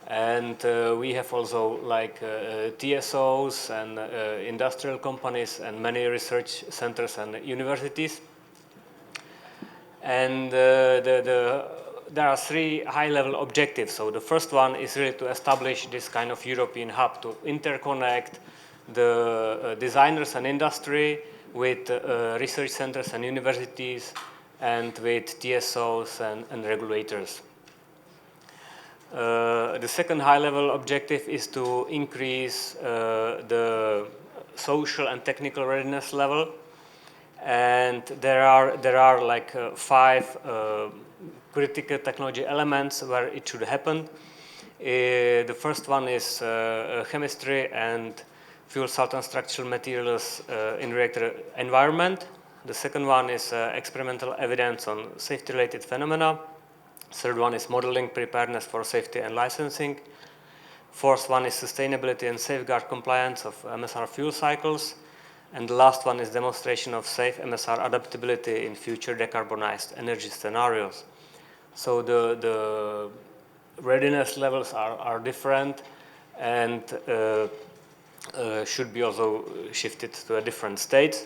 And we have also like TSOs and industrial companies and many research centers and universities. And there are three high-level objectives. So the first one is really to establish this kind of European hub to interconnect the designers and industry with research centers and universities and with TSOs and regulators. The second high-level objective is to increase the social and technical readiness level, and there are like 5 critical technology elements where it should happen. The first one is chemistry and fuel, salt, and structural materials in reactor environment. The second one is experimental evidence on safety-related phenomena. Third one is modeling preparedness for safety and licensing. Fourth one is sustainability and safeguard compliance of MSR fuel cycles. And the last one is demonstration of safe MSR adaptability in future decarbonized energy scenarios. So the readiness levels are different and should be also shifted to a different state.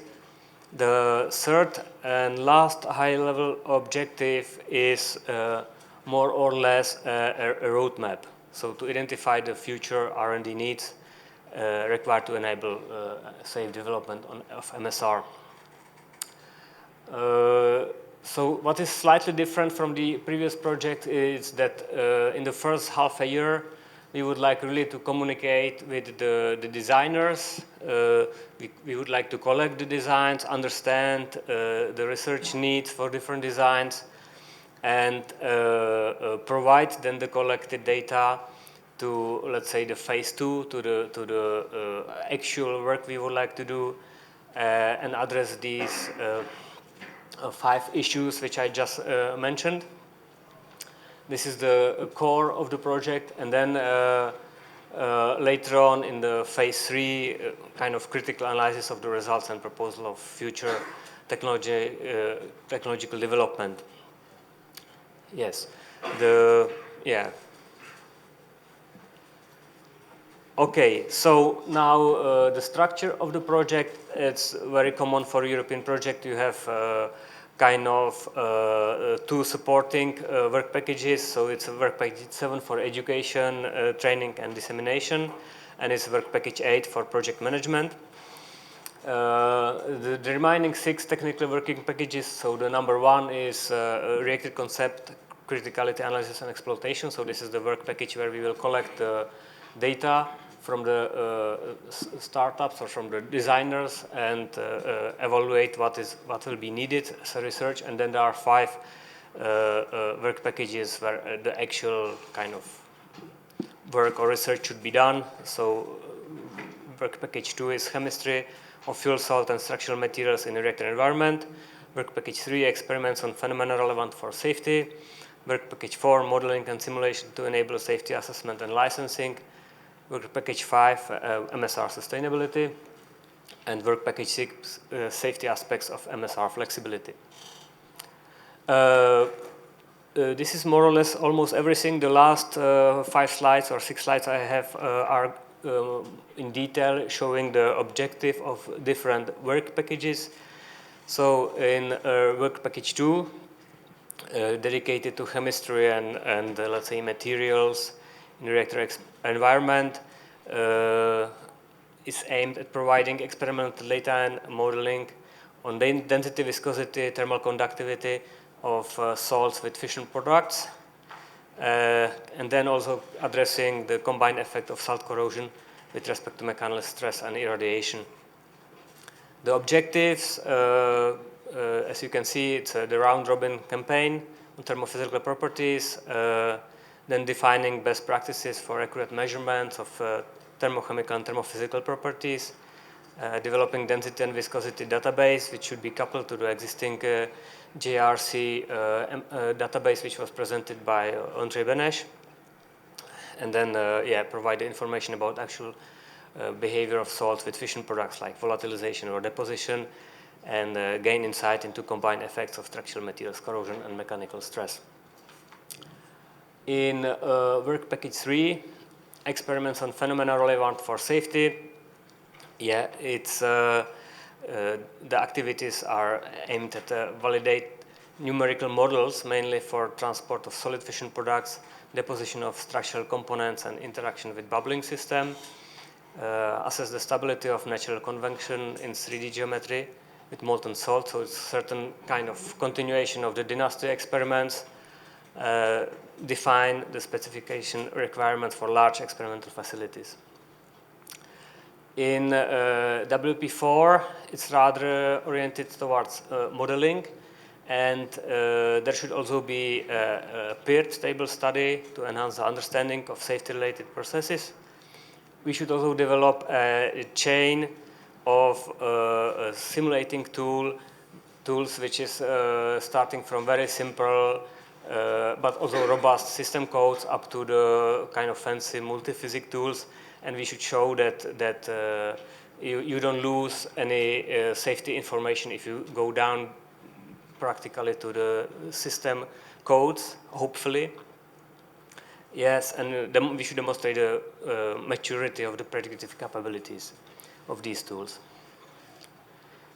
The third and last high-level objective is more or less a roadmap. So to identify the future R&D needs required to enable safe development of MSR. So what is slightly different from the previous project is that in the first half a year, we would like really to communicate with the designers. We would like to collect the designs, understand the research needs for different designs, and provide then the collected data to, let's say, the phase 2, to the actual work we would like to do, and address these 5 issues which I just mentioned. This is the core of the project, and then later on in the phase 3, kind of critical analysis of the results and proposal of future technological development. Yes, Okay, so now the structure of the project, it's very common for European project. You have kind of 2 supporting work packages. So it's a work package 7 for education, training and dissemination, and it's work package 8 for project management. The remaining 6 technical working packages, so the number 1 is reactor concept, criticality analysis and exploitation. So this is the work package where we will collect the data from the startups or from the designers and evaluate what will be needed as a research. And then there are 5 work packages where the actual kind of work or research should be done. So work package 2 is chemistry of fuel, salt, and structural materials in a reactor environment. Work package 3, experiments on phenomena relevant for safety. Work package 4, modeling and simulation to enable safety assessment and licensing. Work package 5, MSR sustainability. And work package 6, safety aspects of MSR flexibility. This is more or less almost everything. The last 5 slides or 6 slides I have are in detail showing the objective of different work packages. So in work package 2, dedicated to chemistry and let's say materials in the reactor environment, is aimed at providing experimental data and modeling on the density, viscosity, thermal conductivity of salts with fission products, and then also addressing the combined effect of salt corrosion with respect to mechanical stress and irradiation. The objectives, as you can see, it's the round-robin campaign on thermophysical properties, then defining best practices for accurate measurements of thermochemical and thermophysical properties, developing density and viscosity database, which should be coupled to the existing JRC database, which was presented by Ondřej Beneš. And then, provide the information about actual behavior of salts with fission products like volatilization or deposition, and gain insight into combined effects of structural materials corrosion and mechanical stress. In work package 3, experiments on phenomena relevant for safety. It's the activities are aimed at validate numerical models, mainly for transport of solid fission products, deposition of structural components, and interaction with bubbling system. Assess the stability of natural convection in 3D geometry with molten salt, so it's certain kind of continuation of the dynasty experiments. Define the specification requirements for large experimental facilities. In WP4, it's rather oriented towards modeling, and there should also be a paired stable study to enhance the understanding of safety-related processes. We should also develop a chain of simulating tools, which is starting from very simple but also robust system codes up to the kind of fancy multi-physics tools, and we should show that you don't lose any safety information if you go down practically to the system codes, hopefully. Yes, and we should demonstrate the maturity of the predictive capabilities of these tools.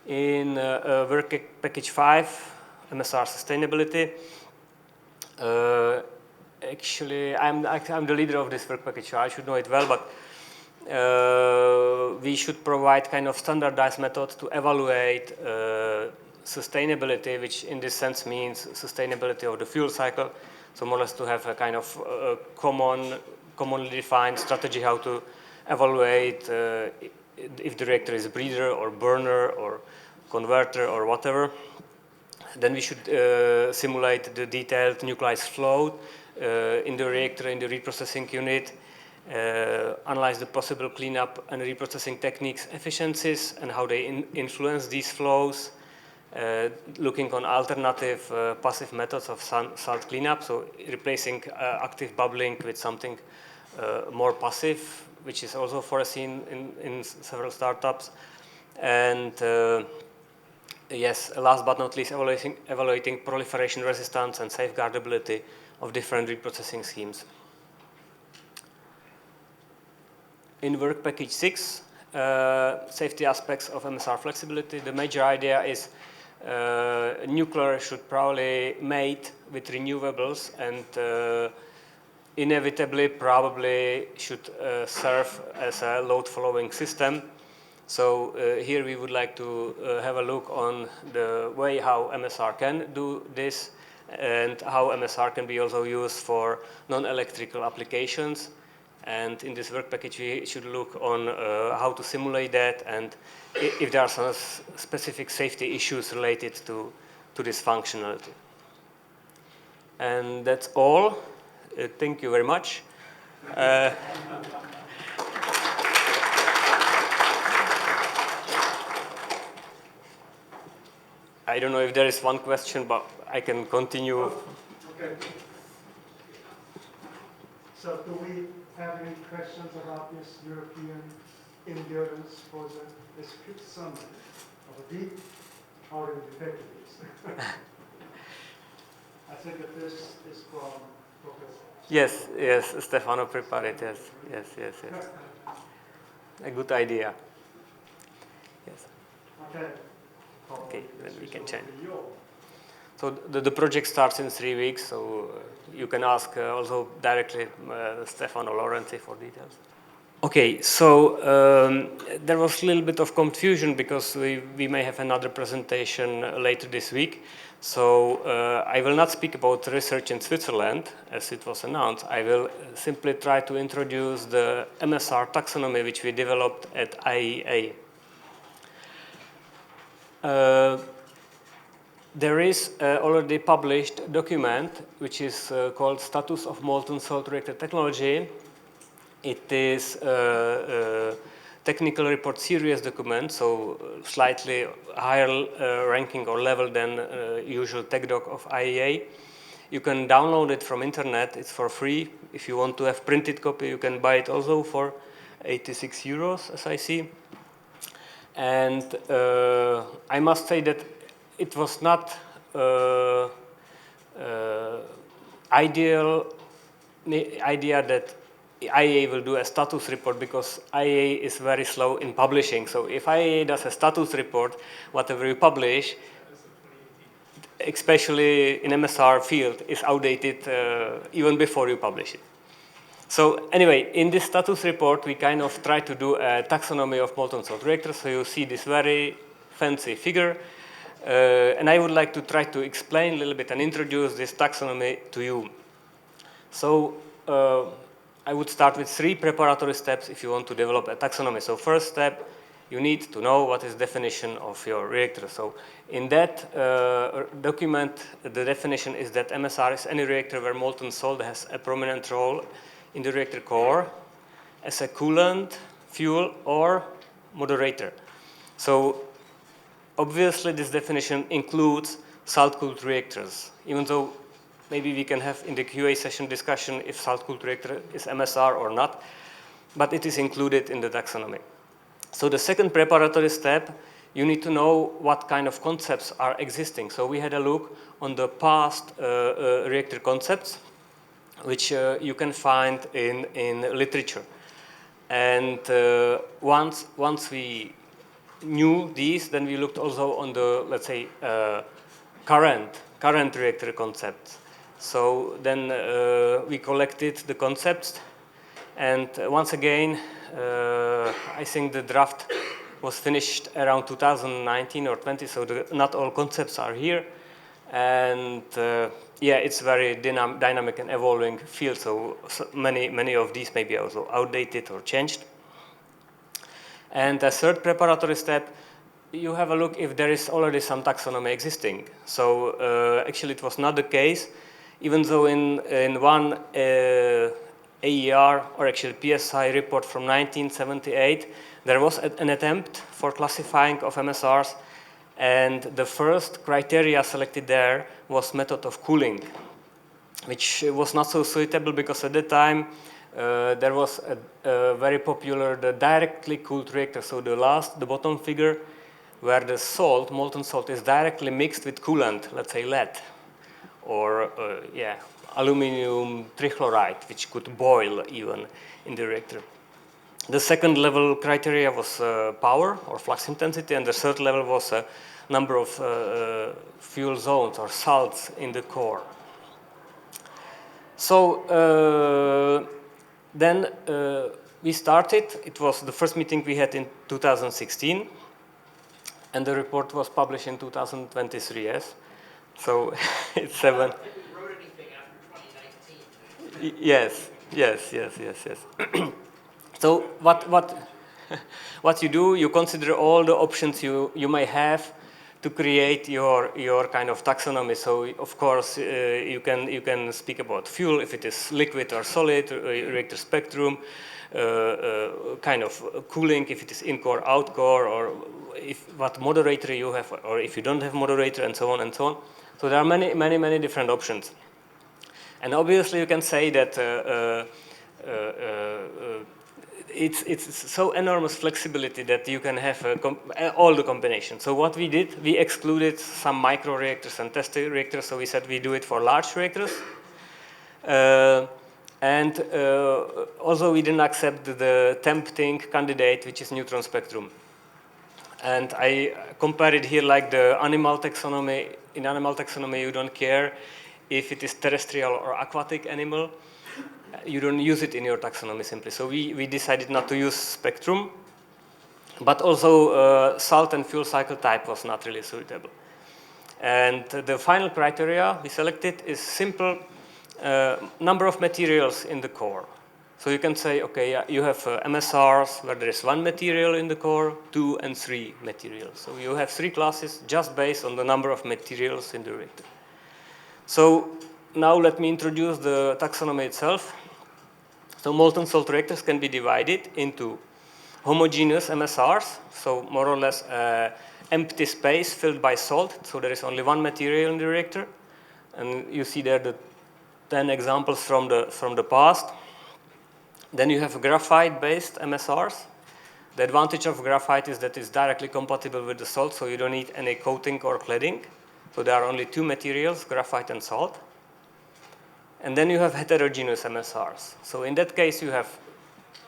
In work package 5, MSR sustainability, actually, I'm the leader of this work package, so I should know it well, but we should provide kind of standardized methods to evaluate sustainability, which in this sense means sustainability of the fuel cycle. So more or less to have a kind of commonly defined strategy how to evaluate if the reactor is a breeder or burner or converter or whatever. Then we should simulate the detailed nucleized flow in the reactor, in the reprocessing unit, analyze the possible cleanup and reprocessing techniques, efficiencies, and how they influence these flows, looking on alternative passive methods of salt cleanup, so replacing active bubbling with something more passive, which is also foreseen in several startups. And yes, last but not least, evaluating proliferation resistance and safeguardability of different reprocessing schemes. In work package 6, safety aspects of MSR flexibility, the major idea is nuclear should probably mate with renewables, and inevitably probably should serve as a load following system. So here we would like to have a look on the way how MSR can do this, and how MSR can be also used for non-electrical applications. And in this work package, we should look on how to simulate that, and if there are some specific safety issues related to this functionality. And that's all. Thank you very much. I don't know if there is one question, but I can continue. Okay. So do we have any questions about this European endurance for this quick summary of a deep already detectives? I think that this is from Professor. Yes, Stefano prepared it, yes. A good idea. Yes. Okay, then we can change. So the project starts in 3 weeks, so you can ask also directly Stefano Laurenti for details. Okay, so there was a little bit of confusion because we may have another presentation later this week. So I will not speak about research in Switzerland, as it was announced. I will simply try to introduce the MSR taxonomy, which we developed at IEA. There is already published document which is called Status of Molten Salt Reactor Technology. It is technical report series document, so slightly higher ranking or level than usual tech doc of IAA. You can download it from internet, it's for free. If you want to have printed copy, you can buy it also for 86 euros, as I see. And I must say that it was not idea that IAA will do a status report, because IAA is very slow in publishing. So if IAA does a status report, whatever you publish, especially in MSR field, is outdated even before you publish it. So anyway, in this status report, we kind of try to do a taxonomy of molten salt reactors. So you see this very fancy figure. And I would like to try to explain a little bit and introduce this taxonomy to you. So I would start with 3 preparatory steps if you want to develop a taxonomy. So first step, you need to know what is definition of your reactor. So in that document, the definition is that MSR is any reactor where molten salt has a prominent role in the reactor core as a coolant, fuel, or moderator. So obviously this definition includes salt-cooled reactors, even though maybe we can have in the QA session discussion if salt-cooled reactor is MSR or not, but it is included in the taxonomy. So the second preparatory step, you need to know what kind of concepts are existing. So we had a look on the past reactor concepts, which you can find in literature. And once we knew these, then we looked also on the, let's say, current reactor concepts. So then we collected the concepts, and once again, I think the draft was finished around 2019 or 20, so not all concepts are here. And yeah, it's very dynamic and evolving field, so many of these may be also outdated or changed. And the third preparatory step, you have a look if there is already some taxonomy existing. So actually it was not the case, even though in one AER, or actually PSI report from 1978, there was an attempt for classifying of MSRs, and the first criteria selected there was method of cooling, which was not so suitable because at the time there was a very popular, the directly cooled reactor. So the bottom figure, where the salt, molten salt, is directly mixed with coolant, let's say lead, or aluminum trichloride, which could boil even in the reactor. The second level criteria was power or flux intensity, and the third level was a number of fuel zones or salts in the core. So then we started. It was the first meeting we had in 2016, and the report was published in 2023. Yes, so it's 7. We wrote anything after 2019. Yes. So what you do, you consider all the options you may have to create your kind of taxonomy. So of course you can speak about fuel, if it is liquid or solid, reactor spectrum, kind of cooling, if it is in-core, out-core, or what moderator you have, or if you don't have moderator, and so on and so on. So there are many different options. And obviously you can say that it's so enormous flexibility that you can have all the combinations. So what we did, we excluded some micro reactors and test reactors. So we said we do it for large reactors. And also we didn't accept the tempting candidate, which is neutron spectrum. And I compare it here like the animal taxonomy. In animal taxonomy, you don't care if it is terrestrial or aquatic animal. You don't use it in your taxonomy simply. So we decided not to use spectrum, but also salt and fuel cycle type was not really suitable. And the final criteria we selected is simple number of materials in the core. So you can say, okay, you have MSRs where there is 1 material in the core, 2 and 3 materials. So you have 3 classes just based on the number of materials in the reactor. So now let me introduce the taxonomy itself. So molten salt reactors can be divided into homogeneous MSRs, so more or less empty space filled by salt, so there is only one material in the reactor. And you see there the 10 examples from the past. Then you have graphite-based MSRs. The advantage of graphite is that it's directly compatible with the salt, so you don't need any coating or cladding. So there are only two materials, graphite and salt. And then you have heterogeneous MSRs. So in that case, you have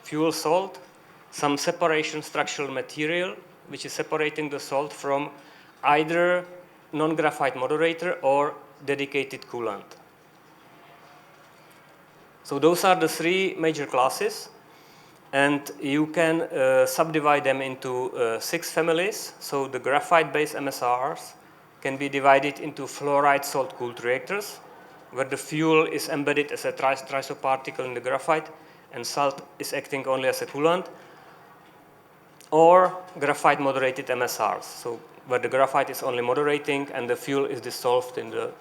fuel salt, some separation structural material, which is separating the salt from either non-graphite moderator or dedicated coolant. So those are the three major classes, and you can subdivide them into 6 families. So the graphite-based MSRs can be divided into fluoride salt-cooled reactors, where the fuel is embedded as a trisoparticle in the graphite, and salt is acting only as a coolant, or graphite-moderated MSRs, so where the graphite is only moderating and the fuel is dissolved in the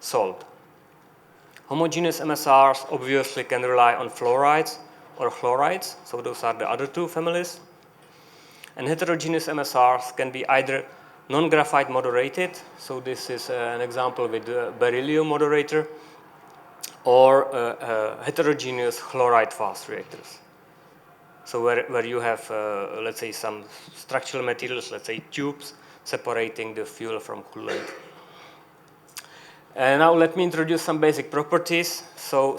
salt. Homogeneous MSRs obviously can rely on fluorides or chlorides, so those are the other 2 families. And heterogeneous MSRs can be either non-graphite moderated, so this is an example with the beryllium moderator, or heterogeneous chloride fast reactors. So where you have, let's say, some structural materials, let's say tubes, separating the fuel from coolant. And now let me introduce some basic properties. So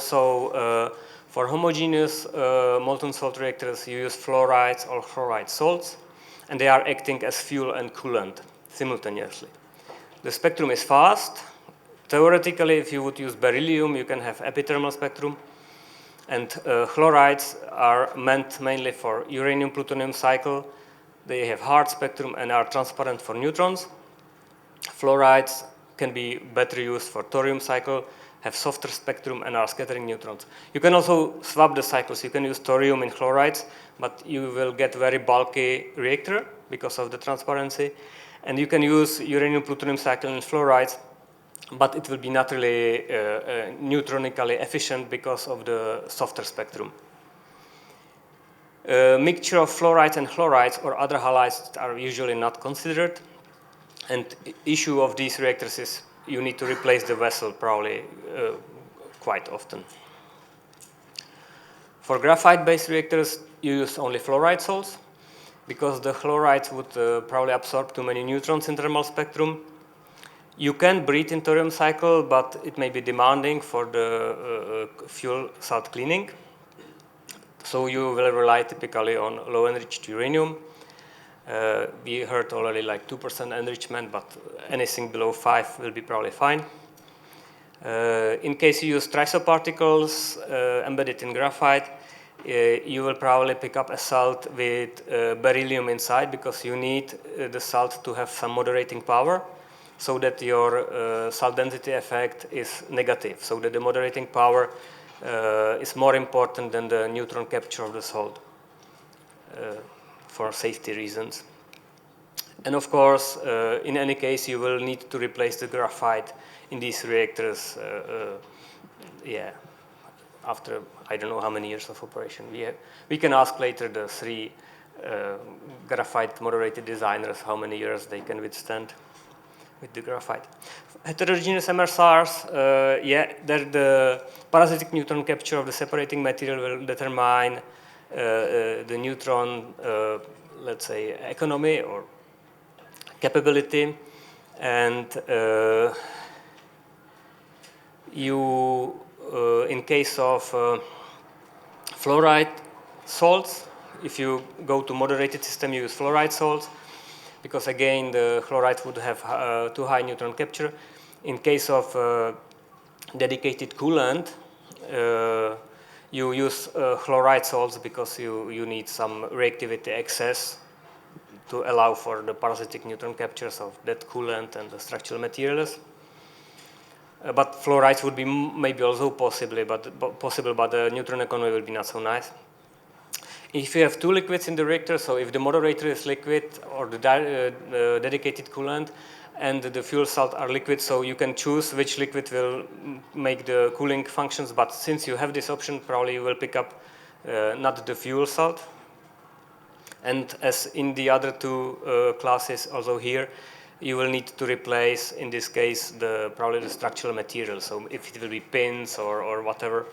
for homogeneous molten salt reactors, you use fluorides or chloride salts, and they are acting as fuel and coolant simultaneously. The spectrum is fast. Theoretically, if you would use beryllium, you can have epithermal spectrum. And chlorides are meant mainly for uranium-plutonium cycle. They have hard spectrum and are transparent for neutrons. Fluorides can be better used for thorium cycle, have softer spectrum, and are scattering neutrons. You can also swap the cycles. You can use thorium in chlorides, but you will get very bulky reactor because of the transparency. And you can use uranium-plutonium cycle in fluorides, but it will be not really neutronically efficient because of the softer spectrum. Mixture of fluorides and chlorides or other halides are usually not considered. And issue of these reactors is you need to replace the vessel probably quite often. For graphite-based reactors, you use only fluoride salts because the chlorides would probably absorb too many neutrons in thermal spectrum. You can breed in thorium cycle, but it may be demanding for the fuel salt cleaning. So you will rely typically on low enriched uranium. We heard already like 2% enrichment, but anything below 5 will be probably fine. In case you use trisoparticles embedded in graphite, you will probably pick up a salt with beryllium inside because you need the salt to have some moderating power, so that your salt density effect is negative, so that the moderating power is more important than the neutron capture of the salt for safety reasons. And of course, in any case, you will need to replace the graphite in these reactors after I don't know how many years of operation. We can ask later the 3 graphite moderated designers how many years they can withstand with the graphite. Heterogeneous MSRs, the parasitic neutron capture of the separating material will determine the neutron, let's say, economy or capability. And in case of fluoride salts, if you go to moderated system, you use fluoride salts, because again, the chlorides would have too high neutron capture. In case of dedicated coolant, you use chloride salts because you need some reactivity excess to allow for the parasitic neutron captures of that coolant and the structural materials. But fluorides would be maybe also possible, but the neutron economy will be not so nice. If you have 2 liquids in the reactor, so if the moderator is liquid or the dedicated coolant and the fuel salt are liquid, so you can choose which liquid will make the cooling functions, but since you have this option, probably you will pick up not the fuel salt. And as in the other two classes, also here, you will need to replace, in this case, probably the structural material. So if it will be pins or whatever,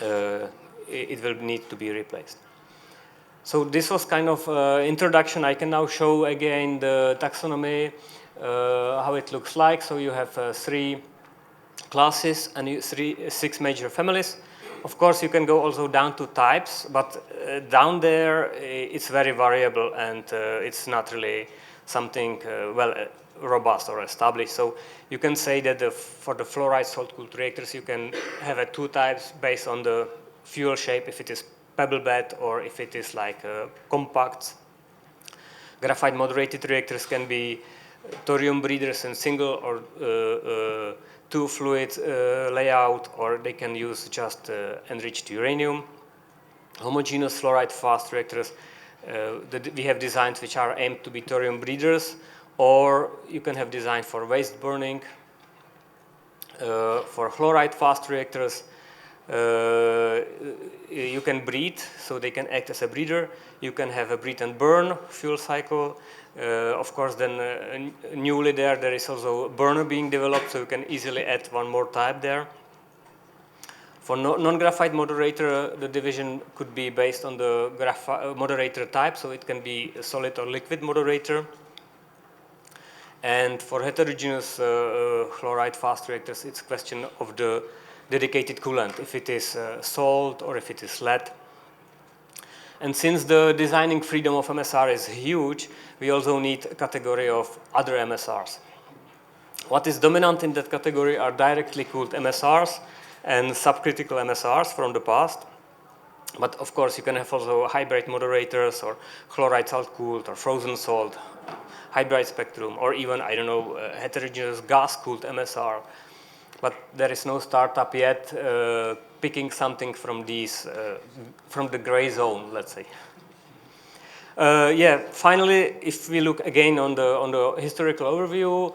it will need to be replaced. So this was kind of introduction. I can now show again the taxonomy, how it looks like. So you have 3 classes and 6 major families. Of course, you can go also down to types, but down there it's very variable and it's not really something robust or established. So you can say that for the fluoride salt-cooled reactors, you can have 2 types based on the fuel shape, if it is pebble bed or if it is like compact. Graphite moderated reactors can be thorium breeders in single or 2 fluid layout, or they can use just enriched uranium. Homogeneous fluoride fast reactors, we have designs which are aimed to be thorium breeders, or you can have design for waste burning. For chloride fast reactors, you can breed, so they can act as a breeder. You can have a breed and burn fuel cycle. Of course, then newly there is also a burner being developed, so you can easily add one more type there. For non-graphite moderator, the division could be based on the moderator type, so it can be a solid or liquid moderator. And for heterogeneous chloride fast reactors, it's a question of the dedicated coolant, if it is salt or if it is lead. And since the designing freedom of MSR is huge, we also need a category of other MSRs. What is dominant in that category are directly cooled MSRs and subcritical MSRs from the past. But of course, you can have also hybrid moderators or chloride salt-cooled or frozen salt, hybrid spectrum, or even, I don't know, heterogeneous gas-cooled MSR. But there is no startup yet picking something from these, from the gray zone, let's say. Finally, if we look again on the historical overview,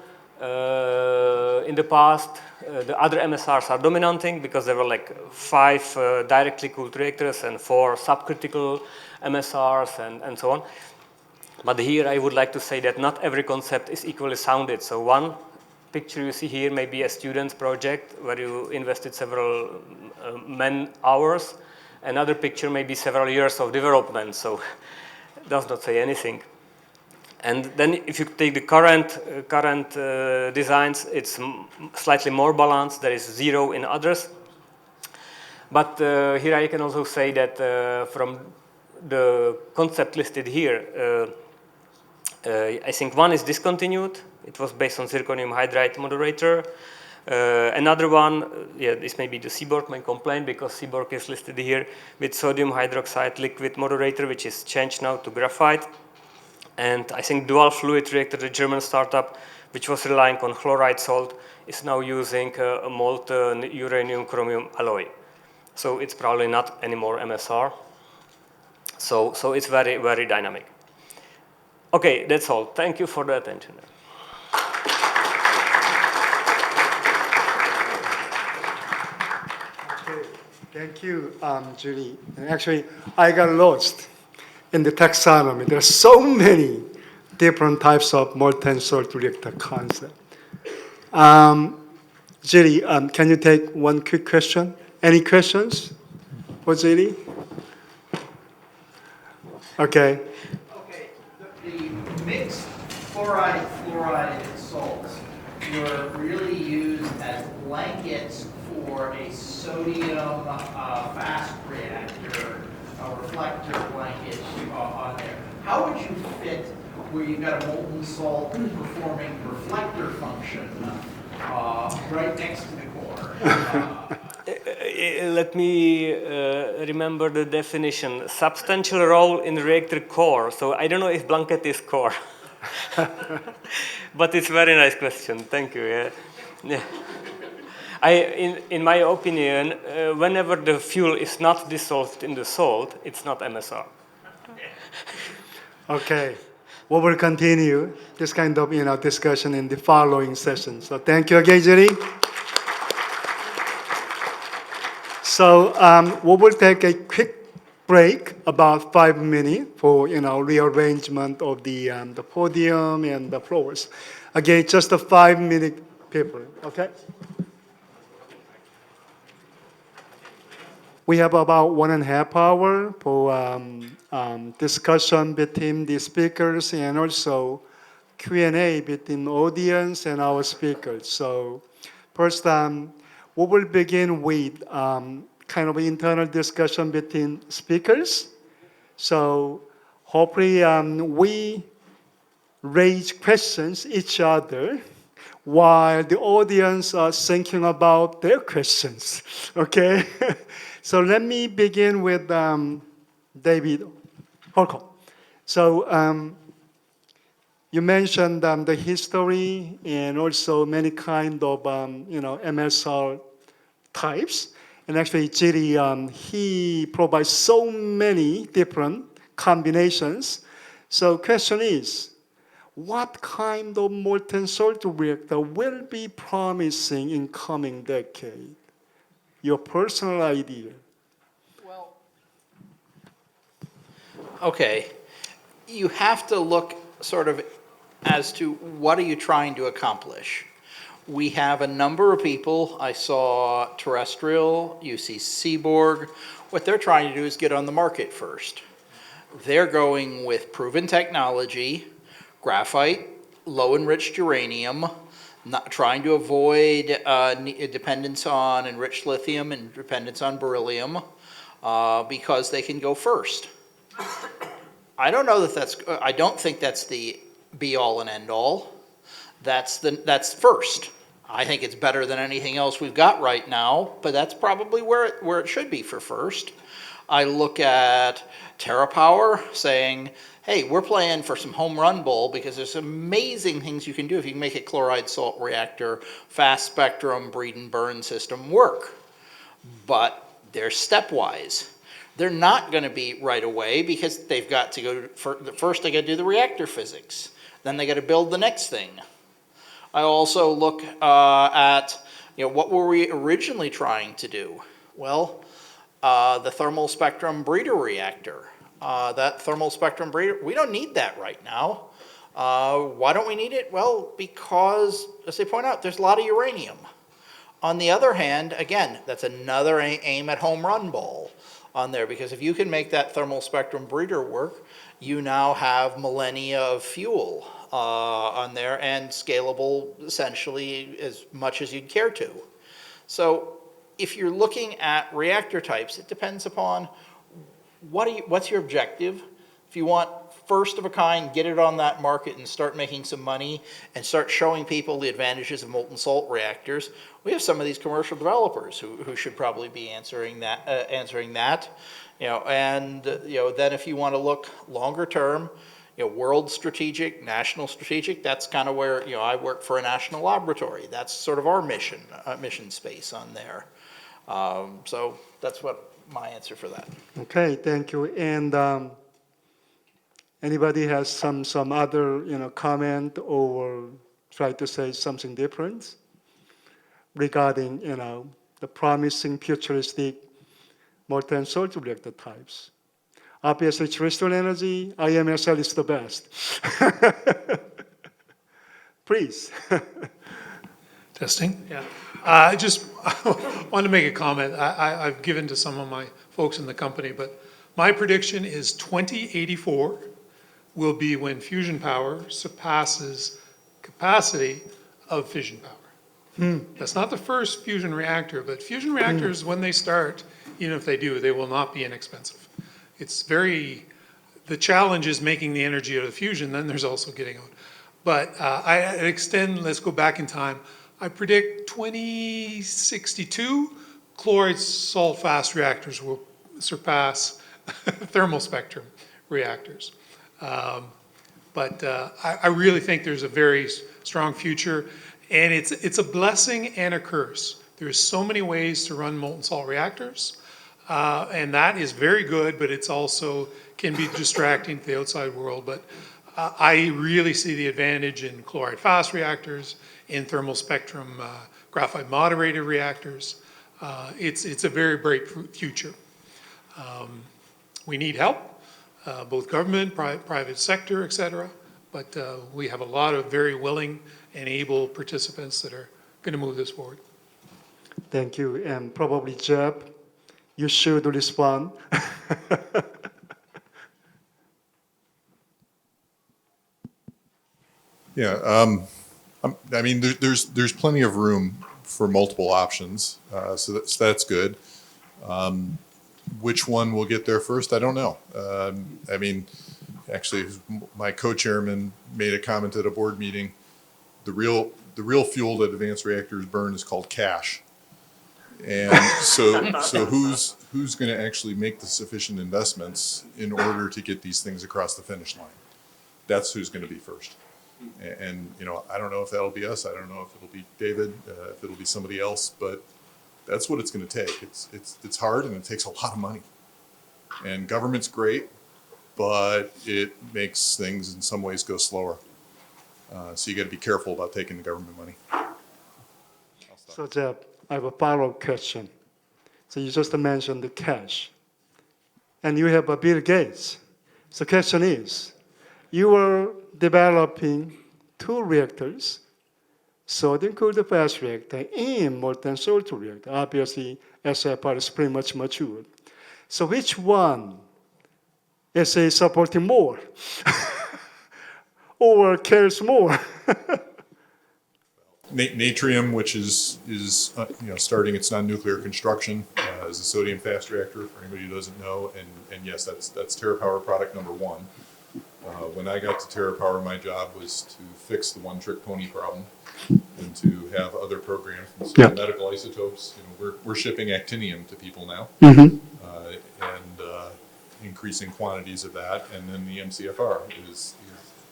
in the past, the other MSRs are dominating because there were like 5 directly cooled reactors and 4 subcritical MSRs and so on. But here I would like to say that not every concept is equally sounded. So one picture you see here may be a student's project where you invested several man-hours. Another picture may be several years of development, so it does not say anything. And then if you take the current designs, it's slightly more balanced. There is 0 in others. But here I can also say that from the concept listed here, I think one is discontinued. It was based on zirconium hydride moderator. Another one, this may be the Seaborg may complain because Seaborg is listed here with sodium hydroxide liquid moderator, which is changed now to graphite. And I think dual fluid reactor, the German startup, which was relying on chloride salt, is now using a molten uranium chromium alloy. So it's probably not anymore MSR. So it's very, very dynamic. Okay, that's all. Thank you for the attention. Okay, thank you, Julie. And actually, I got lost in the taxonomy. There are so many different types of molten salt reactor concept. Julie, can you take one quick question? Any questions for Julie? Okay. Okay, the mixed chloride, fluoride, and salts were really used as blankets for a sodium fast reactor, a reflector blanket on there. How would you fit where you've got a molten salt performing reflector function right next to the core? Let me remember the definition. Substantial role in reactor core. So I don't know if blanket is core. But it's a very nice question. Thank you. Yeah. In my opinion, whenever the fuel is not dissolved in the salt, it's not MSR. Okay. We will continue this kind of discussion in the following session. So thank you again, Julie. So we will take a quick break about 5 minutes for rearrangement of the podium and the floors. Again, just a 5-minute paper. Okay. We have about 1.5 hours for discussion between the speakers and also Q&A between audience and our speakers. So first, we will begin with kind of internal discussion between speakers. So hopefully we raise questions each other while the audience are thinking about their questions, okay? So let me begin with David Holcomb. So you mentioned the history and also many kind of MSR types. And actually, Jiri, he provides so many different combinations. So question is, what kind of molten salt reactor will be promising in coming decade? Your personal idea. Well, okay. You have to look sort of as to what are you trying to accomplish. We have a number of people. I saw Terrestrial, you see Seaborg. What they're trying to do is get on the market first. They're going with proven technology, graphite, low enriched uranium, not trying to avoid dependence on enriched lithium and dependence on beryllium because they can go first. I don't think that's the be all and end all. That's first. I think it's better than anything else we've got right now, but that's probably where it should be for first. I look at TerraPower saying, hey, we're playing for some home run ball because there's amazing things you can do if you can make a chloride salt reactor, fast spectrum, breed and burn system work. But they're stepwise. They're not going to be right away because they've got to go, first they got to do the reactor physics. Then they got to build the next thing. I also look at, what were we originally trying to do? Well, the thermal spectrum breeder reactor. That thermal spectrum breeder, we don't need that right now. Why don't we need it? Well, because, as they point out, there's a lot of uranium. On the other hand, again, that's another aim at home run ball on there, because if you can make that thermal spectrum breeder work, you now have millennia of fuel on there and scalable essentially as much as you'd care to. So if you're looking at reactor types, it depends upon what's your objective. If you want first of a kind, get it on that market and start making some money and start showing people the advantages of molten salt reactors, we have some of these commercial developers who should probably be answering that. Then if you want to look longer term, world strategic, national strategic, that's kind of where, I work for a national laboratory. That's sort of our mission space on there. So that's what my answer for that. Okay, thank you. And anybody has some other comment or try to say something different regarding the promising futuristic molten salt reactor types? Obviously, terrestrial energy, IMSL is the best. Please. Testing? Yeah. I just want to make a comment. I've given to some of my folks in the company, but my prediction is 2084 will be when fusion power surpasses capacity of fission power. That's not the first fusion reactor, but fusion reactors, when they start, even if they do, they will not be inexpensive. It's the challenge is making the energy out of fusion, then there's also getting out. But let's go back in time. I predict 2062, chloride salt fast reactors will surpass thermal spectrum reactors. But I really think there's a very strong future, and it's a blessing and a curse. There's so many ways to run molten salt reactors, and that is very good, but it's also can be distracting to the outside world. But I really see the advantage in chloride fast reactors, in thermal spectrum graphite moderated reactors. It's a very bright future. We need help, both government, private sector, et cetera. But we have a lot of very willing and able participants that are going to move this forward. Thank you. And probably Jeff, you should respond. Yeah, I mean, there's plenty of room for multiple options, so that's good. Which one will get there first? I don't know. I mean, actually, my co-chairman made a comment at a board meeting. The real fuel that advanced reactors burn is called cash, and so who's going to actually make the sufficient investments in order to get these things across the finish line? That's who's going to be first. And you know, I don't know if that'll be us. I don't know if it'll be David, if it'll be somebody else, but that's what it's going to take. It's hard and it takes a lot of money. And government's great, but it makes things in some ways go slower. So you got to be careful about taking the government money. So Jeff, I have a follow-up question. So you just mentioned the cash, and you have a Bill Gates. So the question is, you are developing 2 reactors, sodium-cooled fast reactor and molten salt reactor. Obviously, SFR is pretty much mature. So which one is supporting more or cares more? Natrium, which is starting its non-nuclear construction, is a sodium fast reactor. For anybody who doesn't know, and yes, that's TerraPower product number 1. When I got to TerraPower, my job was to fix the one-trick pony problem and to have other programs. And so medical isotopes, we're shipping actinium to people now, and increasing quantities of that. And then the MCFR is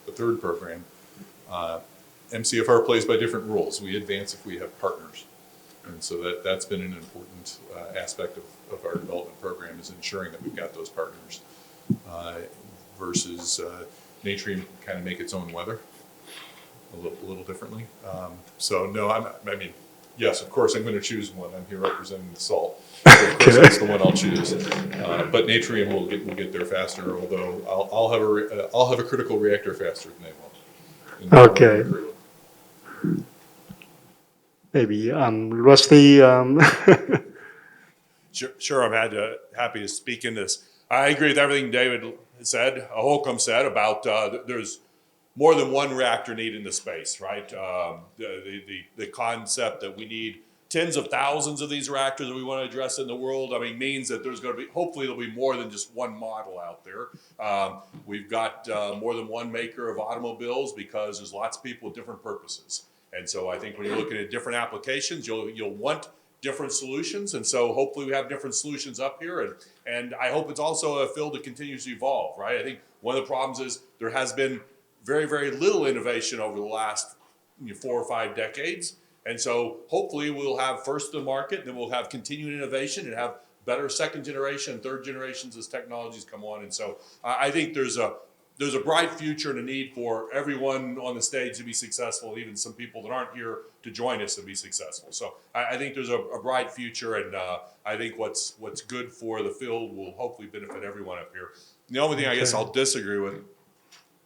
the third program. MCFR plays by different rules. We advance if we have partners. And so that's been an important aspect of our development program, is ensuring that we've got those partners. Versus natrium can kind of make its own weather a little differently. So no, I mean, yes, of course I'm going to choose one. I'm here representing the salt. So of course that's the one I'll choose. But natrium will get there faster. Although I'll have a critical reactor faster than they will. Okay. Maybe Rusty. Sure, I'm happy to speak in this. I agree with everything David said, Holcomb said about there's more than one reactor needed in the space, right? The concept that we need tens of thousands of these reactors that we want to address in the world, I mean, means that there's going to be, hopefully there'll be more than just one model out there. We've got more than one maker of automobiles because there's lots of people with different purposes. And so I think when you're looking at different applications, you'll want different solutions, and so hopefully we have different solutions up here, and I hope it's also a field that continues to evolve, right? I think one of the problems is there has been very, very little innovation over the last 4 or 5 decades, and so hopefully we'll have first to market, then we'll have continued innovation and have better second generation and third generations as technologies come on, and so I think there's a bright future and a need for everyone on the stage to be successful, even some people that aren't here to join us to be successful. So I think there's a bright future, and I think what's good for the field will hopefully benefit everyone up here. The only thing I guess I'll disagree with,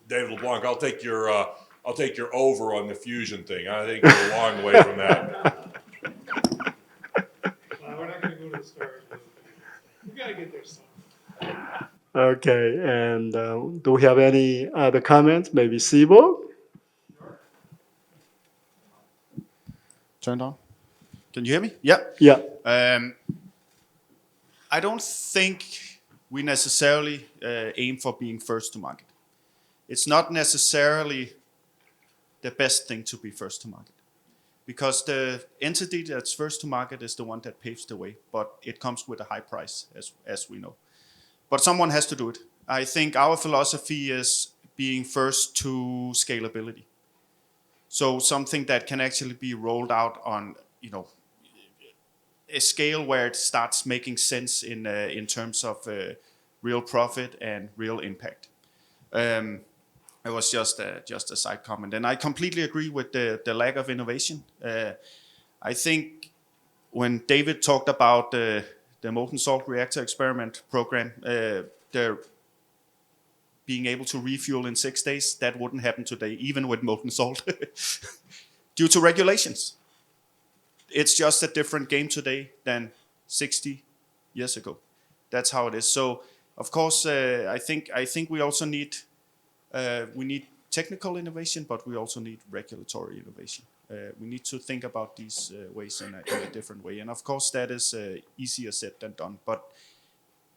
David LeBlanc, I'll take your over on the fusion thing. I think we're a long way from that. Well, we're not going to go to the stars. We got to get there soon. Okay, and do we have any other comments? Maybe Sibo? Turned on. Can you hear me? Yeah. Yeah. I don't think we necessarily aim for being first to market. It's not necessarily the best thing to be first to market, because the entity that's first to market is the one that paves the way, but it comes with a high price, as we know. But someone has to do it. I think our philosophy is being first to scalability. So something that can actually be rolled out on, a scale where it starts making sense in terms of real profit and real impact. It was just a side comment, and I completely agree with the lack of innovation. I think when David talked about the molten salt reactor experiment program, they're being able to refuel in 6 days, that wouldn't happen today, even with molten salt, due to regulations. It's just a different game today than 60 years ago. That's how it is. So, of course, I think we also need technical innovation, but we also need regulatory innovation. We need to think about these ways in a different way. And of course, that is easier said than done. But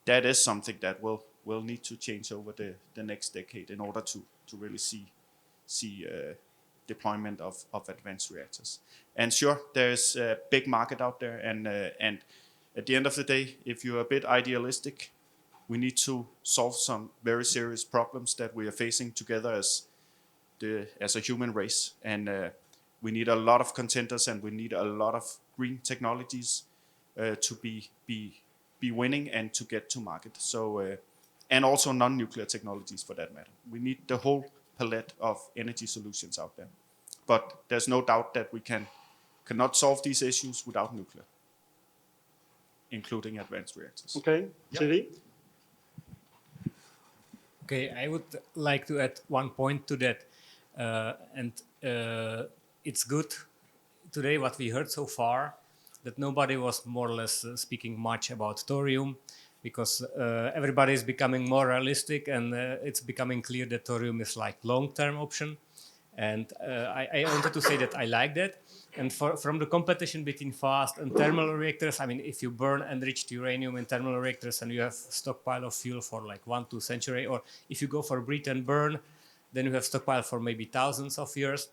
that is something that will need to change over the next decade in order to really see deployment of advanced reactors. And sure, there's a big market out there. And at the end of the day, if you're a bit idealistic, we need to solve some very serious problems that we are facing together as a human race. And we need a lot of contenders, and we need a lot of green technologies to be winning and to get to market. So, and also non-nuclear technologies for that matter. We need the whole palette of energy solutions out there. But there's no doubt that we cannot solve these issues without nuclear, including advanced reactors. Okay, Jerry? Okay, I would like to add one point to that. It's good today what we heard so far, that nobody was more or less speaking much about thorium, because everybody is becoming more realistic, and it's becoming clear that thorium is like long-term option. And I wanted to say that I like that. And from the competition between fast and thermal reactors, I mean, if you burn enriched uranium in thermal reactors and you have stockpile of fuel for like 1-2 centuries, or if you go for breed and burn, then you have stockpile for maybe thousands of years.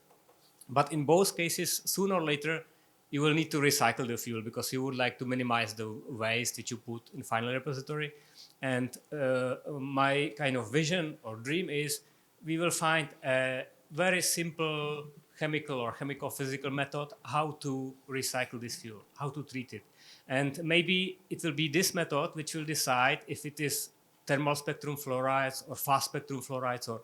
But in both cases, sooner or later, you will need to recycle the fuel, because you would like to minimize the waste that you put in final repository. And my kind of vision or dream is we will find a very simple chemical or chemical-physical method how to recycle this fuel, how to treat it. And maybe it will be this method which will decide if it is thermal spectrum fluorides or fast spectrum fluorides or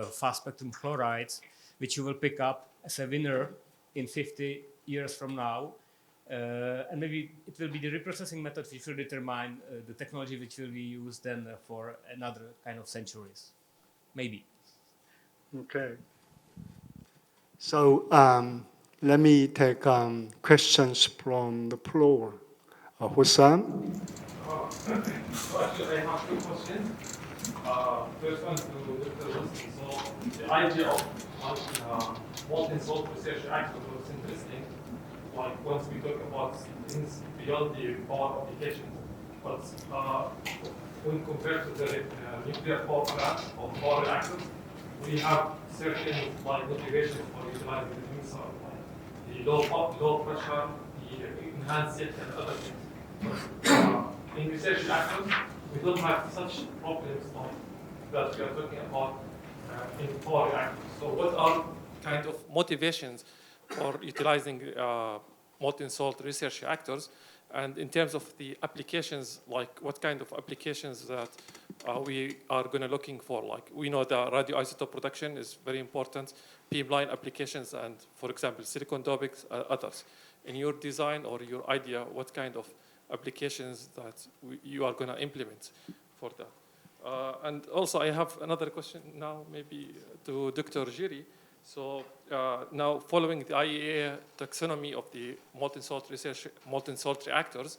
fast spectrum chlorides, which you will pick up as a winner in 50 years from now. And maybe it will be the reprocessing method which will determine the technology which will be used then for another kind of centuries. Maybe. Okay. So let me take questions from the floor. Hussam? Actually, I have two questions. First one to Dr. Wilson. So the idea of molten salt research reactor was interesting. Like once we talk about things beyond the power applications, but when compared to the nuclear power plant or power reactors, we have certain motivations for utilizing the new salt, like the low pressure, the enhanced heat, and other things. But in research reactors, we don't have such problems that we are talking about in power reactors. So what are kind of motivations for utilizing molten salt research reactors? And in terms of the applications, like what kind of applications that we are going to looking for? Like we know the radioisotope production is very important, beamline applications, and for example, silicon doping, others. In your design or your idea, what kind of applications that you are going to implement for that? And also, I have another question now, maybe to Dr. Giri. So now, following the IAEA taxonomy of the molten salt reactors,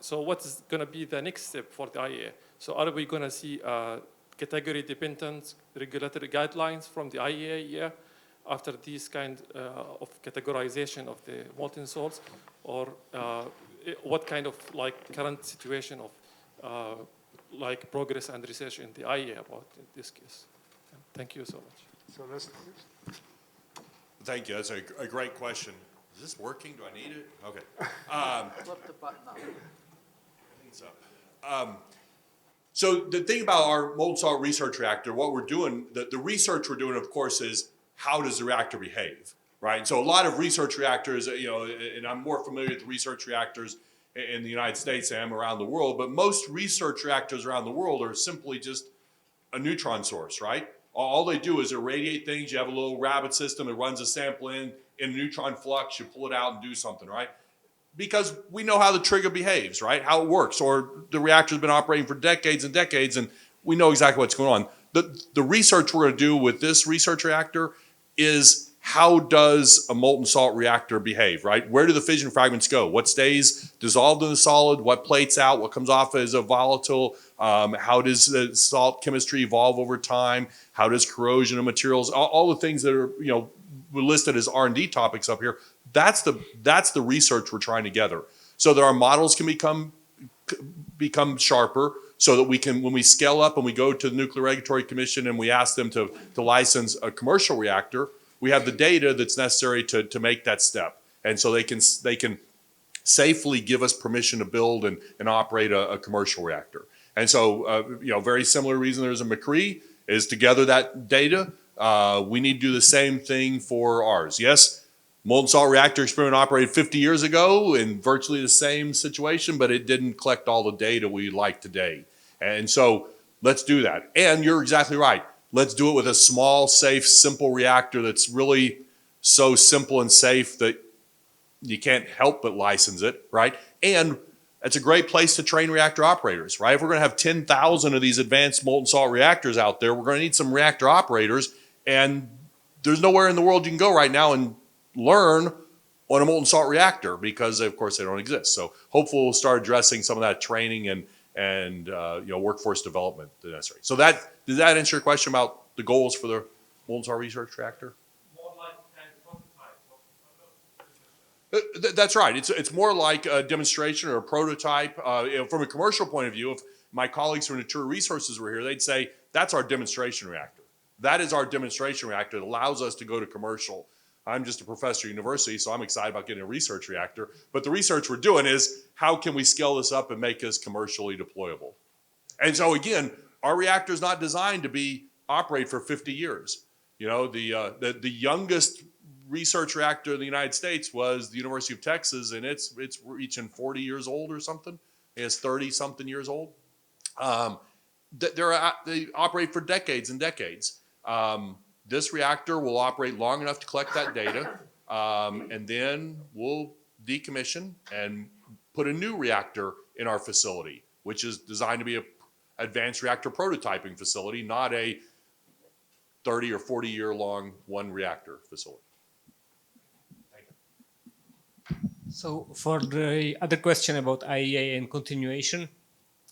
so what is going to be the next step for the IAEA? So are we going to see category-dependent regulatory guidelines from the IAEA after this kind of categorization of the molten salts, or what kind of current situation of progress and research in the IAEA about this case? Thank you so much. So let's. Thank you. That's a great question. Is this working? Do I need it? Okay. Flip the button up. Everything's up. So the thing about our molten salt research reactor, what we're doing, the research we're doing, of course, is how does the reactor behave, right? So a lot of research reactors, and I'm more familiar with research reactors in the United States than I am around the world, but most research reactors around the world are simply just a neutron source, right? All they do is irradiate things. You have a little rabbit system. It runs a sample in a neutron flux. You pull it out and do something, right? because we know how the trigger behaves, right? How it works, or the reactor's been operating for decades and decades, and we know exactly what's going on. The research we're going to do with this research reactor is how does a molten salt reactor behave, right? Where do the fission fragments go? What stays dissolved in the solid? What plates out? What comes off as a volatile? How does the salt chemistry evolve over time? How does corrosion of materials? All the things that are, listed as R&D topics up here. That's the research we're trying to gather, so that our models can become sharper, so that we can, when we scale up and we go to the Nuclear Regulatory Commission and we ask them to license a commercial reactor, we have the data that's necessary to make that step. And so they can safely give us permission to build and operate a commercial reactor. And so, very similar reason there's a McCree is to gather that data. We need to do the same thing for ours. Yes, molten salt reactor experiment operated 50 years ago in virtually the same situation, but it didn't collect all the data we like today. And so let's do that. And you're exactly right. Let's do it with a small, safe, simple reactor that's really so simple and safe that you can't help but license it, right? And it's a great place to train reactor operators, right? If we're going to have 10,000 of these advanced molten salt reactors out there, we're going to need some reactor operators, and there's nowhere in the world you can go right now and learn on a molten salt reactor because, of course, they don't exist. So hopefully we'll start addressing some of that training and workforce development that's necessary. So does that answer your question about the goals for the molten salt research reactor? That's right. It's more like a demonstration or a prototype. From a commercial point of view, if my colleagues from Natura Resources were here, they'd say, that's our demonstration reactor. That is our demonstration reactor that allows us to go to commercial. I'm just a professor at university, so I'm excited about getting a research reactor. But the research we're doing is, how can we scale this up and make this commercially deployable? And so again, our reactor is not designed to operate for 50 years. The youngest research reactor in the United States was the University of Texas, and it's reaching 40 years old or something. It's 30-something years old. They operate for decades and decades. This reactor will operate long enough to collect that data, and then we'll decommission and put a new reactor in our facility, which is designed to be an advanced reactor prototyping facility, not a 30 or 40 year long one reactor facility. So for the other question about IEA and continuation,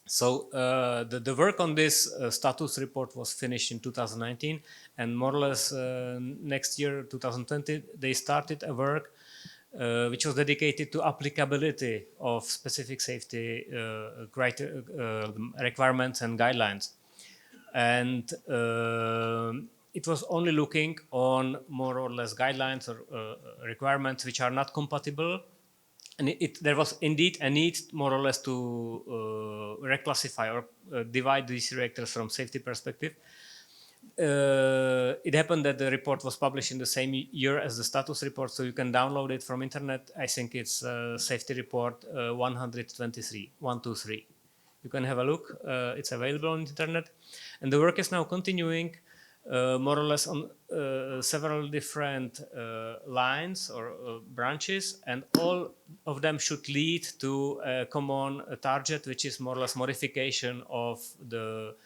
so the work on this status report was finished in 2019, and more or less next year, 2020, they started a work which was dedicated to applicability of specific safety requirements and guidelines. And it was only looking on more or less guidelines or requirements which are not compatible. And there was indeed a need more or less to reclassify or divide these reactors from safety perspective. It happened that the report was published in the same year as the status report, so you can download it from internet. I think it's safety report 123. You can have a look. It's available on the internet. And the work is now continuing more or less on several different lines or branches, and all of them should lead to a common target, which is more or less modification of the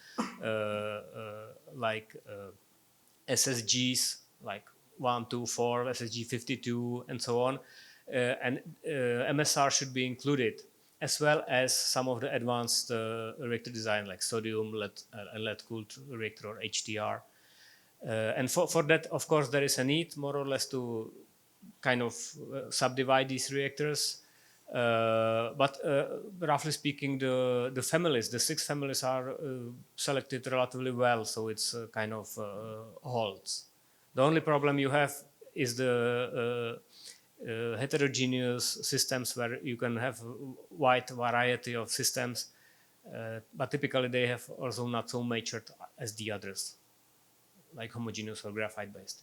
SSGs, like 1, 2, 4, SSG 52, and so on. And MSR should be included, as well as some of the advanced reactor design, like sodium, lead-cooled reactor, or HDR. And for that, of course, there is a need more or less to kind of subdivide these reactors. But roughly speaking, the families, the 6 families are selected relatively well, so it's kind of holds. The only problem you have is the heterogeneous systems, where you can have wide variety of systems, but typically they have also not so matured as the others, like homogeneous or graphite based.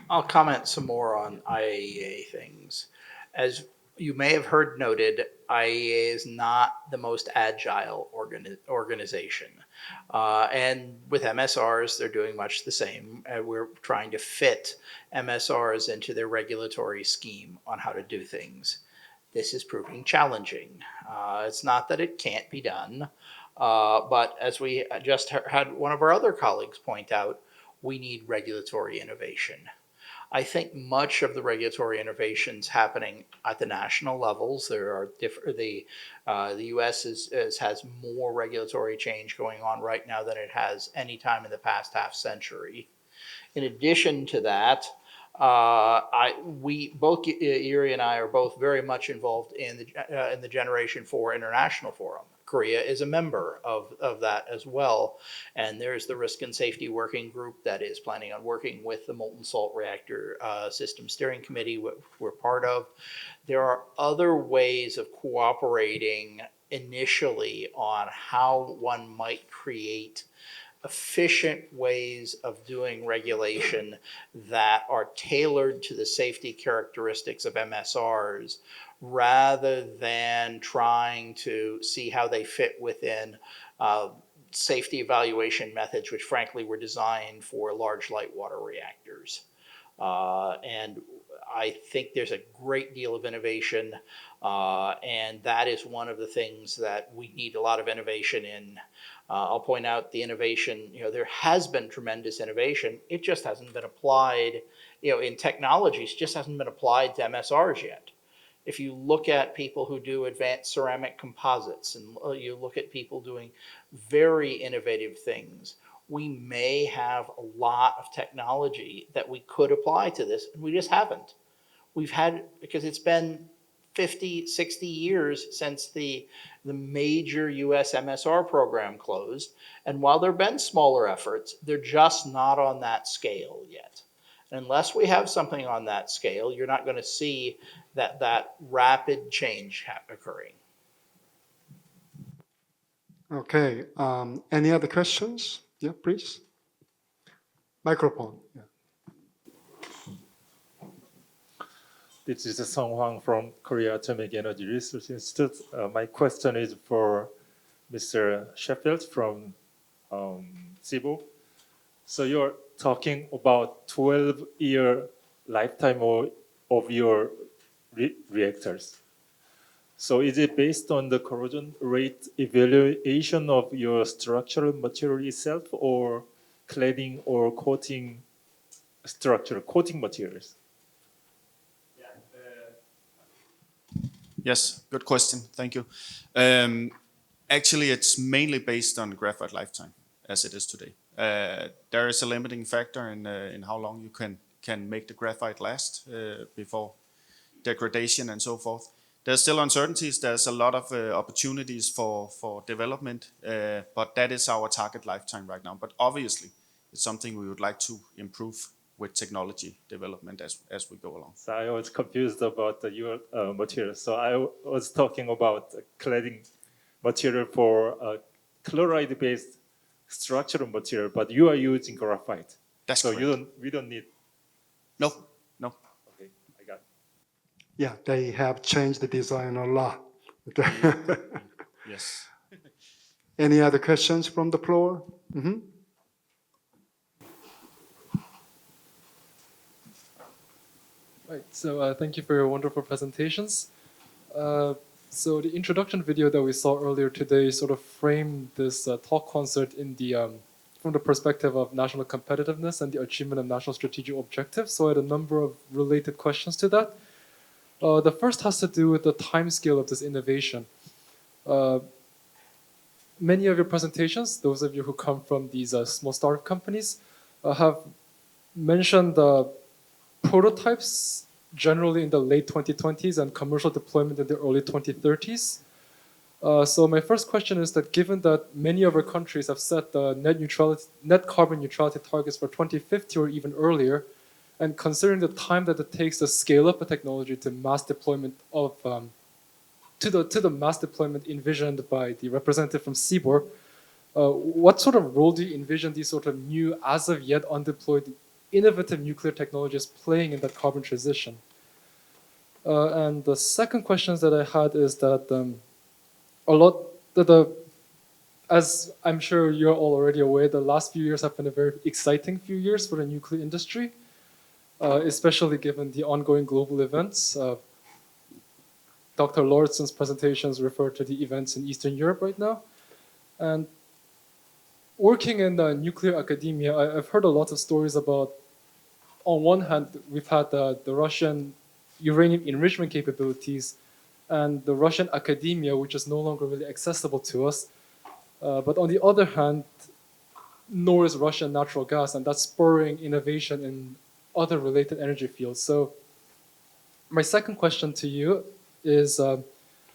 I'll comment some more on IAEA things. As you may have heard noted, IAEA is not the most agile organization. And with MSRs, they're doing much the same. We're trying to fit MSRs into their regulatory scheme on how to do things. This is proving challenging. It's not that it can't be done, but as we just had one of our other colleagues point out, we need regulatory innovation. I think much of the regulatory innovations happening at the national levels. There are the U.S. has more regulatory change going on right now than it has any time in the past half century. In addition to that, we both Yuri and I are both very much involved in the Generation 4 International Forum. Korea is a member of that as well. And there's the Risk and Safety Working Group that is planning on working with the Molten Salt Reactor System Steering Committee, which we're part of. There are other ways of cooperating initially on how one might create efficient ways of doing regulation that are tailored to the safety characteristics of MSRs rather than trying to see how they fit within safety evaluation methods, which frankly were designed for large light water reactors. And I think there's a great deal of innovation, and that is one of the things that we need a lot of innovation in. I'll point out the innovation, there has been tremendous innovation. It just hasn't been applied, in technologies, just hasn't been applied to MSRs yet. If you look at people who do advanced ceramic composites and you look at people doing very innovative things, we may have a lot of technology that we could apply to this, and we just haven't. Because it's been 50, 60 years since the major US MSR program closed. And while there have been smaller efforts, they're just not on that scale yet. And unless we have something on that scale, you're not going to see that rapid change occurring. Okay, any other questions? Yeah, please. Microphone. Yeah. This is Sung Hwang from Korea Atomic Energy Research Institute. My question is for Mr. Sheffield from CIBO. So you're talking about 12-year lifetime of your reactors. So is it based on the corrosion rate evaluation of your structural material itself, or cladding or coating materials? Yes, good question. Thank you. Actually, it's mainly based on graphite lifetime, as it is today. There is a limiting factor in how long you can make the graphite last before degradation and so forth. There's still uncertainties. There's a lot of opportunities for development, but that is our target lifetime right now. But obviously, it's something we would like to improve with technology development as we go along. So I was confused about your material. So I was talking about cladding material for chloride-based structural material, but you are using graphite. That's so correct. We don't need. No. Okay, I got it. Yeah, they have changed the design a lot. Yes. Any other questions from the floor? Mm-hmm. Right, so thank you for your wonderful presentations. So the introduction video that we saw earlier today sort of framed this talk concert in from the perspective of national competitiveness and the achievement of national strategic objectives. So I had a number of related questions to that. The first has to do with the timescale of this innovation. Many of your presentations, those of you who come from these small startup companies, have mentioned prototypes generally in the late 2020s and commercial deployment in the early 2030s. So my first question is that given that many of our countries have set the net carbon neutrality targets for 2050 or even earlier, and considering the time that it takes to scale up a technology to mass deployment of to the mass deployment envisioned by the representative from CBOR, what sort of role do you envision these sort of new, as of yet undeployed, innovative nuclear technologies playing in that carbon transition? And the second questions that I had is that as I'm sure you're all already aware, the last few years have been a very exciting few years for the nuclear industry, especially given the ongoing global events. Dr. Lauritsen's presentations referred to the events in Eastern Europe right now. And working in nuclear academia, I've heard a lot of stories about, on one hand, we've had the Russian uranium enrichment capabilities and the Russian academia, which is no longer really accessible to us. But on the other hand, nor is Russian natural gas, and that's spurring innovation in other related energy fields. So my second question to you is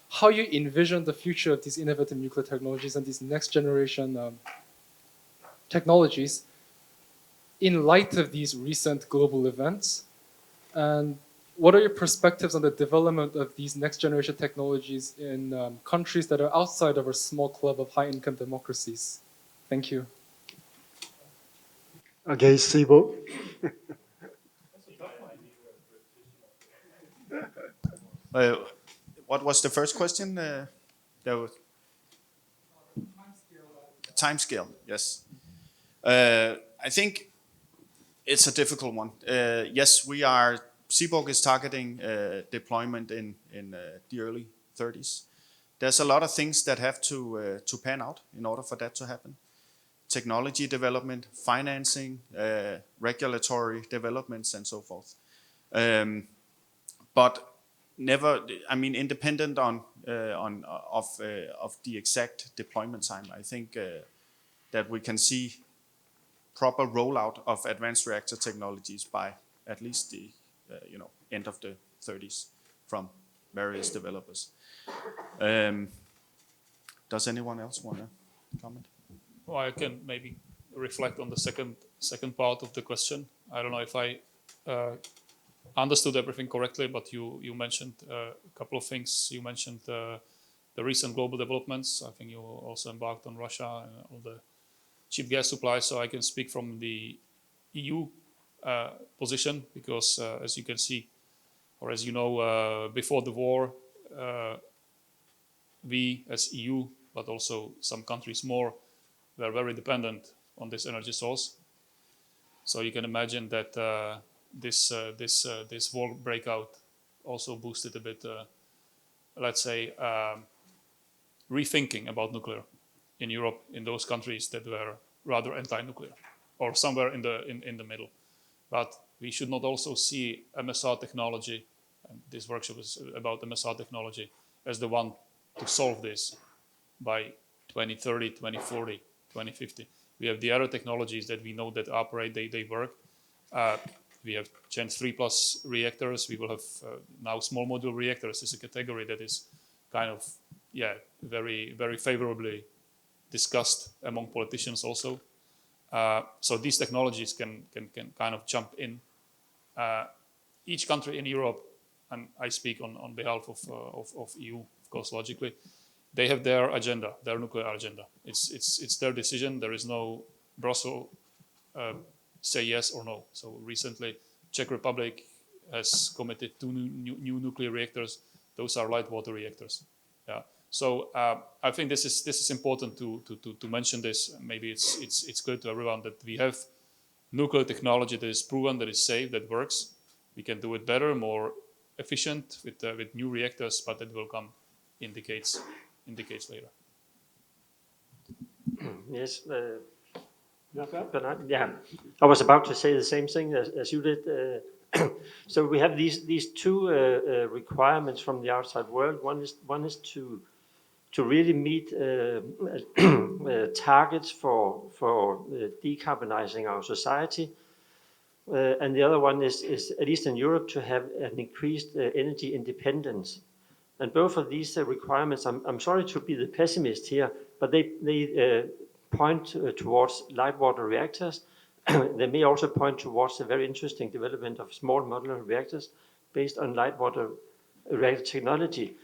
how you envision the future of these innovative nuclear technologies and these next generation technologies in light of these recent global events, and what are your perspectives on the development of these next generation technologies in countries that are outside of our small club of high-income democracies? Thank you. Okay, Sibo. What was the first question? There was timescale. Yes, I think it's a difficult one. Yes, Seaborg is targeting deployment in the early 30s. There's a lot of things that have to pan out in order for that to happen. Technology development, financing, regulatory developments, and so forth. But never, I mean, independent of the exact deployment time. I think that we can see proper rollout of advanced reactor technologies by at least the end of the 30s from various developers. Does anyone else want to comment? Well, I can maybe reflect on the second part of the question. I don't know if I understood everything correctly, but you mentioned a couple of things. You mentioned the recent global developments. I think you also embarked on Russia and all the cheap gas supply. So I can speak from the EU position because, as you can see, or as you know, before the war, we as EU, but also some countries more, were very dependent on this energy source. So you can imagine that this war breakout also boosted a bit, let's say, rethinking about nuclear in Europe, in those countries that were rather anti-nuclear, or somewhere in the middle. But we should not also see MSR technology, and this workshop is about MSR technology, as the one to solve this by 2030, 2040, 2050. We have the other technologies that we know that operate, they work. We have Gen 3+ reactors. We will have now small modular reactors is a category that is kind of, very, very favorably discussed among politicians also. So these technologies can kind of jump in. Each country in Europe, and I speak on behalf of EU, of course, logically, they have their agenda, their nuclear agenda. It's their decision. There is no Brussels say yes or no. So recently, Czech Republic has committed 2 new nuclear reactors. Those are light water reactors. Yeah. So I think this is important to mention this. Maybe it's clear to everyone that we have nuclear technology that is proven, that is safe, that works. We can do it better, more efficient with new reactors, but that will come in decades later. Yes. Yeah, I was about to say the same thing as you did. So we have these two requirements from the outside world. One is to really meet targets for decarbonizing our society, and the other one is at least in Europe to have an increased energy independence. And both of these requirements, I'm sorry to be the pessimist here, but they point towards light water reactors. They may also point towards a very interesting development of small modular reactors based on light water reactor technology.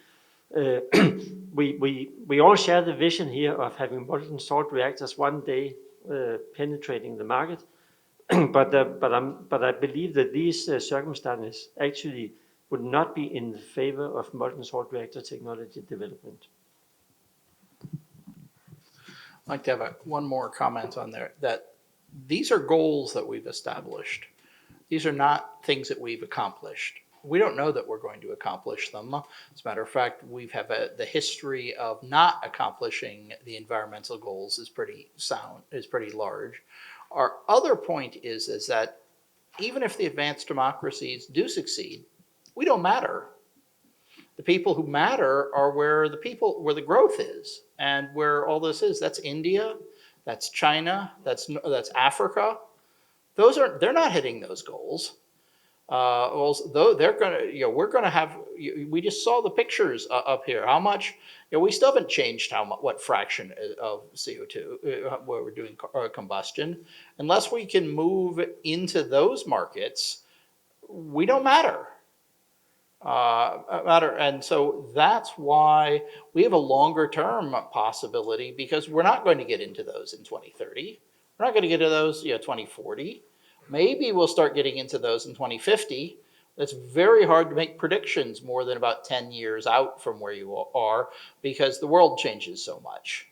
We all share the vision here of having molten salt reactors one day penetrating the market, but I believe that these circumstances actually would not be in favor of molten salt reactor technology development. I'd like to have one more comment on there, that these are goals that we've established. These are not things that we've accomplished. We don't know that we're going to accomplish them. As a matter of fact, the history of not accomplishing the environmental goals is pretty large. Our other point is that even if the advanced democracies do succeed, we don't matter. The people who matter are where the growth is and where all this is. That's India, that's China, that's Africa. They're not hitting those goals. They're gonna, we're gonna have. We just saw the pictures up here. How much? We still haven't changed what fraction of CO2 where we're doing combustion. Unless we can move into those markets, we don't matter. And so that's why we have a longer term possibility, because we're not going to get into those in 2030. We're not going to get into those 2040. Maybe we'll start getting into those in 2050. It's very hard to make predictions more than about 10 years out from where you are, because the world changes so much.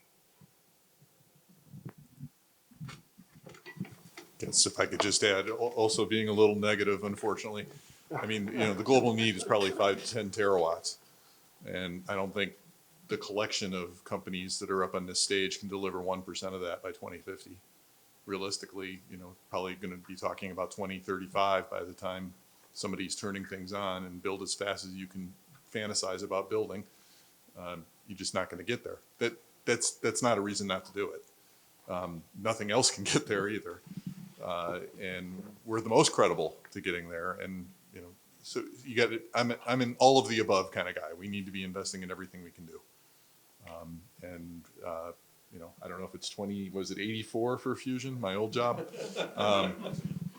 Yes, if I could just add, also being a little negative, unfortunately. I mean, the global need is probably 5 to 10 terawatts. And I don't think the collection of companies that are up on this stage can deliver 1% of that by 2050. Realistically, probably going to be talking about 2035 by the time somebody's turning things on and build as fast as you can fantasize about building. You're just not going to get there. That's not a reason not to do it. Nothing else can get there either. And we're the most credible to getting there. And so you got it. I'm an all of the above kind of guy. We need to be investing in everything we can do. I don't know if it's 84 for fusion, my old job.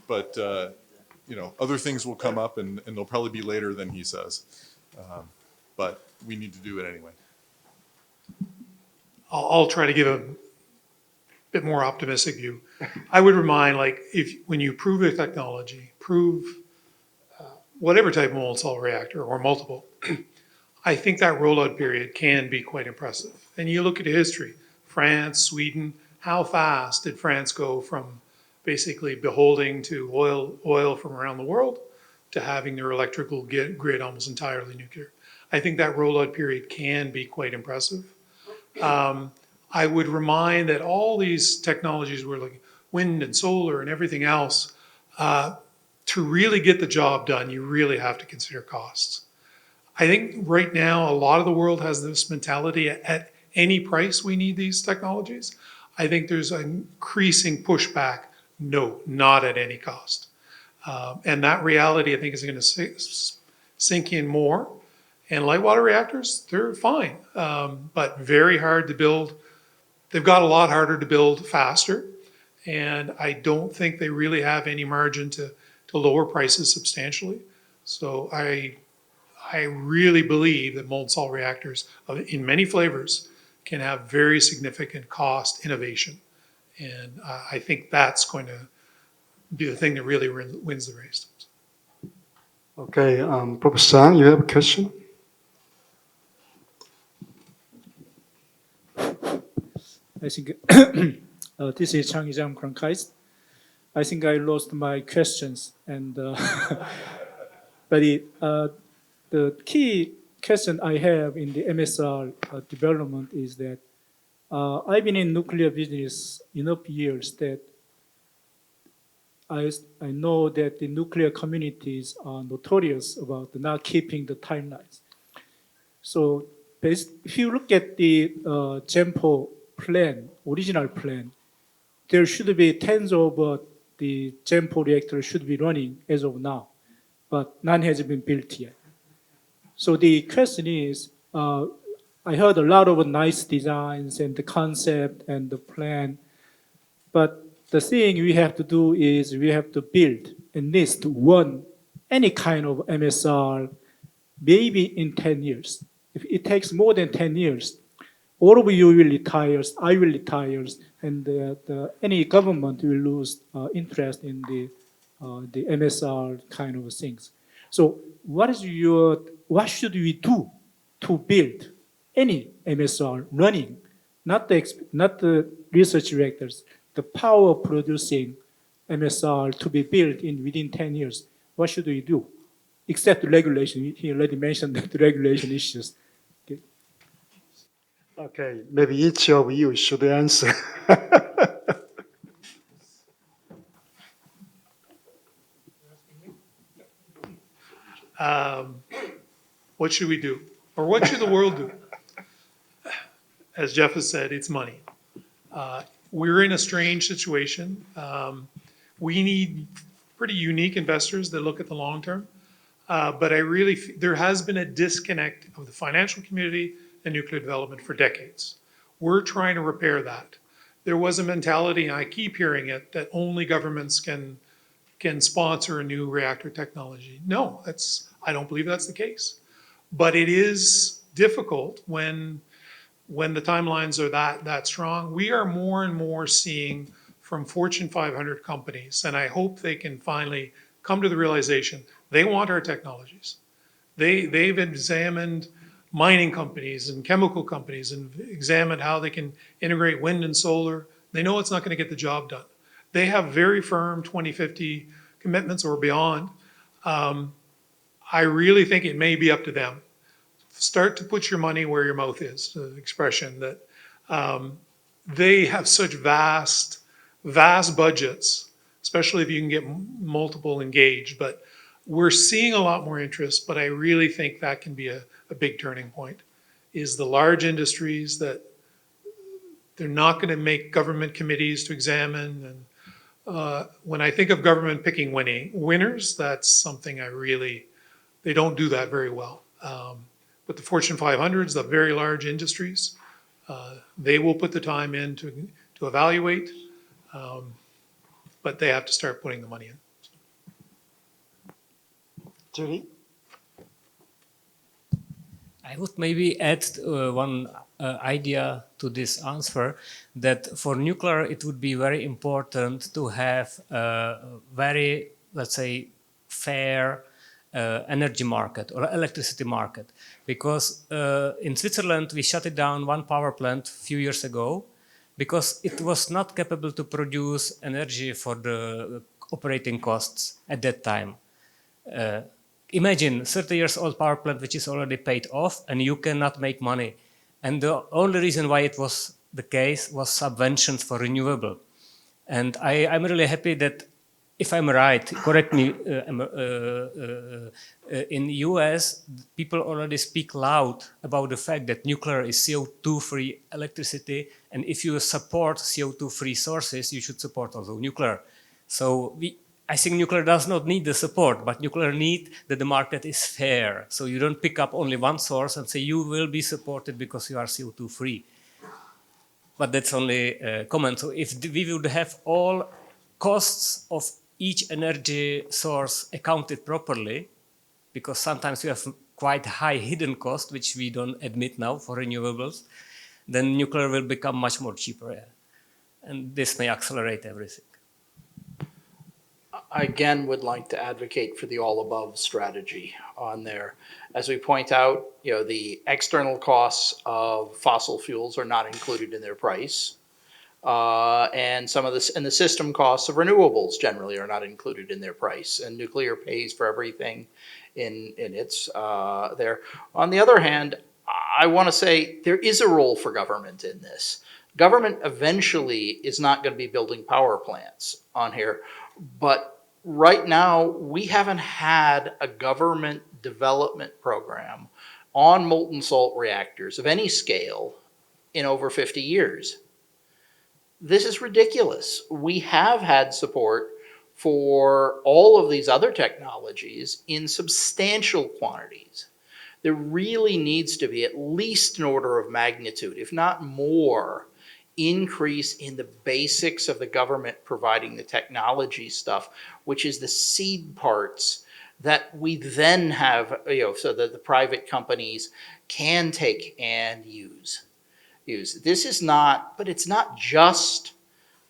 But other things will come up, and they'll probably be later than he says. But we need to do it anyway. I'll try to give a bit more optimistic view. I would remind, when you prove a technology, whatever type of molten salt reactor or multiple, I think that rollout period can be quite impressive. And you look at history, France, Sweden, how fast did France go from basically beholding to oil from around the world to having their electrical grid almost entirely nuclear? I think that rollout period can be quite impressive. I would remind that all these technologies, we're looking wind and solar and everything else, to really get the job done, you really have to consider costs. I think right now, a lot of the world has this mentality at any price we need these technologies. I think there's an increasing pushback, no, not at any cost. And that reality, I think, is going to sink in more. And light water reactors, they're fine, but very hard to build. They've got a lot harder to build faster. And I don't think they really have any margin to lower prices substantially. So I really believe that molten salt reactors in many flavors can have very significant cost innovation. And I think that's going to be the thing that really wins the race. Okay, Professor Sang, you have a question? I think this is Chang Yijang from KAIST. I think I lost my questions, and but the key question I have in the MSR development is that I've been in nuclear business enough years that I know that the nuclear communities are notorious about not keeping the timelines. So if you look at the GEMPO plan, original plan, there should be tens of the GEMPO reactors should be running as of now, but none has been built yet. So the question is, I heard a lot of nice designs and the concept and the plan, but the thing we have to do is we have to build at least any kind of MSR, maybe in 10 years. If it takes more than 10 years, all of you will retire, I will retire, and any government will lose interest in the MSR kind of things. So what should we do to build any MSR running, not the research reactors, the power of producing MSR to be built within 10 years? What should we do? Except the regulation. He already mentioned the regulation issues. Okay. Okay, maybe each of you should answer. What should we do? Or what should the world do? As Jeff has said, it's money. We're in a strange situation. We need pretty unique investors that look at the long term. But there has been a disconnect of the financial community and nuclear development for decades. We're trying to repair that. There was a mentality, and I keep hearing it, that only governments can sponsor a new reactor technology. No, I don't believe that's the case. But it is difficult when the timelines are that strong. We are more and more seeing from Fortune 500 companies, and I hope they can finally come to the realization they want our technologies. They've examined mining companies and chemical companies and examined how they can integrate wind and solar. They know it's not going to get the job done. They have very firm 2050 commitments or beyond. I really think it may be up to them. Start to put your money where your mouth is, the expression that they have such vast budgets, especially if you can get multiple engaged. But we're seeing a lot more interest, but I really think that can be a big turning point, is the large industries that they're not going to make government committees to examine. And when I think of government picking winners, that's something they don't do that very well. But the Fortune 500s, the very large industries, they will put the time in to evaluate, but they have to start putting the money in. Julie? I would maybe add one idea to this answer, that for nuclear it would be very important to have a very, let's say, fair energy market or electricity market. Because in Switzerland we shut it down one power plant a few years ago because it was not capable to produce energy for the operating costs at that time. Imagine 30 years old power plant which is already paid off and you cannot make money. And the only reason why it was the case was subventions for renewable. And I'm really happy that, if I'm right, correct me, in the US, people already speak loud about the fact that nuclear is CO2-free electricity, and if you support CO2-free sources, you should support also nuclear. So I think nuclear does not need the support, but nuclear needs that the market is fair. So you don't pick up only one source and say you will be supported because you are CO2-free. But that's only a comment. So if we would have all costs of each energy source accounted properly, because sometimes we have quite high hidden cost, which we don't admit now for renewables, then nuclear will become much more cheaper. And this may accelerate everything. I again would like to advocate for the all-above strategy on there. As we point out, the external costs of fossil fuels are not included in their price. And the system costs of renewables generally are not included in their price, and nuclear pays for everything in its there. On the other hand, I want to say there is a role for government in this. Government eventually is not going to be building power plants on here, but right now we haven't had a government development program on molten salt reactors of any scale in over 50 years. This is ridiculous. We have had support for all of these other technologies in substantial quantities. There really needs to be at least an order of magnitude, if not more, increase in the basics of the government providing the technology stuff, which is the seed parts that we then have, so that the private companies can take and use. This is not, but it's not just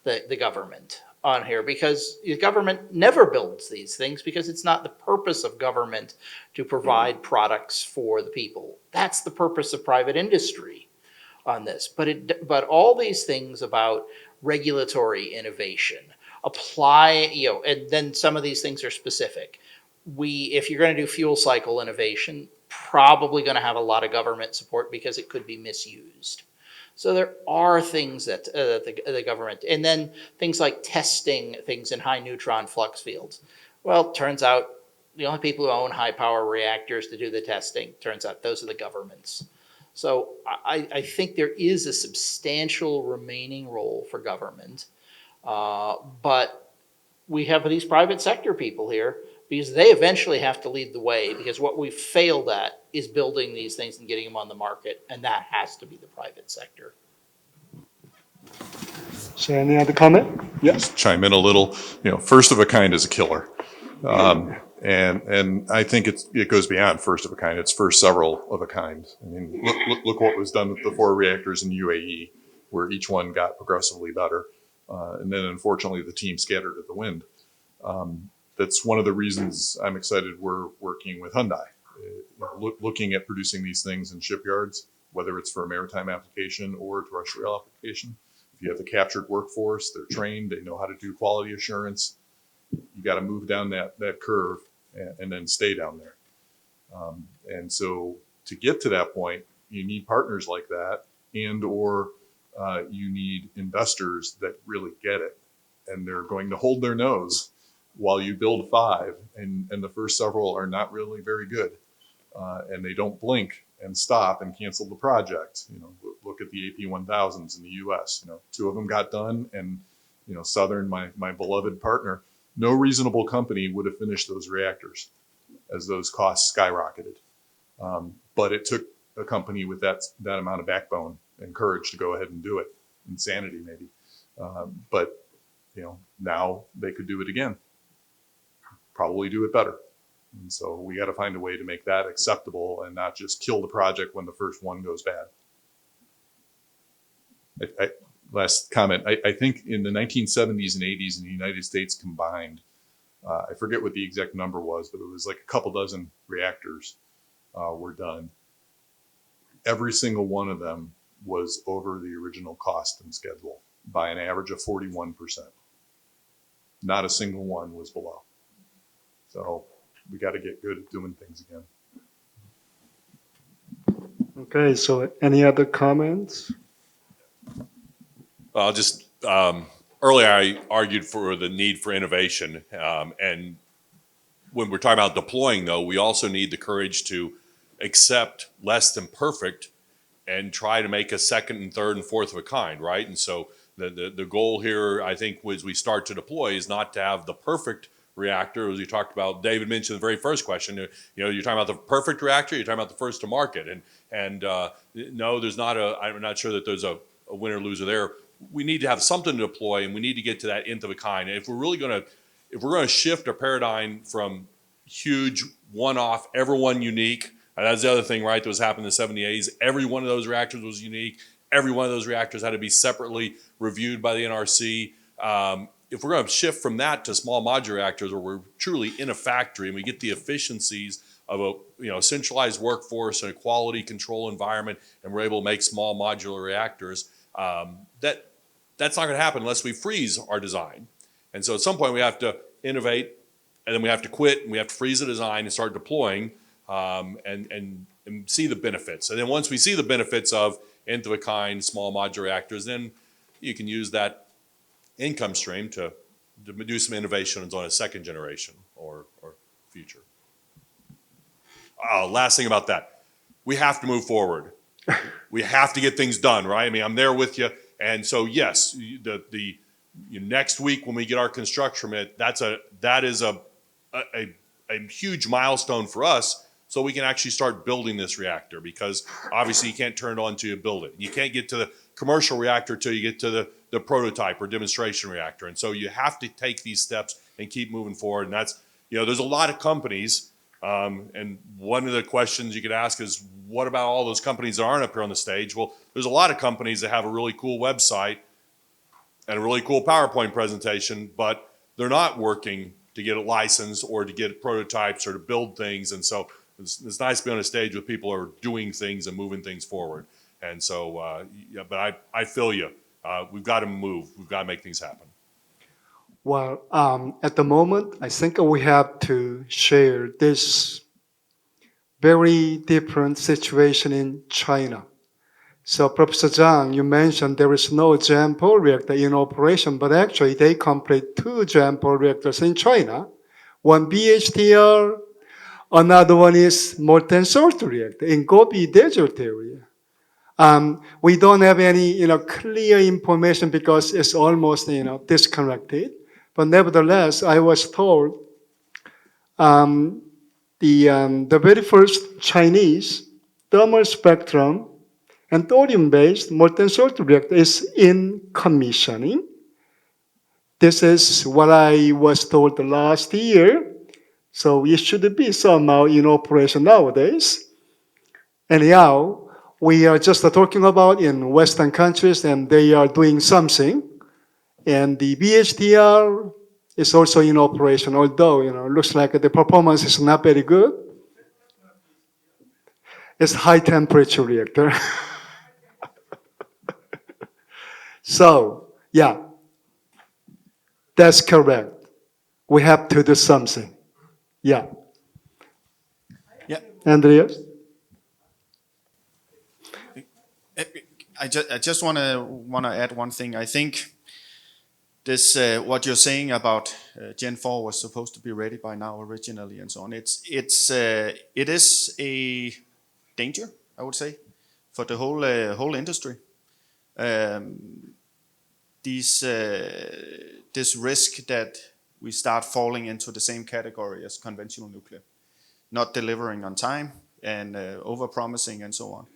the government on here because the government never builds these things because it's not the purpose of government to provide products for the people. That's the purpose of private industry on this. But all these things about regulatory innovation apply, and then some of these things are specific. If you're going to do fuel cycle innovation, probably going to have a lot of government support because it could be misused. So there are things that the government, and then things like testing things in high neutron flux fields. Well, it turns out the only people who own high power reactors to do the testing, turns out those are the governments. So I think there is a substantial remaining role for government, but we have these private sector people here because they eventually have to lead the way because what we've failed at is building these things and getting them on the market, and that has to be the private sector. So any other comment? Yes. Chime in a little. First of a kind is a killer. And I think it goes beyond first of a kind. It's first several of a kind. I mean, look what was done with the 4 reactors in UAE, where each one got progressively better. And then unfortunately the team scattered at the wind. That's one of the reasons I'm excited we're working with Hyundai. Looking at producing these things in shipyards, whether it's for a maritime application or terrestrial application. If you have the captured workforce, they're trained, they know how to do quality assurance. You got to move down that curve and then stay down there. And so to get to that point, you need partners like that, or you need investors that really get it, and they're going to hold their nose while you build 5, and the first several are not really very good, and they don't blink and stop and cancel the project. Look at the AP1000s in the U.S. 2 of them got done, and Southern, my beloved partner, no reasonable company would have finished those reactors as those costs skyrocketed. But it took a company with that amount of backbone and courage to go ahead and do it. Insanity, maybe. But now they could do it again. Probably do it better. And so we got to find a way to make that acceptable and not just kill the project when the first one goes bad. Last comment, I think in the 1970s and 80s in the United States combined, I forget what the exact number was, but it was like a couple dozen reactors were done. Every single one of them was over the original cost and schedule by an average of 41%. Not a single one was below. So we got to get good at doing things again. Okay, so any other comments? Well, just earlier I argued for the need for innovation, and when we're talking about deploying, though, we also need the courage to accept less than perfect and try to make a second and third and fourth of a kind, right? And so the goal here, I think, as we start to deploy, is not to have the perfect reactor, as you talked about. David mentioned the very first question. You're talking about the perfect reactor. You're talking about the first to market, and no, there's not I'm not sure that there's a winner loser there. We need to have something to deploy, and we need to get to that nth of a kind. And if we're really going to shift our paradigm from huge one-off, everyone unique. And that's the other thing, right, that was happening in the 70s. Every one of those reactors was unique. Every one of those reactors had to be separately reviewed by the NRC. If we're going to shift from that to small modular reactors where we're truly in a factory and we get the efficiencies of a centralized workforce and a quality control environment, and we're able to make small modular reactors, that's not going to happen unless we freeze our design. And so at some point we have to innovate, and then we have to quit, and we have to freeze the design and start deploying, and see the benefits. And then once we see the benefits of nth of a kind small modular reactors, then you can use that income stream to do some innovations on a second generation or future. Last thing about that, we have to move forward. We have to get things done, right? I mean, I'm there with you. And so, yes, the next week when we get our construction permit, that is a huge milestone for us, so we can actually start building this reactor, because obviously you can't turn it on until you build it. You can't get to the commercial reactor until you get to the prototype or demonstration reactor. And so you have to take these steps and keep moving forward. And that's, there's a lot of companies. And one of the questions you could ask is, what about all those companies that aren't up here on the stage? Well, there's a lot of companies that have a really cool website and a really cool PowerPoint presentation, but they're not working to get it licensed or to get prototypes or to build things. And so it's nice to be on a stage with people who are doing things and moving things forward. And so, yeah, but I feel you. We've got to move. We've got to make things happen. Well, at the moment, I think we have to share this very different situation in China. So, Professor Zhang, you mentioned there is no Gen-4 reactor in operation, but actually they complete 2 Gen-4 reactors in China. One BHDR, another one is molten salt reactor in Gobi Desert area. We don't have any, clear information because it's almost, disconnected. But nevertheless, I was told the very first Chinese thermal spectrum and thorium-based molten salt reactor is in commissioning. This is what I was told last year. So it should be somehow in operation nowadays. Anyhow, we are just talking about in Western countries, and they are doing something. And the BHDR is also in operation, although it looks like the performance is not very good. It's high temperature reactor. So, yeah, that's correct. We have to do something. Yeah. Yeah. Andreas? I just want to add one thing. I think this what you're saying about Gen 4 was supposed to be ready by now originally and so on. It is a danger, I would say, for the whole industry. This risk that we start falling into the same category as conventional nuclear, not delivering on time and over-promising and so on.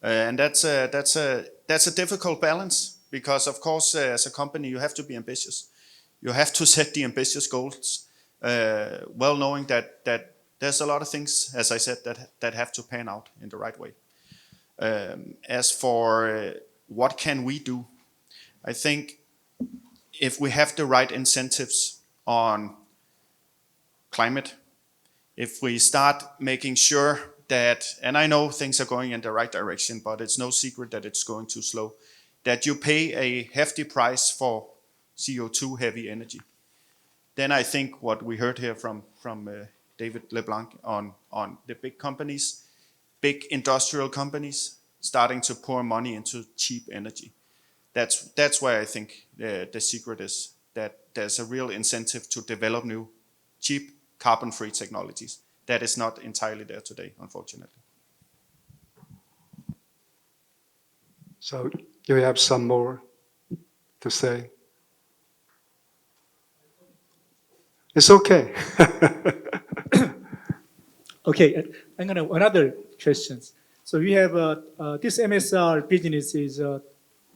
And that's a difficult balance because, of course, as a company, you have to be ambitious. You have to set the ambitious goals, well knowing that there's a lot of things, as I said, that have to pan out in the right way. As for what can we do, I think if we have the right incentives on climate, if we start making sure that, and I know things are going in the right direction, but it's no secret that it's going too slow, that you pay a hefty price for CO2 heavy energy. Then I think what we heard here from David LeBlanc on the big companies, big industrial companies, starting to pour money into cheap energy. That's why I think the secret is that there's a real incentive to develop new, cheap, carbon-free technologies. That is not entirely there today, unfortunately. So you have some more to say? It's okay. Okay, I'm gonna another questions. So we have this MSR business is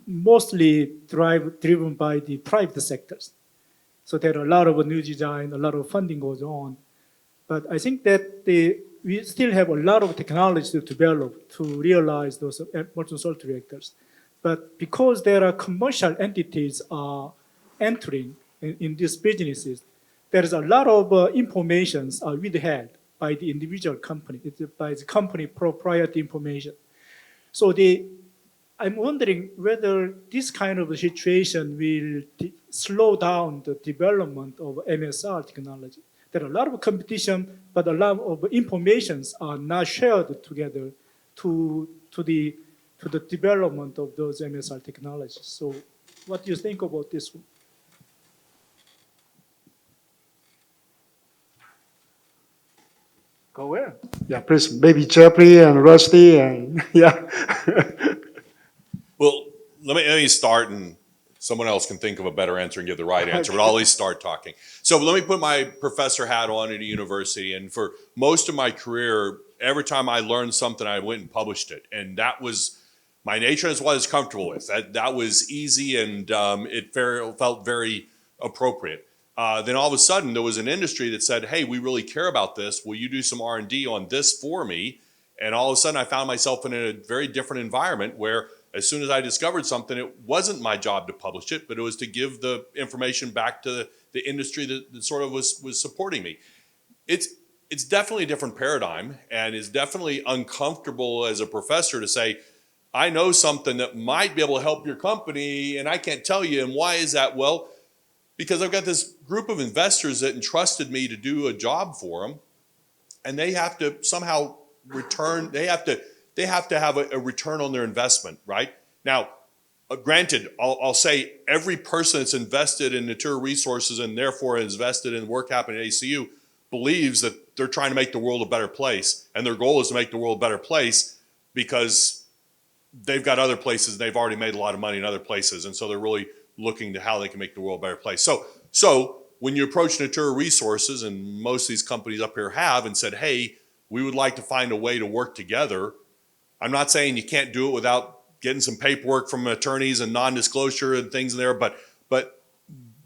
mostly driven by the private sectors. So there are a lot of new design, a lot of funding goes on. But I think that we still have a lot of technology to develop to realize those molten salt reactors. But because there are commercial entities are entering in these businesses, there is a lot of information withheld by the individual company, by the company proprietary information. So I'm wondering whether this kind of situation will slow down the development of MSR technology. There are a lot of competition, but a lot of informations are not shared together to the development of those MSR technologies. So what do you think about this one? Go ahead. Yeah, please, maybe Jeffrey and Rusty and yeah. Well, let me start, and someone else can think of a better answer and give the right answer, but I'll at least start talking. So let me put my professor hat on at a university, and for most of my career, every time I learned something, I went and published it, and that was my nature, and it's what I was comfortable with. That was easy, and it felt very appropriate. Then all of a sudden, there was an industry that said, hey, we really care about this. Will you do some R&D on this for me? And all of a sudden, I found myself in a very different environment where as soon as I discovered something, it wasn't my job to publish it, but it was to give the information back to the industry that sort of was supporting me. It's definitely a different paradigm, and it's definitely uncomfortable as a professor to say, I know something that might be able to help your company, and I can't tell you. And why is that? Well, because I've got this group of investors that entrusted me to do a job for them, and they have to somehow return. They have to have a return on their investment, right? Now, granted, I'll say every person that's invested in Natura Resources and therefore is invested in work happening at ACU believes that they're trying to make the world a better place, and their goal is to make the world a better place because they've got other places, they've already made a lot of money in other places, and so they're really looking to how they can make the world a better place. So when you approach Natura Resources, and most of these companies up here have, and said, hey, we would like to find a way to work together, I'm not saying you can't do it without getting some paperwork from attorneys and non-disclosure and things in there, but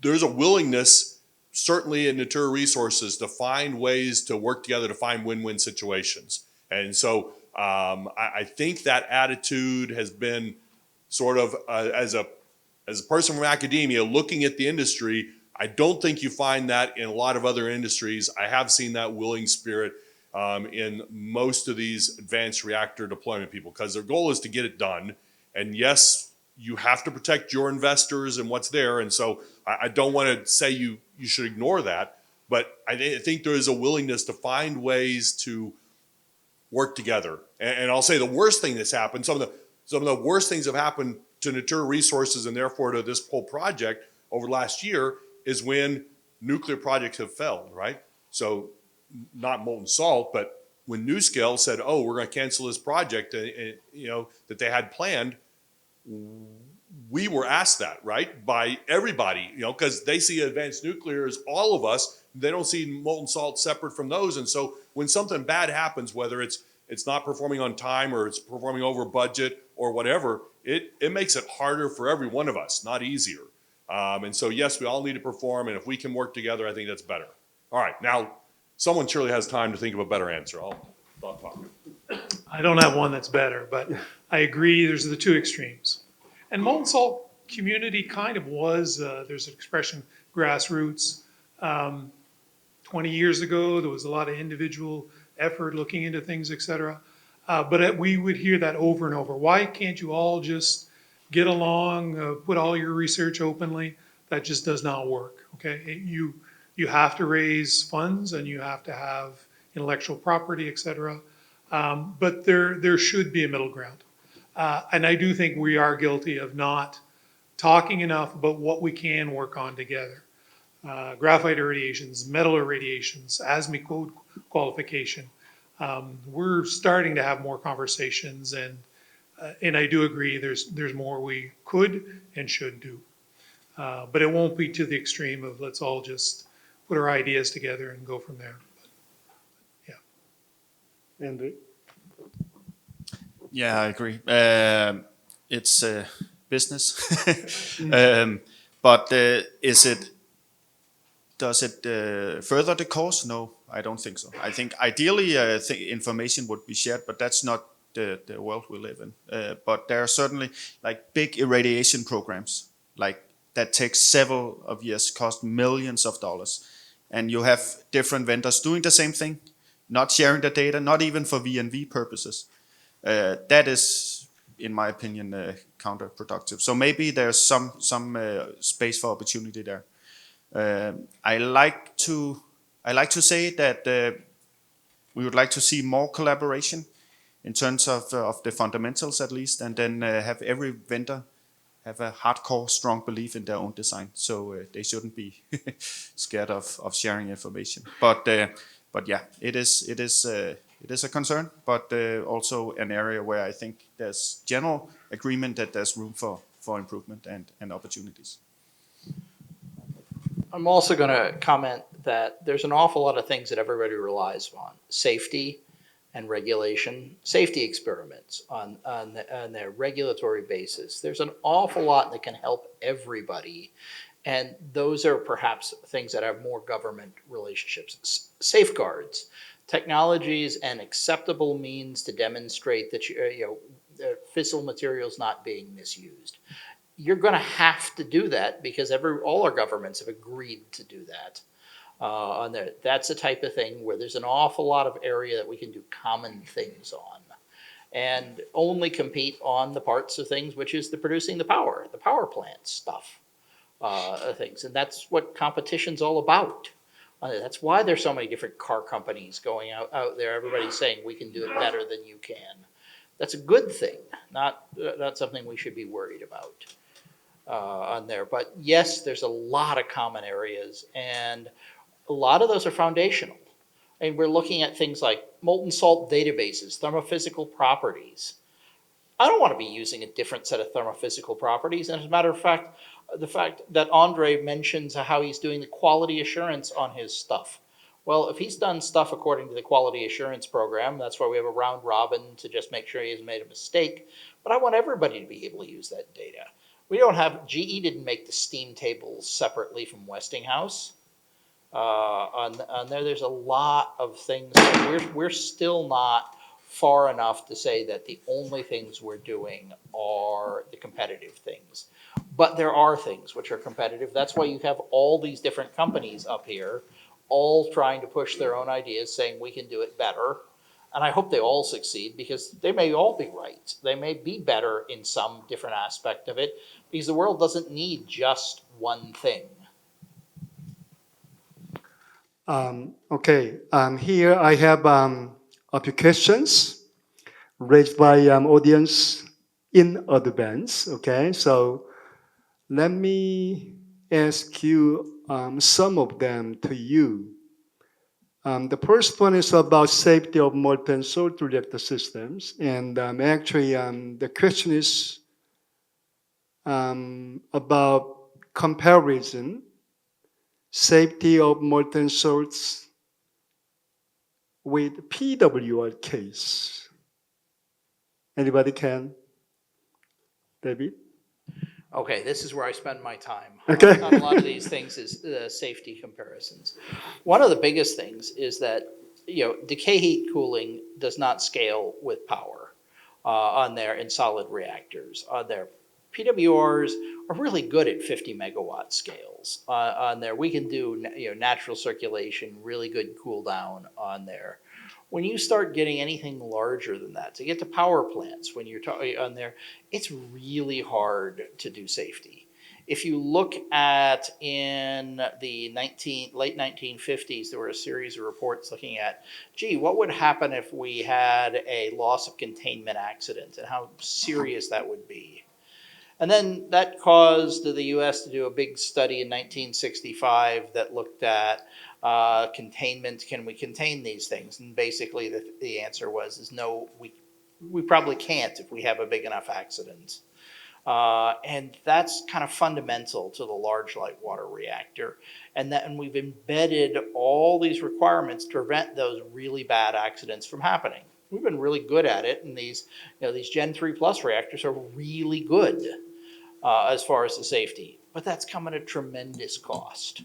there's a willingness, certainly in Natura Resources, to find ways to work together to find win-win situations. And so I think that attitude has been sort of, as a person from academia looking at the industry, I don't think you find that in a lot of other industries. I have seen that willing spirit in most of these advanced reactor deployment people, because their goal is to get it done. And yes, you have to protect your investors and what's there. And so I don't want to say you should ignore that, but I think there is a willingness to find ways to work together. And I'll say the worst thing that's happened, some of the worst things have happened to Natura Resources and therefore to this whole project over the last year is when nuclear projects have failed, right? So not molten salt, but when NuScale said, oh, we're going to cancel this project, that they had planned, we were asked that, right, by everybody, because they see advanced nuclear as all of us. They don't see molten salt separate from those. And so when something bad happens, whether it's not performing on time or it's performing over budget or whatever, it makes it harder for every one of us, not easier. And so, yes, we all need to perform, and if we can work together, I think that's better. All right, now, someone surely has time to think of a better answer. I'll talk. I don't have one that's better, but I agree there's the two extremes. And molten salt community kind of was, there's an expression, grassroots. 20 years ago, there was a lot of individual effort looking into things, et cetera. But we would hear that over and over. Why can't you all just get along, put all your research openly? That just does not work, okay? You have to raise funds and you have to have intellectual property, et cetera. But there should be a middle ground. And I do think we are guilty of not talking enough about what we can work on together. Graphite irradiations, metal irradiations, ASME code qualification. We're starting to have more conversations, and I do agree there's more we could and should do. But it won't be to the extreme of let's all just put our ideas together and go from there. But, yeah. Andrew? Yeah, I agree. It's business. But does it further the cause? No, I don't think so. I think ideally information would be shared, but that's not the world we live in. But there are certainly like big irradiation programs, like that takes several of years, cost millions of dollars. And you have different vendors doing the same thing, not sharing the data, not even for V&V purposes. That is, in my opinion, counterproductive. So maybe there's some space for opportunity there. I like to say that we would like to see more collaboration in terms of the fundamentals at least, and then have every vendor have a hardcore, strong belief in their own design. So they shouldn't be scared of sharing information. But yeah, it is a concern, but also an area where I think there's general agreement that there's room for improvement and opportunities. I'm also going to comment that there's an awful lot of things that everybody relies on. Safety and regulation, safety experiments on their regulatory basis. There's an awful lot that can help everybody. And those are perhaps things that have more government relationships. Safeguards, technologies and acceptable means to demonstrate that fissile materials not being misused. You're going to have to do that because all our governments have agreed to do that. On there, that's the type of thing where there's an awful lot of area that we can do common things on, and only compete on the parts of things which is producing the power plant stuff, things, and that's what competition's all about. That's why there's so many different car companies going out there. Everybody's saying we can do it better than you can. That's a good thing, not something we should be worried about on there. But yes, there's a lot of common areas, and a lot of those are foundational. And we're looking at things like molten salt databases, thermophysical properties. I don't want to be using a different set of thermophysical properties. And as a matter of fact, the fact that Andre mentions how he's doing the quality assurance on his stuff. Well, if he's done stuff according to the quality assurance program, that's why we have a round robin to just make sure he hasn't made a mistake. But I want everybody to be able to use that data. We don't have, GE didn't make the steam tables separately from Westinghouse. On there, there's a lot of things that we're still not far enough to say that the only things we're doing are the competitive things. But there are things which are competitive. That's why you have all these different companies up here, all trying to push their own ideas, saying we can do it better. And I hope they all succeed because they may all be right. They may be better in some different aspect of it because the world doesn't need just one thing. Okay, here I have a few questions raised by audience in advance. Okay, so let me ask you some of them to you. The first one is about safety of molten salt reactor systems, and actually the question is about comparison, safety of molten salts with PWR case. Anybody can? David? Okay, this is where I spend my time. Okay. On a lot of these things is safety comparisons. One of the biggest things is that, decay heat cooling does not scale with power on there in solid reactors. On there, PWRs are really good at 50 megawatt scales on there. We can do natural circulation, really good cool down on there. When you start getting anything larger than that, to get to power plants, when you're talking on there, it's really hard to do safety. If you look at in the late 1950s, there were a series of reports looking at, gee, what would happen if we had a loss of containment accident and how serious that would be. And then that caused the US to do a big study in 1965 that looked at containment. Can we contain these things? And basically the answer was no, we probably can't if we have a big enough accident. And that's kind of fundamental to the large light water reactor. And we've embedded all these requirements to prevent those really bad accidents from happening. We've been really good at it, and these Gen 3 plus reactors are really good as far as the safety. But that's come at a tremendous cost.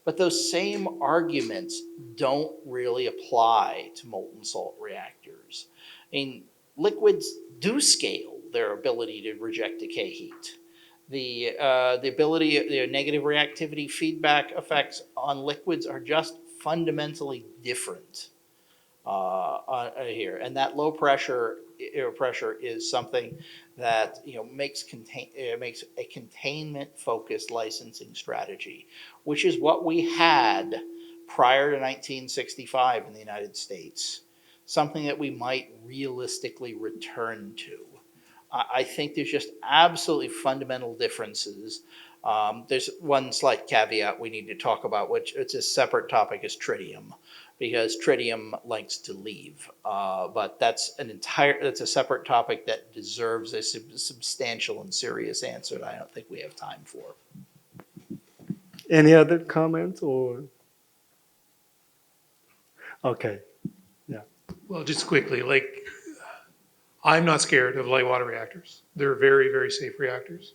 But those same arguments don't really apply to molten salt reactors. I mean, liquids do scale their ability to reject decay heat. The ability, the negative reactivity feedback effects on liquids are just fundamentally different here. And that low pressure is something that makes a containment focused licensing strategy, which is what we had prior to 1965 in the United States, something that we might realistically return to. I think there's just absolutely fundamental differences. There's one slight caveat we need to talk about, which it's a separate topic, is tritium, because tritium likes to leave. But that's a separate topic that deserves a substantial and serious answer that I don't think we have time for. Any other comments or? Okay, yeah. Well, just quickly, I'm not scared of light water reactors. They're very, very safe reactors.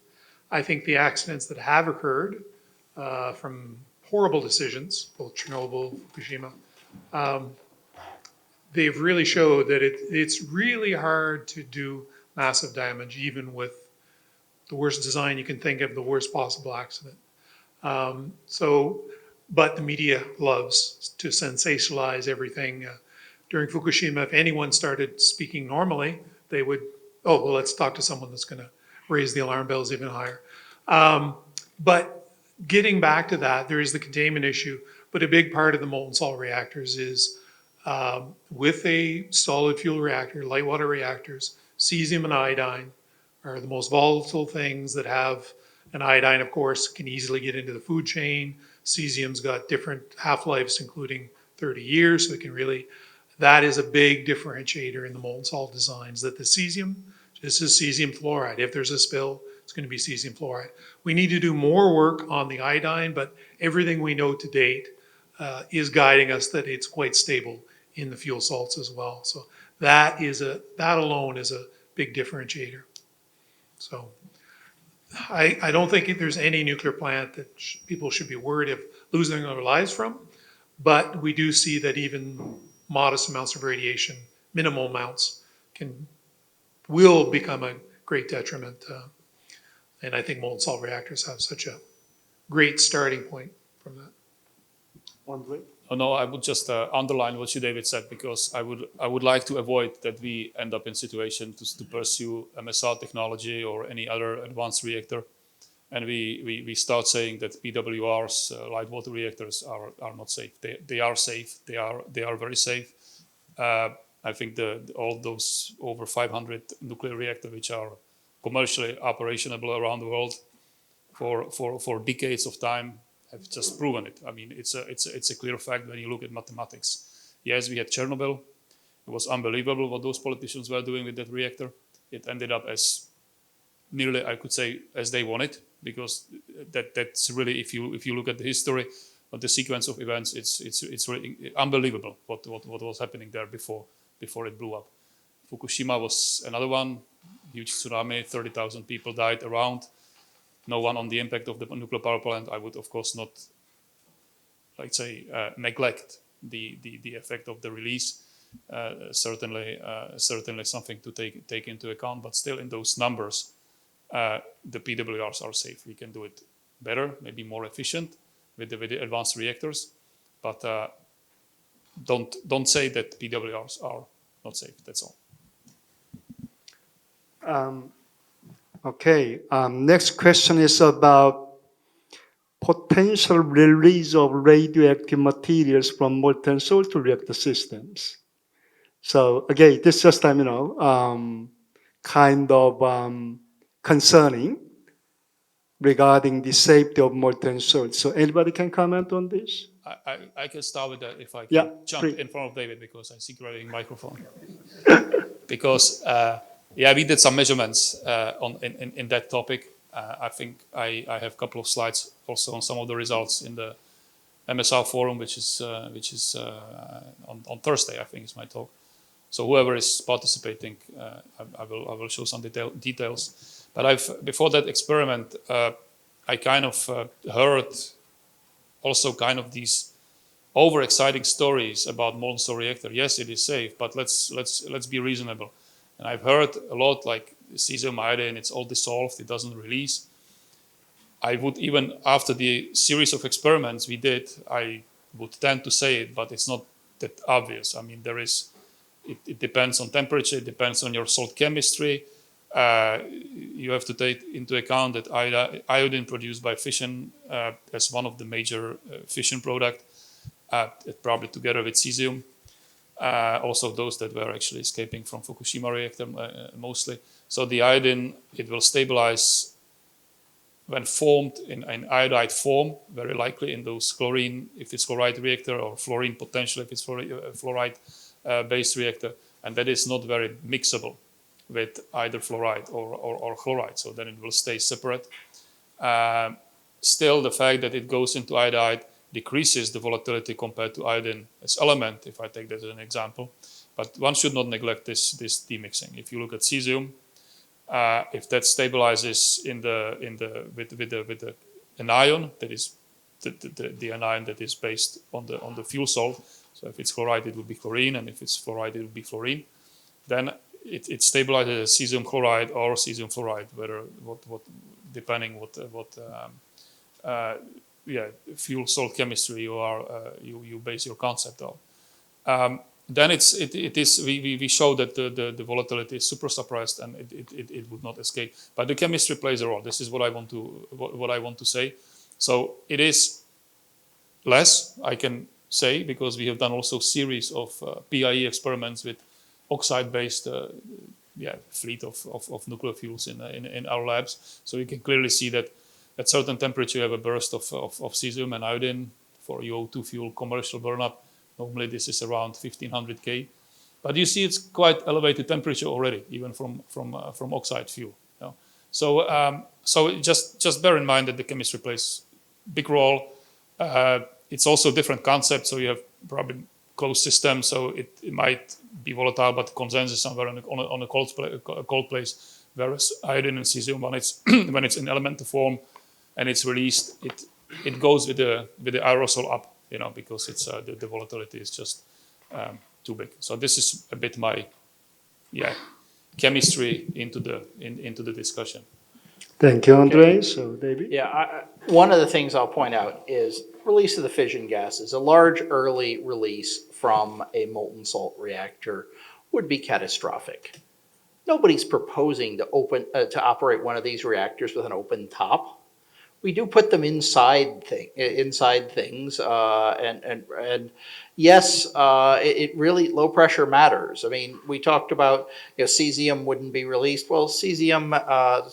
I think the accidents that have occurred from horrible decisions, both Chernobyl, Fukushima, they've really showed that it's really hard to do massive damage, even with the worst design you can think of, the worst possible accident. But the media loves to sensationalize everything. During Fukushima, if anyone started speaking normally, they would, oh, well, let's talk to someone that's going to raise the alarm bells even higher. But getting back to that, there is the containment issue, but a big part of the molten salt reactors is with a solid fuel reactor, light water reactors, cesium and iodine are the most volatile things that have an iodine, of course, can easily get into the food chain. Cesium's got different half-lives, including 30 years, so it can really, that is a big differentiator in the molten salt designs, that the cesium, this is cesium fluoride. If there's a spill, it's going to be cesium fluoride. We need to do more work on the iodine, but everything we know to date is guiding us that it's quite stable in the fuel salts as well. So that alone is a big differentiator. So I don't think there's any nuclear plant that people should be worried of losing their lives from, but we do see that even modest amounts of radiation, minimal amounts, will become a great detriment. And I think molten salt reactors have such a great starting point from that. Andre? Oh, no, I would just underline what you, David, said, because I would like to avoid that we end up in situation to pursue MSR technology or any other advanced reactor, and we start saying that PWRs, light water reactors, are not safe. They are safe. They are very safe. I think all those over 500 nuclear reactors which are commercially operational around the world for decades of time have just proven it. I mean, it's a clear fact when you look at mathematics. Yes, we had Chernobyl. It was unbelievable what those politicians were doing with that reactor. It ended up as nearly, I could say, as they wanted, because that's really, if you look at the history of the sequence of events, it's really unbelievable what was happening there before it blew up. Fukushima was another one, huge tsunami, 30,000 people died around. No one on the impact of the nuclear power plant. I would, of course, not, neglect the effect of the release. Certainly something to take into account. But still, in those numbers, the PWRs are safe. We can do it better, maybe more efficient with the advanced reactors. But don't say that PWRs are not safe. That's all. Okay, next question is about potential release of radioactive materials from molten salt reactor systems. So again, this just kind of concerning regarding the safety of molten salt. So anybody can comment on this? I can start with that if I can jump please. in front of David, because I see grabbing microphone. Because we did some measurements in that topic. I think I have a couple of slides also on some of the results in the MSR forum, which is on Thursday, I think is my talk. So whoever is participating, I will show some details. But before that experiment, I kind of heard also kind of these overexciting stories about molten salt reactor. Yes, it is safe, but let's be reasonable. And I've heard a lot like cesium iodine, it's all dissolved, it doesn't release. I would even, after the series of experiments we did, I would tend to say it, but it's not that obvious. I mean, it depends on temperature, it depends on your salt chemistry. You have to take into account that iodine produced by fission as one of the major fission products, probably together with cesium. Also those that were actually escaping from Fukushima reactor mostly. So the iodine, it will stabilize when formed in iodide form, very likely in those chlorine, if it's chloride reactor, or fluorine potential if it's fluoride-based reactor. And that is not very mixable with either fluoride or chloride. So then it will stay separate. Still, the fact that it goes into iodide decreases the volatility compared to iodine as element, if I take that as an example. But one should not neglect this demixing. If you look at cesium, if that stabilizes with an ion, that is the anion that is based on the fuel salt. So if it's chloride, it would be chlorine, and if it's fluoride, it would be fluorine. Then it stabilizes as cesium chloride or cesium fluoride, depending fuel salt chemistry you base your concept on. Then we show that the volatility is super suppressed and it would not escape. But the chemistry plays a role. This is what I want to say. So it is less, I can say, because we have done also series of PIE experiments with oxide-based fleet of nuclear fuels in our labs. So you can clearly see that at certain temperature you have a burst of cesium and iodine for UO2 fuel commercial burnup. Normally this is around 1500 K. But you see it's quite elevated temperature already, even from oxide fuel. You know? So just bear in mind that the chemistry plays a big role. It's also a different concept, so you have probably closed system, so it might be volatile, but the consensus somewhere on a cold place, whereas iodine and cesium, when it's in elemental form and it's released, it goes with the aerosol up, you know, because it's the volatility is just too big. So this is a bit my chemistry into the discussion. Thank you, Andre. So, David? Yeah, one of the things I'll point out is release of the fission gases. A large early release from a molten salt reactor would be catastrophic. Nobody's proposing to operate one of these reactors with an open top. We do put them inside things, and yes, it really low pressure matters. I mean, we talked about cesium wouldn't be released. Well, cesium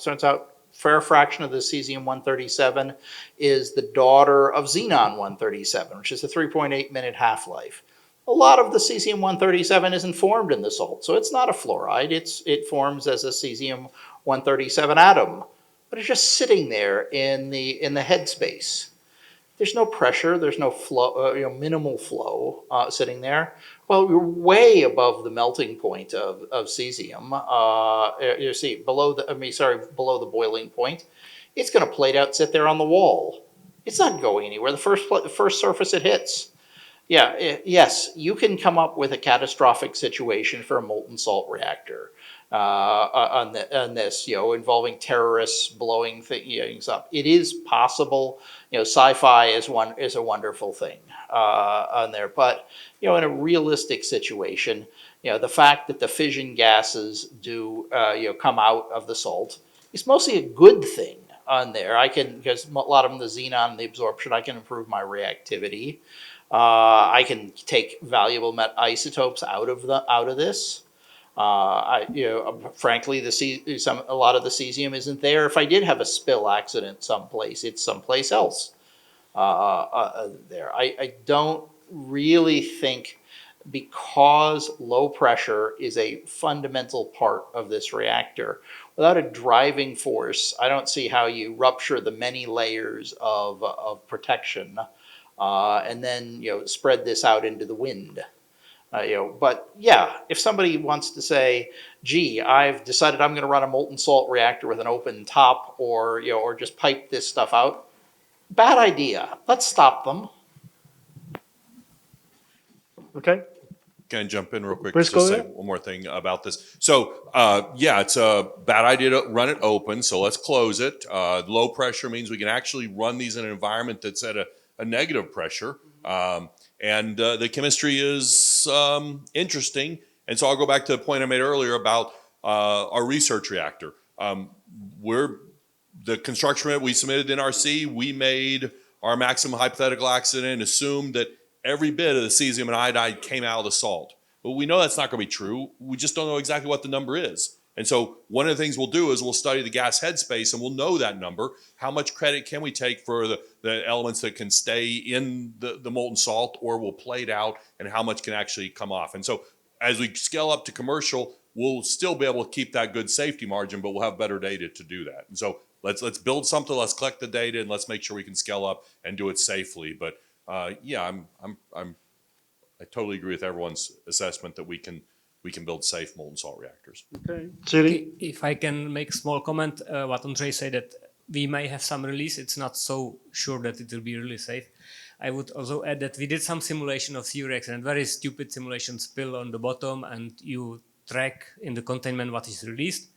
turns out fair fraction of the cesium-137 is the daughter of xenon-137, which is a 3.8 minute half-life. A lot of the cesium-137 isn't formed in the salt, so it's not a fluoride. It forms as a cesium-137 atom, but it's just sitting there in the headspace. There's no pressure, there's no flow, minimal flow sitting there. Well, you're way above the melting point of cesium. You see, below the boiling point. It's going to plate out, sit there on the wall. It's not going anywhere. The first surface it hits. Yes, you can come up with a catastrophic situation for a molten salt reactor on this, involving terrorists blowing things up. It is possible. Sci-fi is a wonderful thing on there, but in a realistic situation, the fact that the fission gases do come out of the salt is mostly a good thing on there. Because a lot of them, the xenon, the absorption, I can improve my reactivity. I can take valuable isotopes out of this. Frankly, a lot of the cesium isn't there. If I did have a spill accident someplace, it's someplace else there. I don't really think, because low pressure is a fundamental part of this reactor, without a driving force, I don't see how you rupture the many layers of protection and then spread this out into the wind. But yeah, if somebody wants to say, gee, I've decided I'm going to run a molten salt reactor with an open top, or just pipe this stuff out, bad idea. Let's stop them. Okay. Can I jump in real quick? Please Just go say ahead. one more thing about this. So, it's a bad idea to run it open, so let's close it. Low pressure means we can actually run these in an environment that's at a negative pressure. And the chemistry is interesting. And so I'll go back to the point I made earlier about our research reactor. The construction that we submitted in RC, we made our maximum hypothetical accident and assumed that every bit of the cesium and iodide came out of the salt. But we know that's not going to be true. We just don't know exactly what the number is. And so one of the things we'll do is we'll study the gas headspace and we'll know that number. How much credit can we take for the elements that can stay in the molten salt or will plate out, and how much can actually come off? And so as we scale up to commercial, we'll still be able to keep that good safety margin, but we'll have better data to do that. And so let's build something, let's collect the data, and let's make sure we can scale up and do it safely. But I totally agree with everyone's assessment that we can build safe molten salt reactors. Okay. Judy? If I can make a small comment, what Andre said, that we may have some release, it's not so sure that it will be really safe. I would also add that we did some simulation of C-reactor, and very stupid simulation, spill on the bottom, and you track in the containment what is released.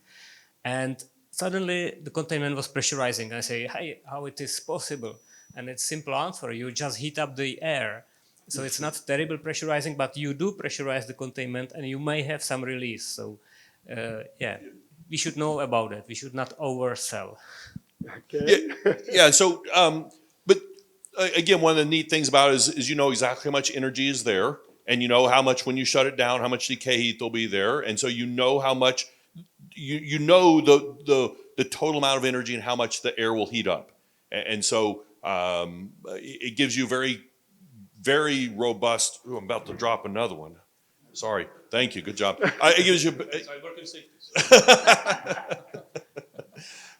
And suddenly the containment was pressurizing. I say, hey, how it is possible? And it's simple answer. You just heat up the air. So it's not terrible pressurizing, but you do pressurize the containment and you may have some release. So yeah, we should know about it. We should not oversell. Okay. Yeah. So, but again, one of the neat things about it is you know exactly how much energy is there, and you know how much when you shut it down, how much decay heat will be there, and so you know how much you know the total amount of energy and how much the air will heat up, and so it gives you very robust. Ooh, I'm about to drop another one. Sorry. Thank you. Good job. It gives you.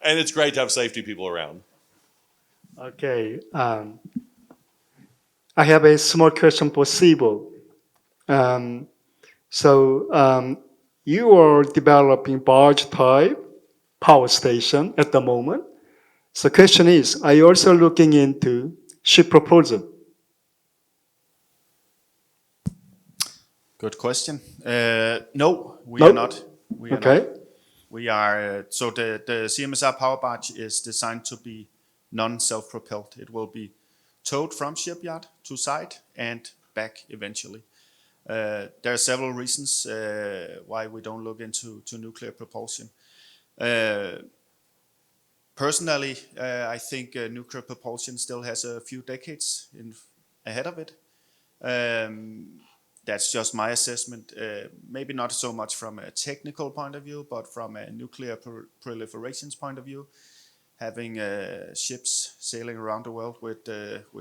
And it's great to have safety people around. Okay. I have a small question for Sibo. You are developing barge type power station at the moment. So question is, are you also looking into ship propulsion? Good question. No, we No? are not. We are Okay. not. We are, so the CMSR power barge is designed to be non-self-propelled. It will be towed from shipyard to site and back eventually. There are several reasons why we don't look into nuclear propulsion. Personally, I think nuclear propulsion still has a few decades ahead of it. That's just my assessment. Maybe not so much from a technical point of view, but from a nuclear proliferations point of view. Having ships sailing around the world with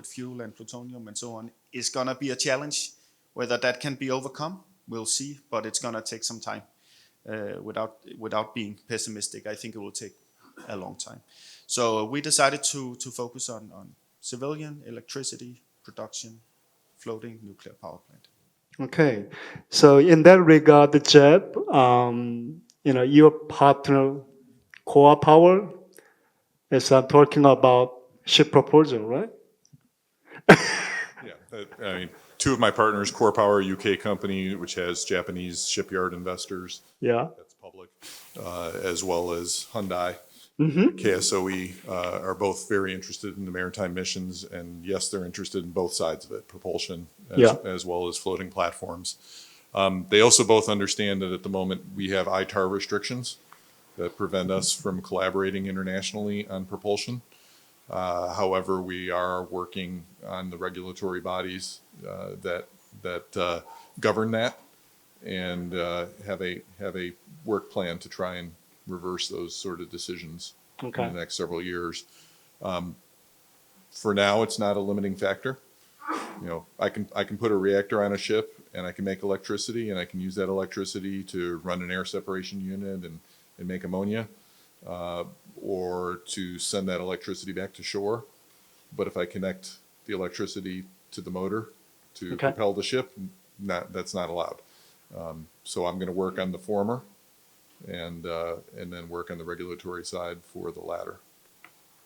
fuel and plutonium and so on is going to be a challenge. Whether that can be overcome, we'll see, but it's going to take some time. Without being pessimistic, I think it will take a long time. So we decided to focus on civilian electricity production, floating nuclear power plant. Okay. So in that regard, Jeb, your partner, Core Power, is talking about ship propulsion, right? Yeah, I mean, two of my partners, Core Power, a UK company, which has Japanese shipyard investors. Yeah. That's public, as well as Hyundai. Mm-hmm. KSOE are both very interested in the maritime missions, and yes, they're interested in both sides of it, propulsion as well as floating platforms. They also both understand that at the moment we have ITAR restrictions that prevent us from collaborating internationally on propulsion. However, we are working on the regulatory bodies that govern that, and have a work plan to try and reverse those sort of decisions in the next several years. For now, it's not a limiting factor. I can put a reactor on a ship, and I can make electricity, and I can use that electricity to run an air separation unit and make ammonia, or to send that electricity back to shore. But if I connect the electricity to the motor to propel the ship, that's not allowed. So I'm going to work on the former, and then work on the regulatory side for the latter.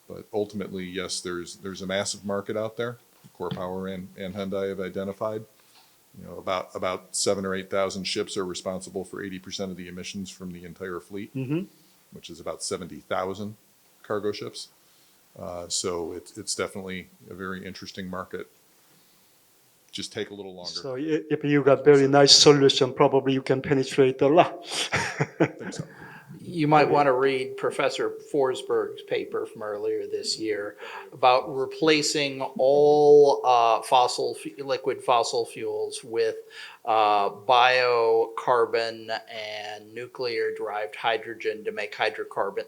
But ultimately, yes, there's a massive market out there. Core Power and Hyundai have identified. About 7,000 or 8,000 ships are responsible for 80% of the emissions from the entire fleet, which is about 70,000 cargo ships. So it's definitely a very interesting market. Just take a little longer. So if you got very nice solution, probably you can penetrate a lot. I think so. You might want to read Professor Forsberg's paper from earlier this year about replacing all liquid fossil fuels with biocarbon and nuclear-derived hydrogen to make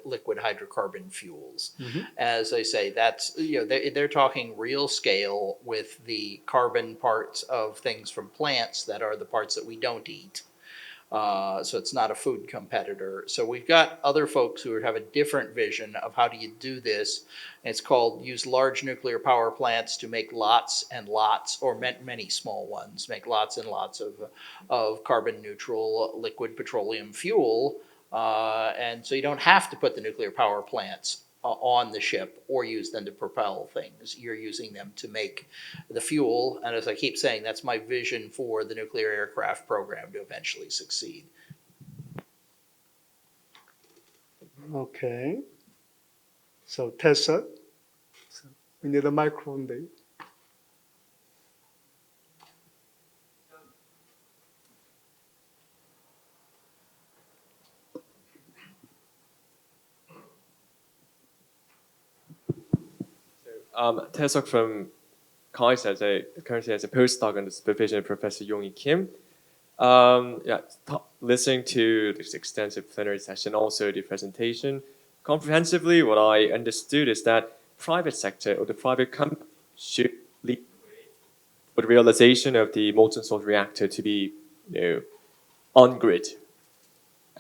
liquid hydrocarbon fuels. As I say, that's they're talking real scale with the carbon parts of things from plants that are the parts that we don't eat. So it's not a food competitor. So we've got other folks who have a different vision of how do you do this. It's called use large nuclear power plants to make lots and lots, or many small ones, make lots and lots of carbon neutral liquid petroleum fuel. And so you don't have to put the nuclear power plants on the ship or use them to propel things. You're using them to make the fuel. And as I keep saying, that's my vision for the nuclear aircraft program to eventually succeed. Okay. So Tessa, so we need a microphone there. Taesok from Kai's currently as a postdoc under the supervision of Professor Yong-Hee Kim. Listening to this extensive plenary session, also the presentation, comprehensively, what I understood is that private sector or the private company should lead the realization of the molten salt reactor to be, on grid.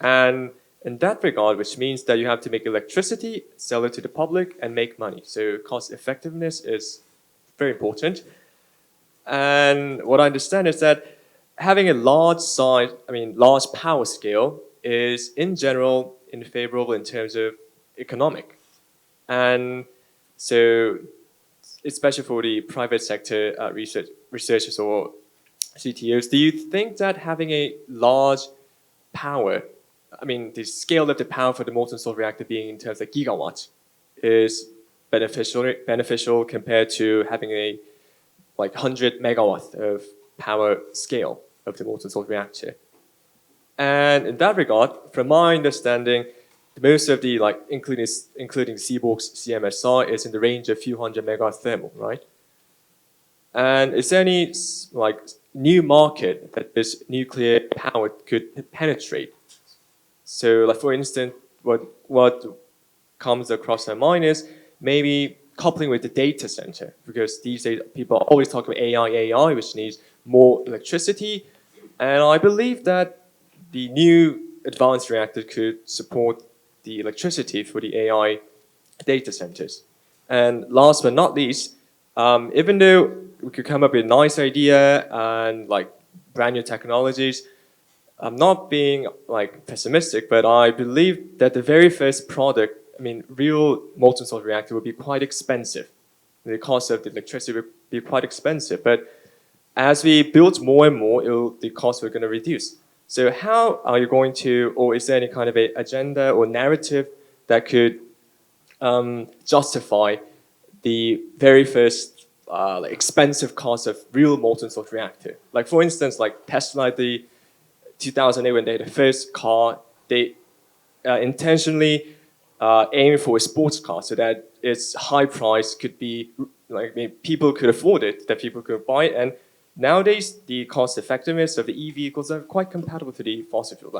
And in that regard, which means that you have to make electricity, sell it to the public, and make money. So cost effectiveness is very important. And what I understand is that having a large power scale is in general unfavorable in terms of economic. And so, especially for the private sector researchers or CTOs, do you think that having a large power, the scale of the power for the molten salt reactor being in terms of gigawatts, is beneficial compared to having a 100 megawatt of power scale of the molten salt reactor? And in that regard, from my understanding, most of the including Seaborg's CMSR is in the range of few hundred megawatt thermal, right? And is there any new market that this nuclear power could penetrate? So, for instance, what comes across my mind is maybe coupling with the data center, because these days people always talk about AI, which needs more electricity, and I believe that the new advanced reactor could support the electricity for the AI data centers. And last but not least, even though we could come up with a nice idea and brand new technologies, I'm not being pessimistic, but I believe that the very first product, real molten salt reactor would be quite expensive. The cost of the electricity would be quite expensive, but as we build more and more, the costs are going to reduce. So how are you going to, or is there any kind of a agenda or narrative that could justify the very first expensive cost of real molten salt reactor? For instance, Tesla, the 2008 when they had the first car, they intentionally aim for a sports car so that its high price could be people could afford it, that people could buy it. And nowadays, the cost effectiveness of the EV vehicles are quite compatible to the fossil fuel.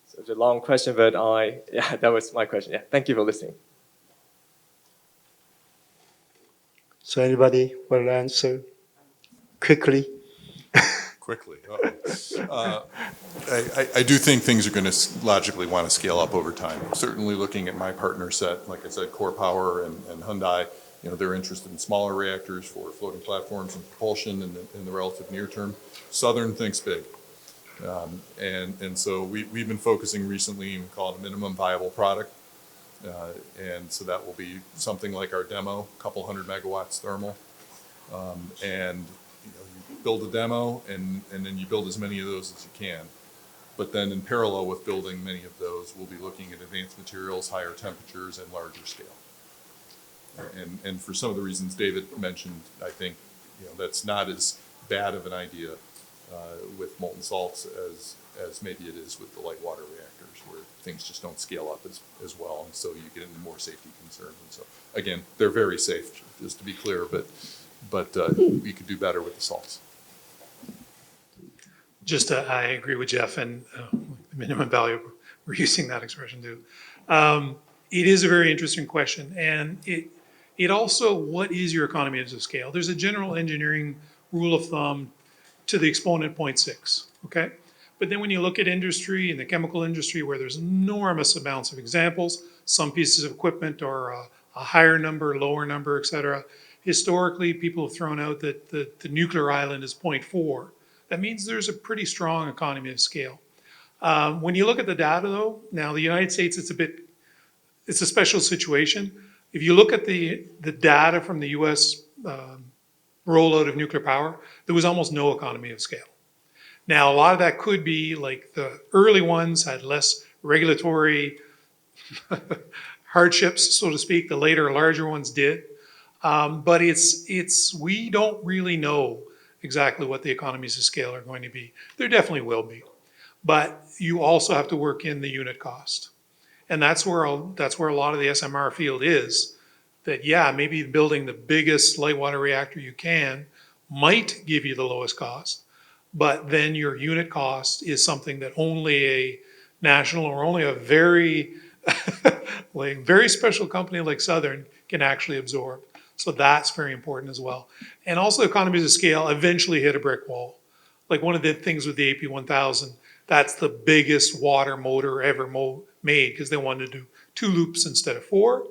So it's a long question, but that was my question. Yeah, thank you for listening. So anybody will answer quickly? Quickly. I do think things are going to logically want to scale up over time. Certainly looking at my partner set, like I said, Core Power and Hyundai, they're interested in smaller reactors for floating platforms and propulsion in the relative near term. Southern thinks big. And so we've been focusing recently, we call it a minimum viable product. And so that will be something like our demo, a couple hundred megawatts thermal. And you build a demo and then you build as many of those as you can. But then in parallel with building many of those, we'll be looking at advanced materials, higher temperatures, and larger scale. And for some of the reasons David mentioned, I think that's not as bad of an idea with molten salts as maybe it is with the light water reactors, where things just don't scale up as well, and so you get into more safety concerns. And so again, they're very safe, just to be clear, but we could do better with the salts. I agree with Jeff, and minimum value, we're using that expression too. It is a very interesting question, and it also, what is your economies of scale? There's a general engineering rule of thumb to the exponent 0.6, okay? But then when you look at industry, in the chemical industry, where there's enormous amounts of examples, some pieces of equipment are a higher number, lower number, et cetera. Historically, people have thrown out that the nuclear island is 0.4. That means there's a pretty strong economy of scale. When you look at the data though, now the United States, it's a special situation. If you look at the data from the US rollout of nuclear power, there was almost no economy of scale. Now, a lot of that could be like the early ones had less regulatory hardships, so to speak. The later, larger ones did. But we don't really know exactly what the economies of scale are going to be. There definitely will be. But you also have to work in the unit cost. And that's where a lot of the SMR field is. That, yeah, maybe building the biggest light water reactor you can might give you the lowest cost, but then your unit cost is something that only a national or only a very, like, very special company like Southern can actually absorb. So that's very important as well. And also economies of scale eventually hit a brick wall. Like one of the things with the AP1000, that's the biggest water motor ever made because they wanted to do 2 loops instead of 4.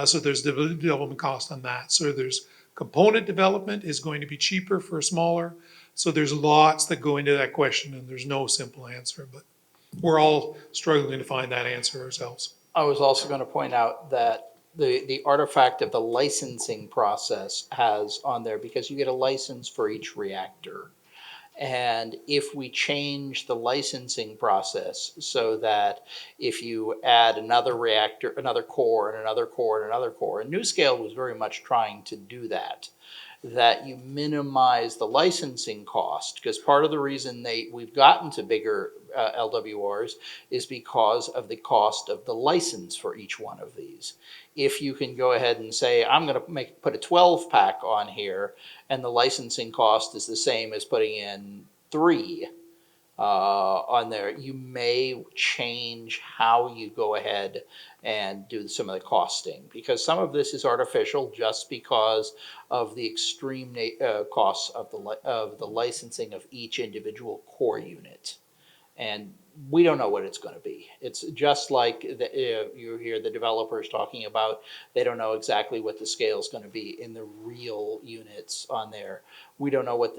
So there's development cost on that. So there's component development is going to be cheaper for smaller. So there's lots that go into that question, and there's no simple answer. But we're all struggling to find that answer ourselves. I was also going to point out that the artifact of the licensing process has on there, because you get a license for each reactor. And if we change the licensing process so that if you add another reactor, another core, and another core, and another core, and NuScale was very much trying to do that you minimize the licensing cost, because part of the reason we've gotten to bigger LWRs is because of the cost of the license for each one of these. If you can go ahead and say, I'm going to put a 12-pack on here, and the licensing cost is the same as putting in 3 on there, you may change how you go ahead and do some of the costing, because some of this is artificial just because of the extreme costs of the licensing of each individual core unit. And we don't know what it's going to be. It's just like you hear the developers talking about, they don't know exactly what the scale is going to be in the real units on there. We don't know what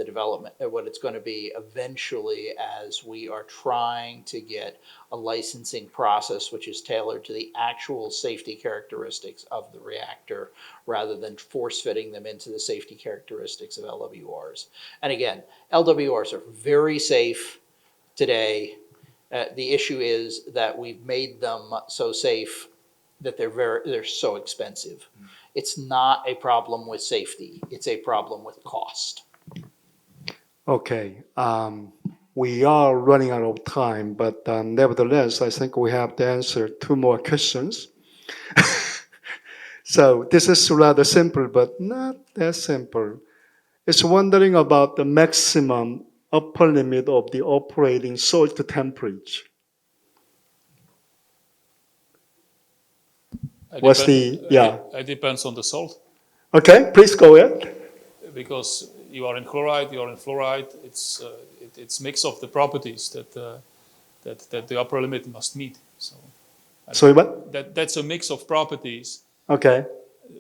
what it's going to be eventually, as we are trying to get a licensing process which is tailored to the actual safety characteristics of the reactor, rather than force fitting them into the safety characteristics of LWRs. And again, LWRs are very safe today. The issue is that we've made them so safe that they're so expensive. It's not a problem with safety. It's a problem with cost. Okay. We are running out of time, but nevertheless, I think we have to answer 2 more questions. So this is rather simple, but not that simple. It's wondering about the maximum upper limit of the operating salt temperature. It depends on the salt. Okay, please go ahead. Because you are in chloride, you are in fluoride. It's mix of the properties that the upper limit must meet. So. Sorry, what? That's a mix of properties. Okay.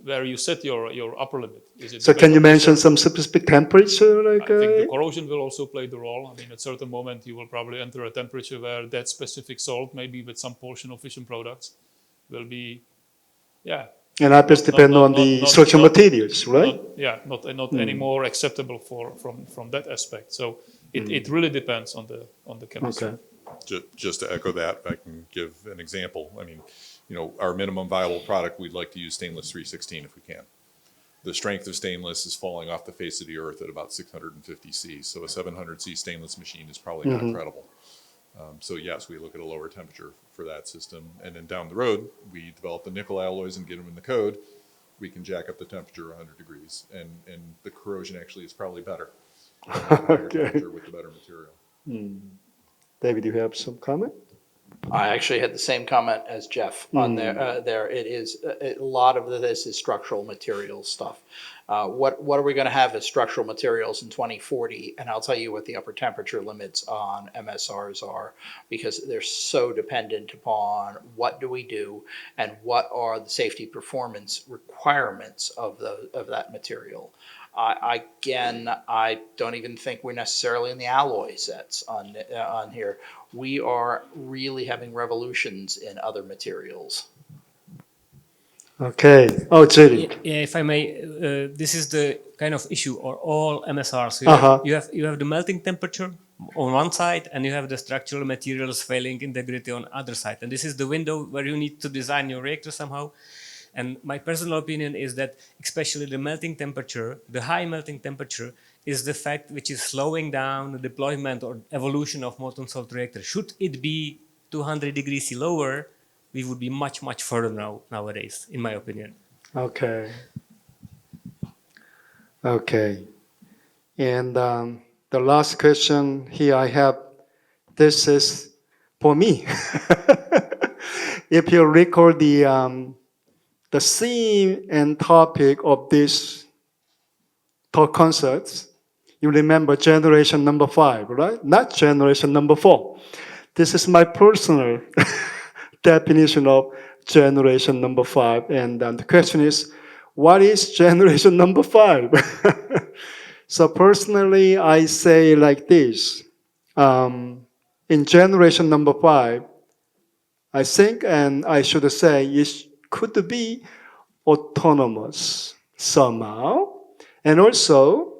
Where you set your upper limit. So can you mention some specific temperature? I think the corrosion will also play the role. I mean, at a certain moment, you will probably enter a temperature where that specific salt, maybe with some portion of fission products, will be, yeah. And that just depend on the structural materials, right? Not any more acceptable from that aspect. So it really depends on the chemistry. Okay. Just to echo that, I can give an example. I mean, our minimum viable product, we'd like to use stainless 316 if we can. The strength of stainless is falling off the face of the earth at about 650 C. So a 700 C stainless machine is probably not credible. So yes, we look at a lower temperature for that system. And then down the road, we develop the nickel alloys and get them in the code. We can jack up the temperature 100 degrees. And the corrosion actually is probably better. Okay. With the better material. David, you have some comment? I actually had the same comment as Jeff on there. It is a lot of this is structural materials stuff. What are we going to have as structural materials in 2040? And I'll tell you what the upper temperature limits on MSRs are, because they're so dependent upon what do we do and what are the safety performance requirements of that material. I don't even think we're necessarily in the alloy sets on here. We are really having revolutions in other materials. Okay. Oh, Jerry. Yeah, if I may, this is the kind of issue, or all MSRs. You have the melting temperature on one side, and you have the structural materials failing integrity on other side. And this is the window where you need to design your reactor somehow. And my personal opinion is that especially the melting temperature, the high melting temperature, is the fact which is slowing down the deployment or evolution of molten salt reactor. Should it be 200 degrees C lower, we would be much, much further nowadays, in my opinion. Okay. Okay. And the last question here I have, this is for me. If you recall the theme and topic of this talk concerts, you remember generation number 5, right? Not generation number 4. This is my personal definition of generation number 5. And the question is, what is generation number 5? So personally, I say like this. In generation number 5, I think, and I should say, it could be autonomous somehow. And also,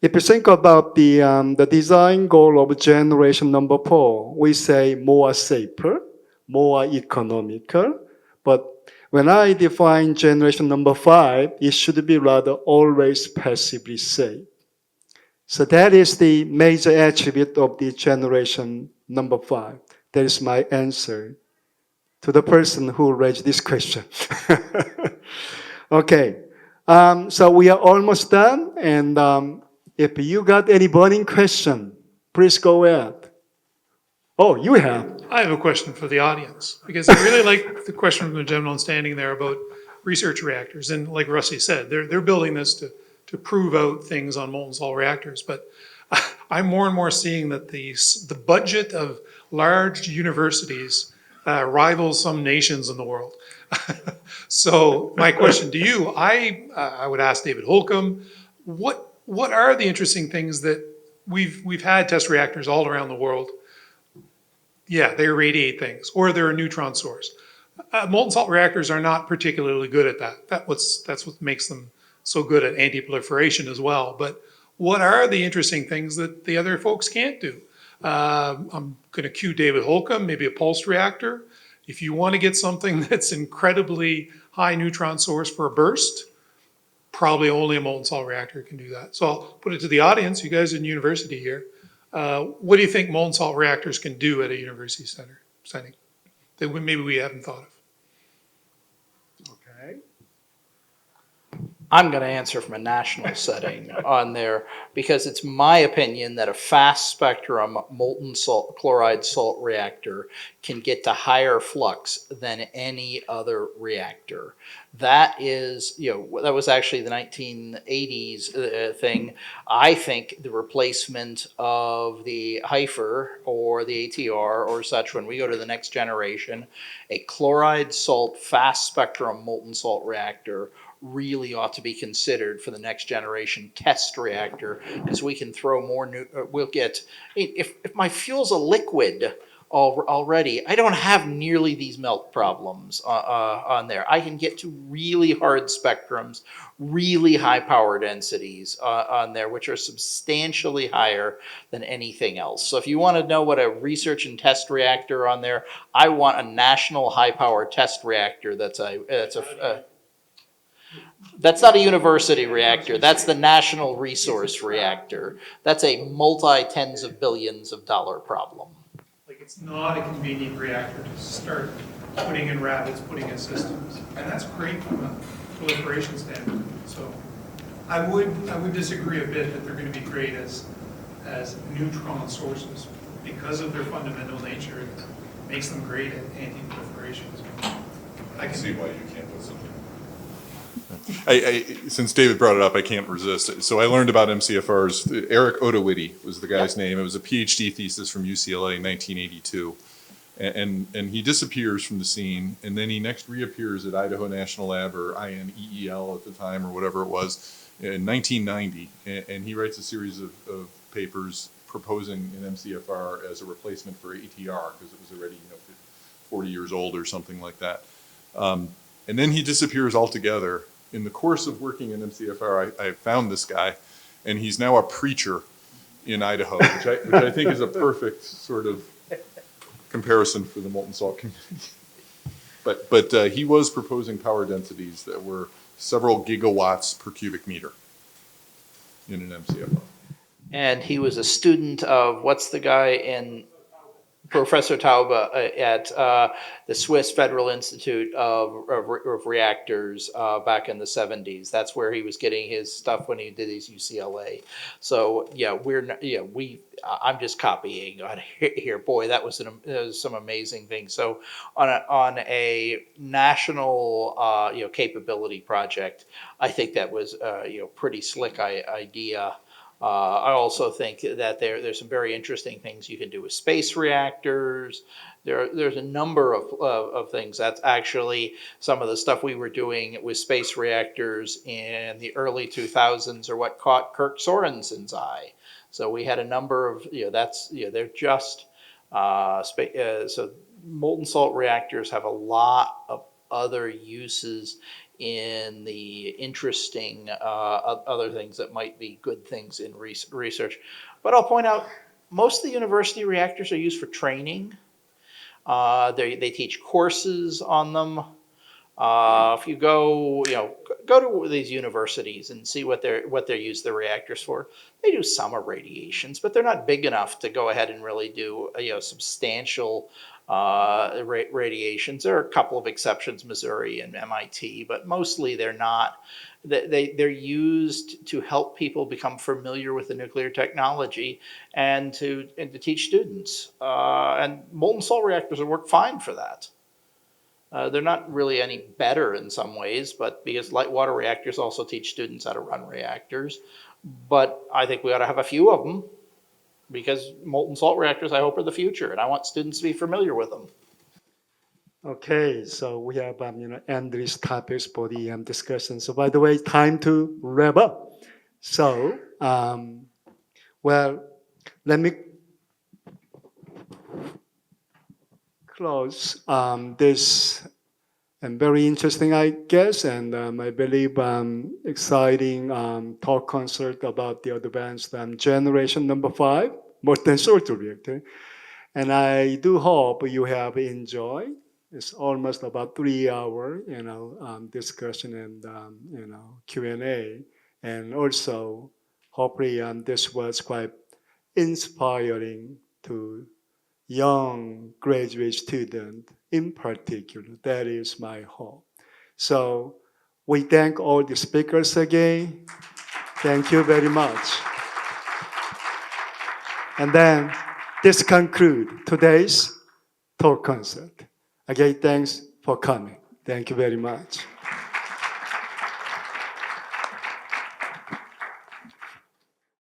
if you think about the design goal of generation number 4, we say more safer, more economical. But when I define generation number 5, it should be rather always passively safe. So that is the major attribute of the generation number 5. That is my answer to the person who raised this question. Okay, so we are almost done, and if you got any burning question, please go ahead. Oh, you have. I have a question for the audience, because I really like the question from the gentleman standing there about research reactors. And like Rusty said, they're building this to prove out things on molten salt reactors. But I'm more and more seeing that the budget of large universities rivals some nations in the world. So my question to you, I would ask David Holcomb, what are the interesting things that we've had test reactors all around the world? Yeah, they irradiate things, or they're a neutron source. Molten salt reactors are not particularly good at that. That's what makes them so good at anti-proliferation as well. But what are the interesting things that the other folks can't do? I'm going to cue David Holcomb, maybe a pulsed reactor. If you want to get something that's incredibly high neutron source for a burst, probably only a molten salt reactor can do that. So I'll put it to the audience, you guys in university here. What do you think molten salt reactors can do at a university setting that maybe we haven't thought of? Okay. I'm going to answer from a national setting on there, because it's my opinion that a fast spectrum molten salt chloride salt reactor can get to higher flux than any other reactor. That is, that was actually the 1980s thing. I think the replacement of the HIFER or the ATR or such, when we go to the next generation, a chloride salt fast spectrum molten salt reactor really ought to be considered for the next generation test reactor, because we can throw more we'll get, if my fuel's a liquid already, I don't have nearly these melt problems on there. I can get to really hard spectrums, really high power densities on there, which are substantially higher than anything else. So if you want to know what a research and test reactor on there, I want a national high power test reactor that's not a university reactor. That's the national resource reactor. That's a multi-tens of billions of dollar problem. Like, it's not a convenient reactor to start putting in rabbits, putting in systems. And that's great from a proliferation standpoint. So I would disagree a bit that they're going to be great as neutron sources. Because of their fundamental nature, it makes them great at anti-proliferation. I can see why you can't do something. Since David brought it up, I can't resist. So I learned about MCFRs. Eric Odowitty was the guy's name. It was a PhD thesis from UCLA in 1982. And he disappears from the scene, and then he next reappears at Idaho National Lab, or INEEL at the time, or whatever it was, in 1990. And he writes a series of papers proposing an MCFR as a replacement for ATR, because it was already 40 years old or something like that. And then he disappears altogether. In the course of working in MCFR, I found this guy, and he's now a preacher in Idaho, which I think is a perfect sort of comparison for the molten salt community. But he was proposing power densities that were several gigawatts per cubic meter in an MCFO. And he was a student of, what's the guy in, Professor Taube at the Swiss Federal Institute of Reactors back in the 70s. That's where he was getting his stuff when he did his UCLA. So yeah, I'm just copying on here. Boy, that was some amazing things. So on a national capability project, I think that was pretty slick idea. I also think that there's some very interesting things you can do with space reactors. There's a number of things. That's actually some of the stuff we were doing with space reactors in the early 2000s are what caught Kirk Sorensen's eye. So we had a number of, they're just, so molten salt reactors have a lot of other uses in the interesting other things that might be good things in research. But I'll point out, most of the university reactors are used for training. They teach courses on them. If you go to these universities and see what they're used the reactors for. They do some irradiations, but they're not big enough to go ahead and really do substantial radiations. There are a couple of exceptions, Missouri and MIT, but mostly they're not. They're used to help people become familiar with the nuclear technology and to teach students. And molten salt reactors will work fine for that. They're not really any better in some ways, but because light water reactors also teach students how to run reactors. But I think we ought to have a few of them, because molten salt reactors, I hope, are the future, and I want students to be familiar with them. Okay, so we have end these topics for the discussion. So by the way, time to wrap up. So, well, let me close this and very interesting, I guess, and I believe exciting talk concert about the advanced generation number 5, molten salt reactor. And I do hope you have enjoyed. It's almost about 3-hour, discussion and Q&A, and also hopefully this was quite inspiring to young graduate student in particular. That is my hope. So we thank all the speakers again. Thank you very much. And then this concludes today's talk concert. Again, thanks for coming. Thank you very much.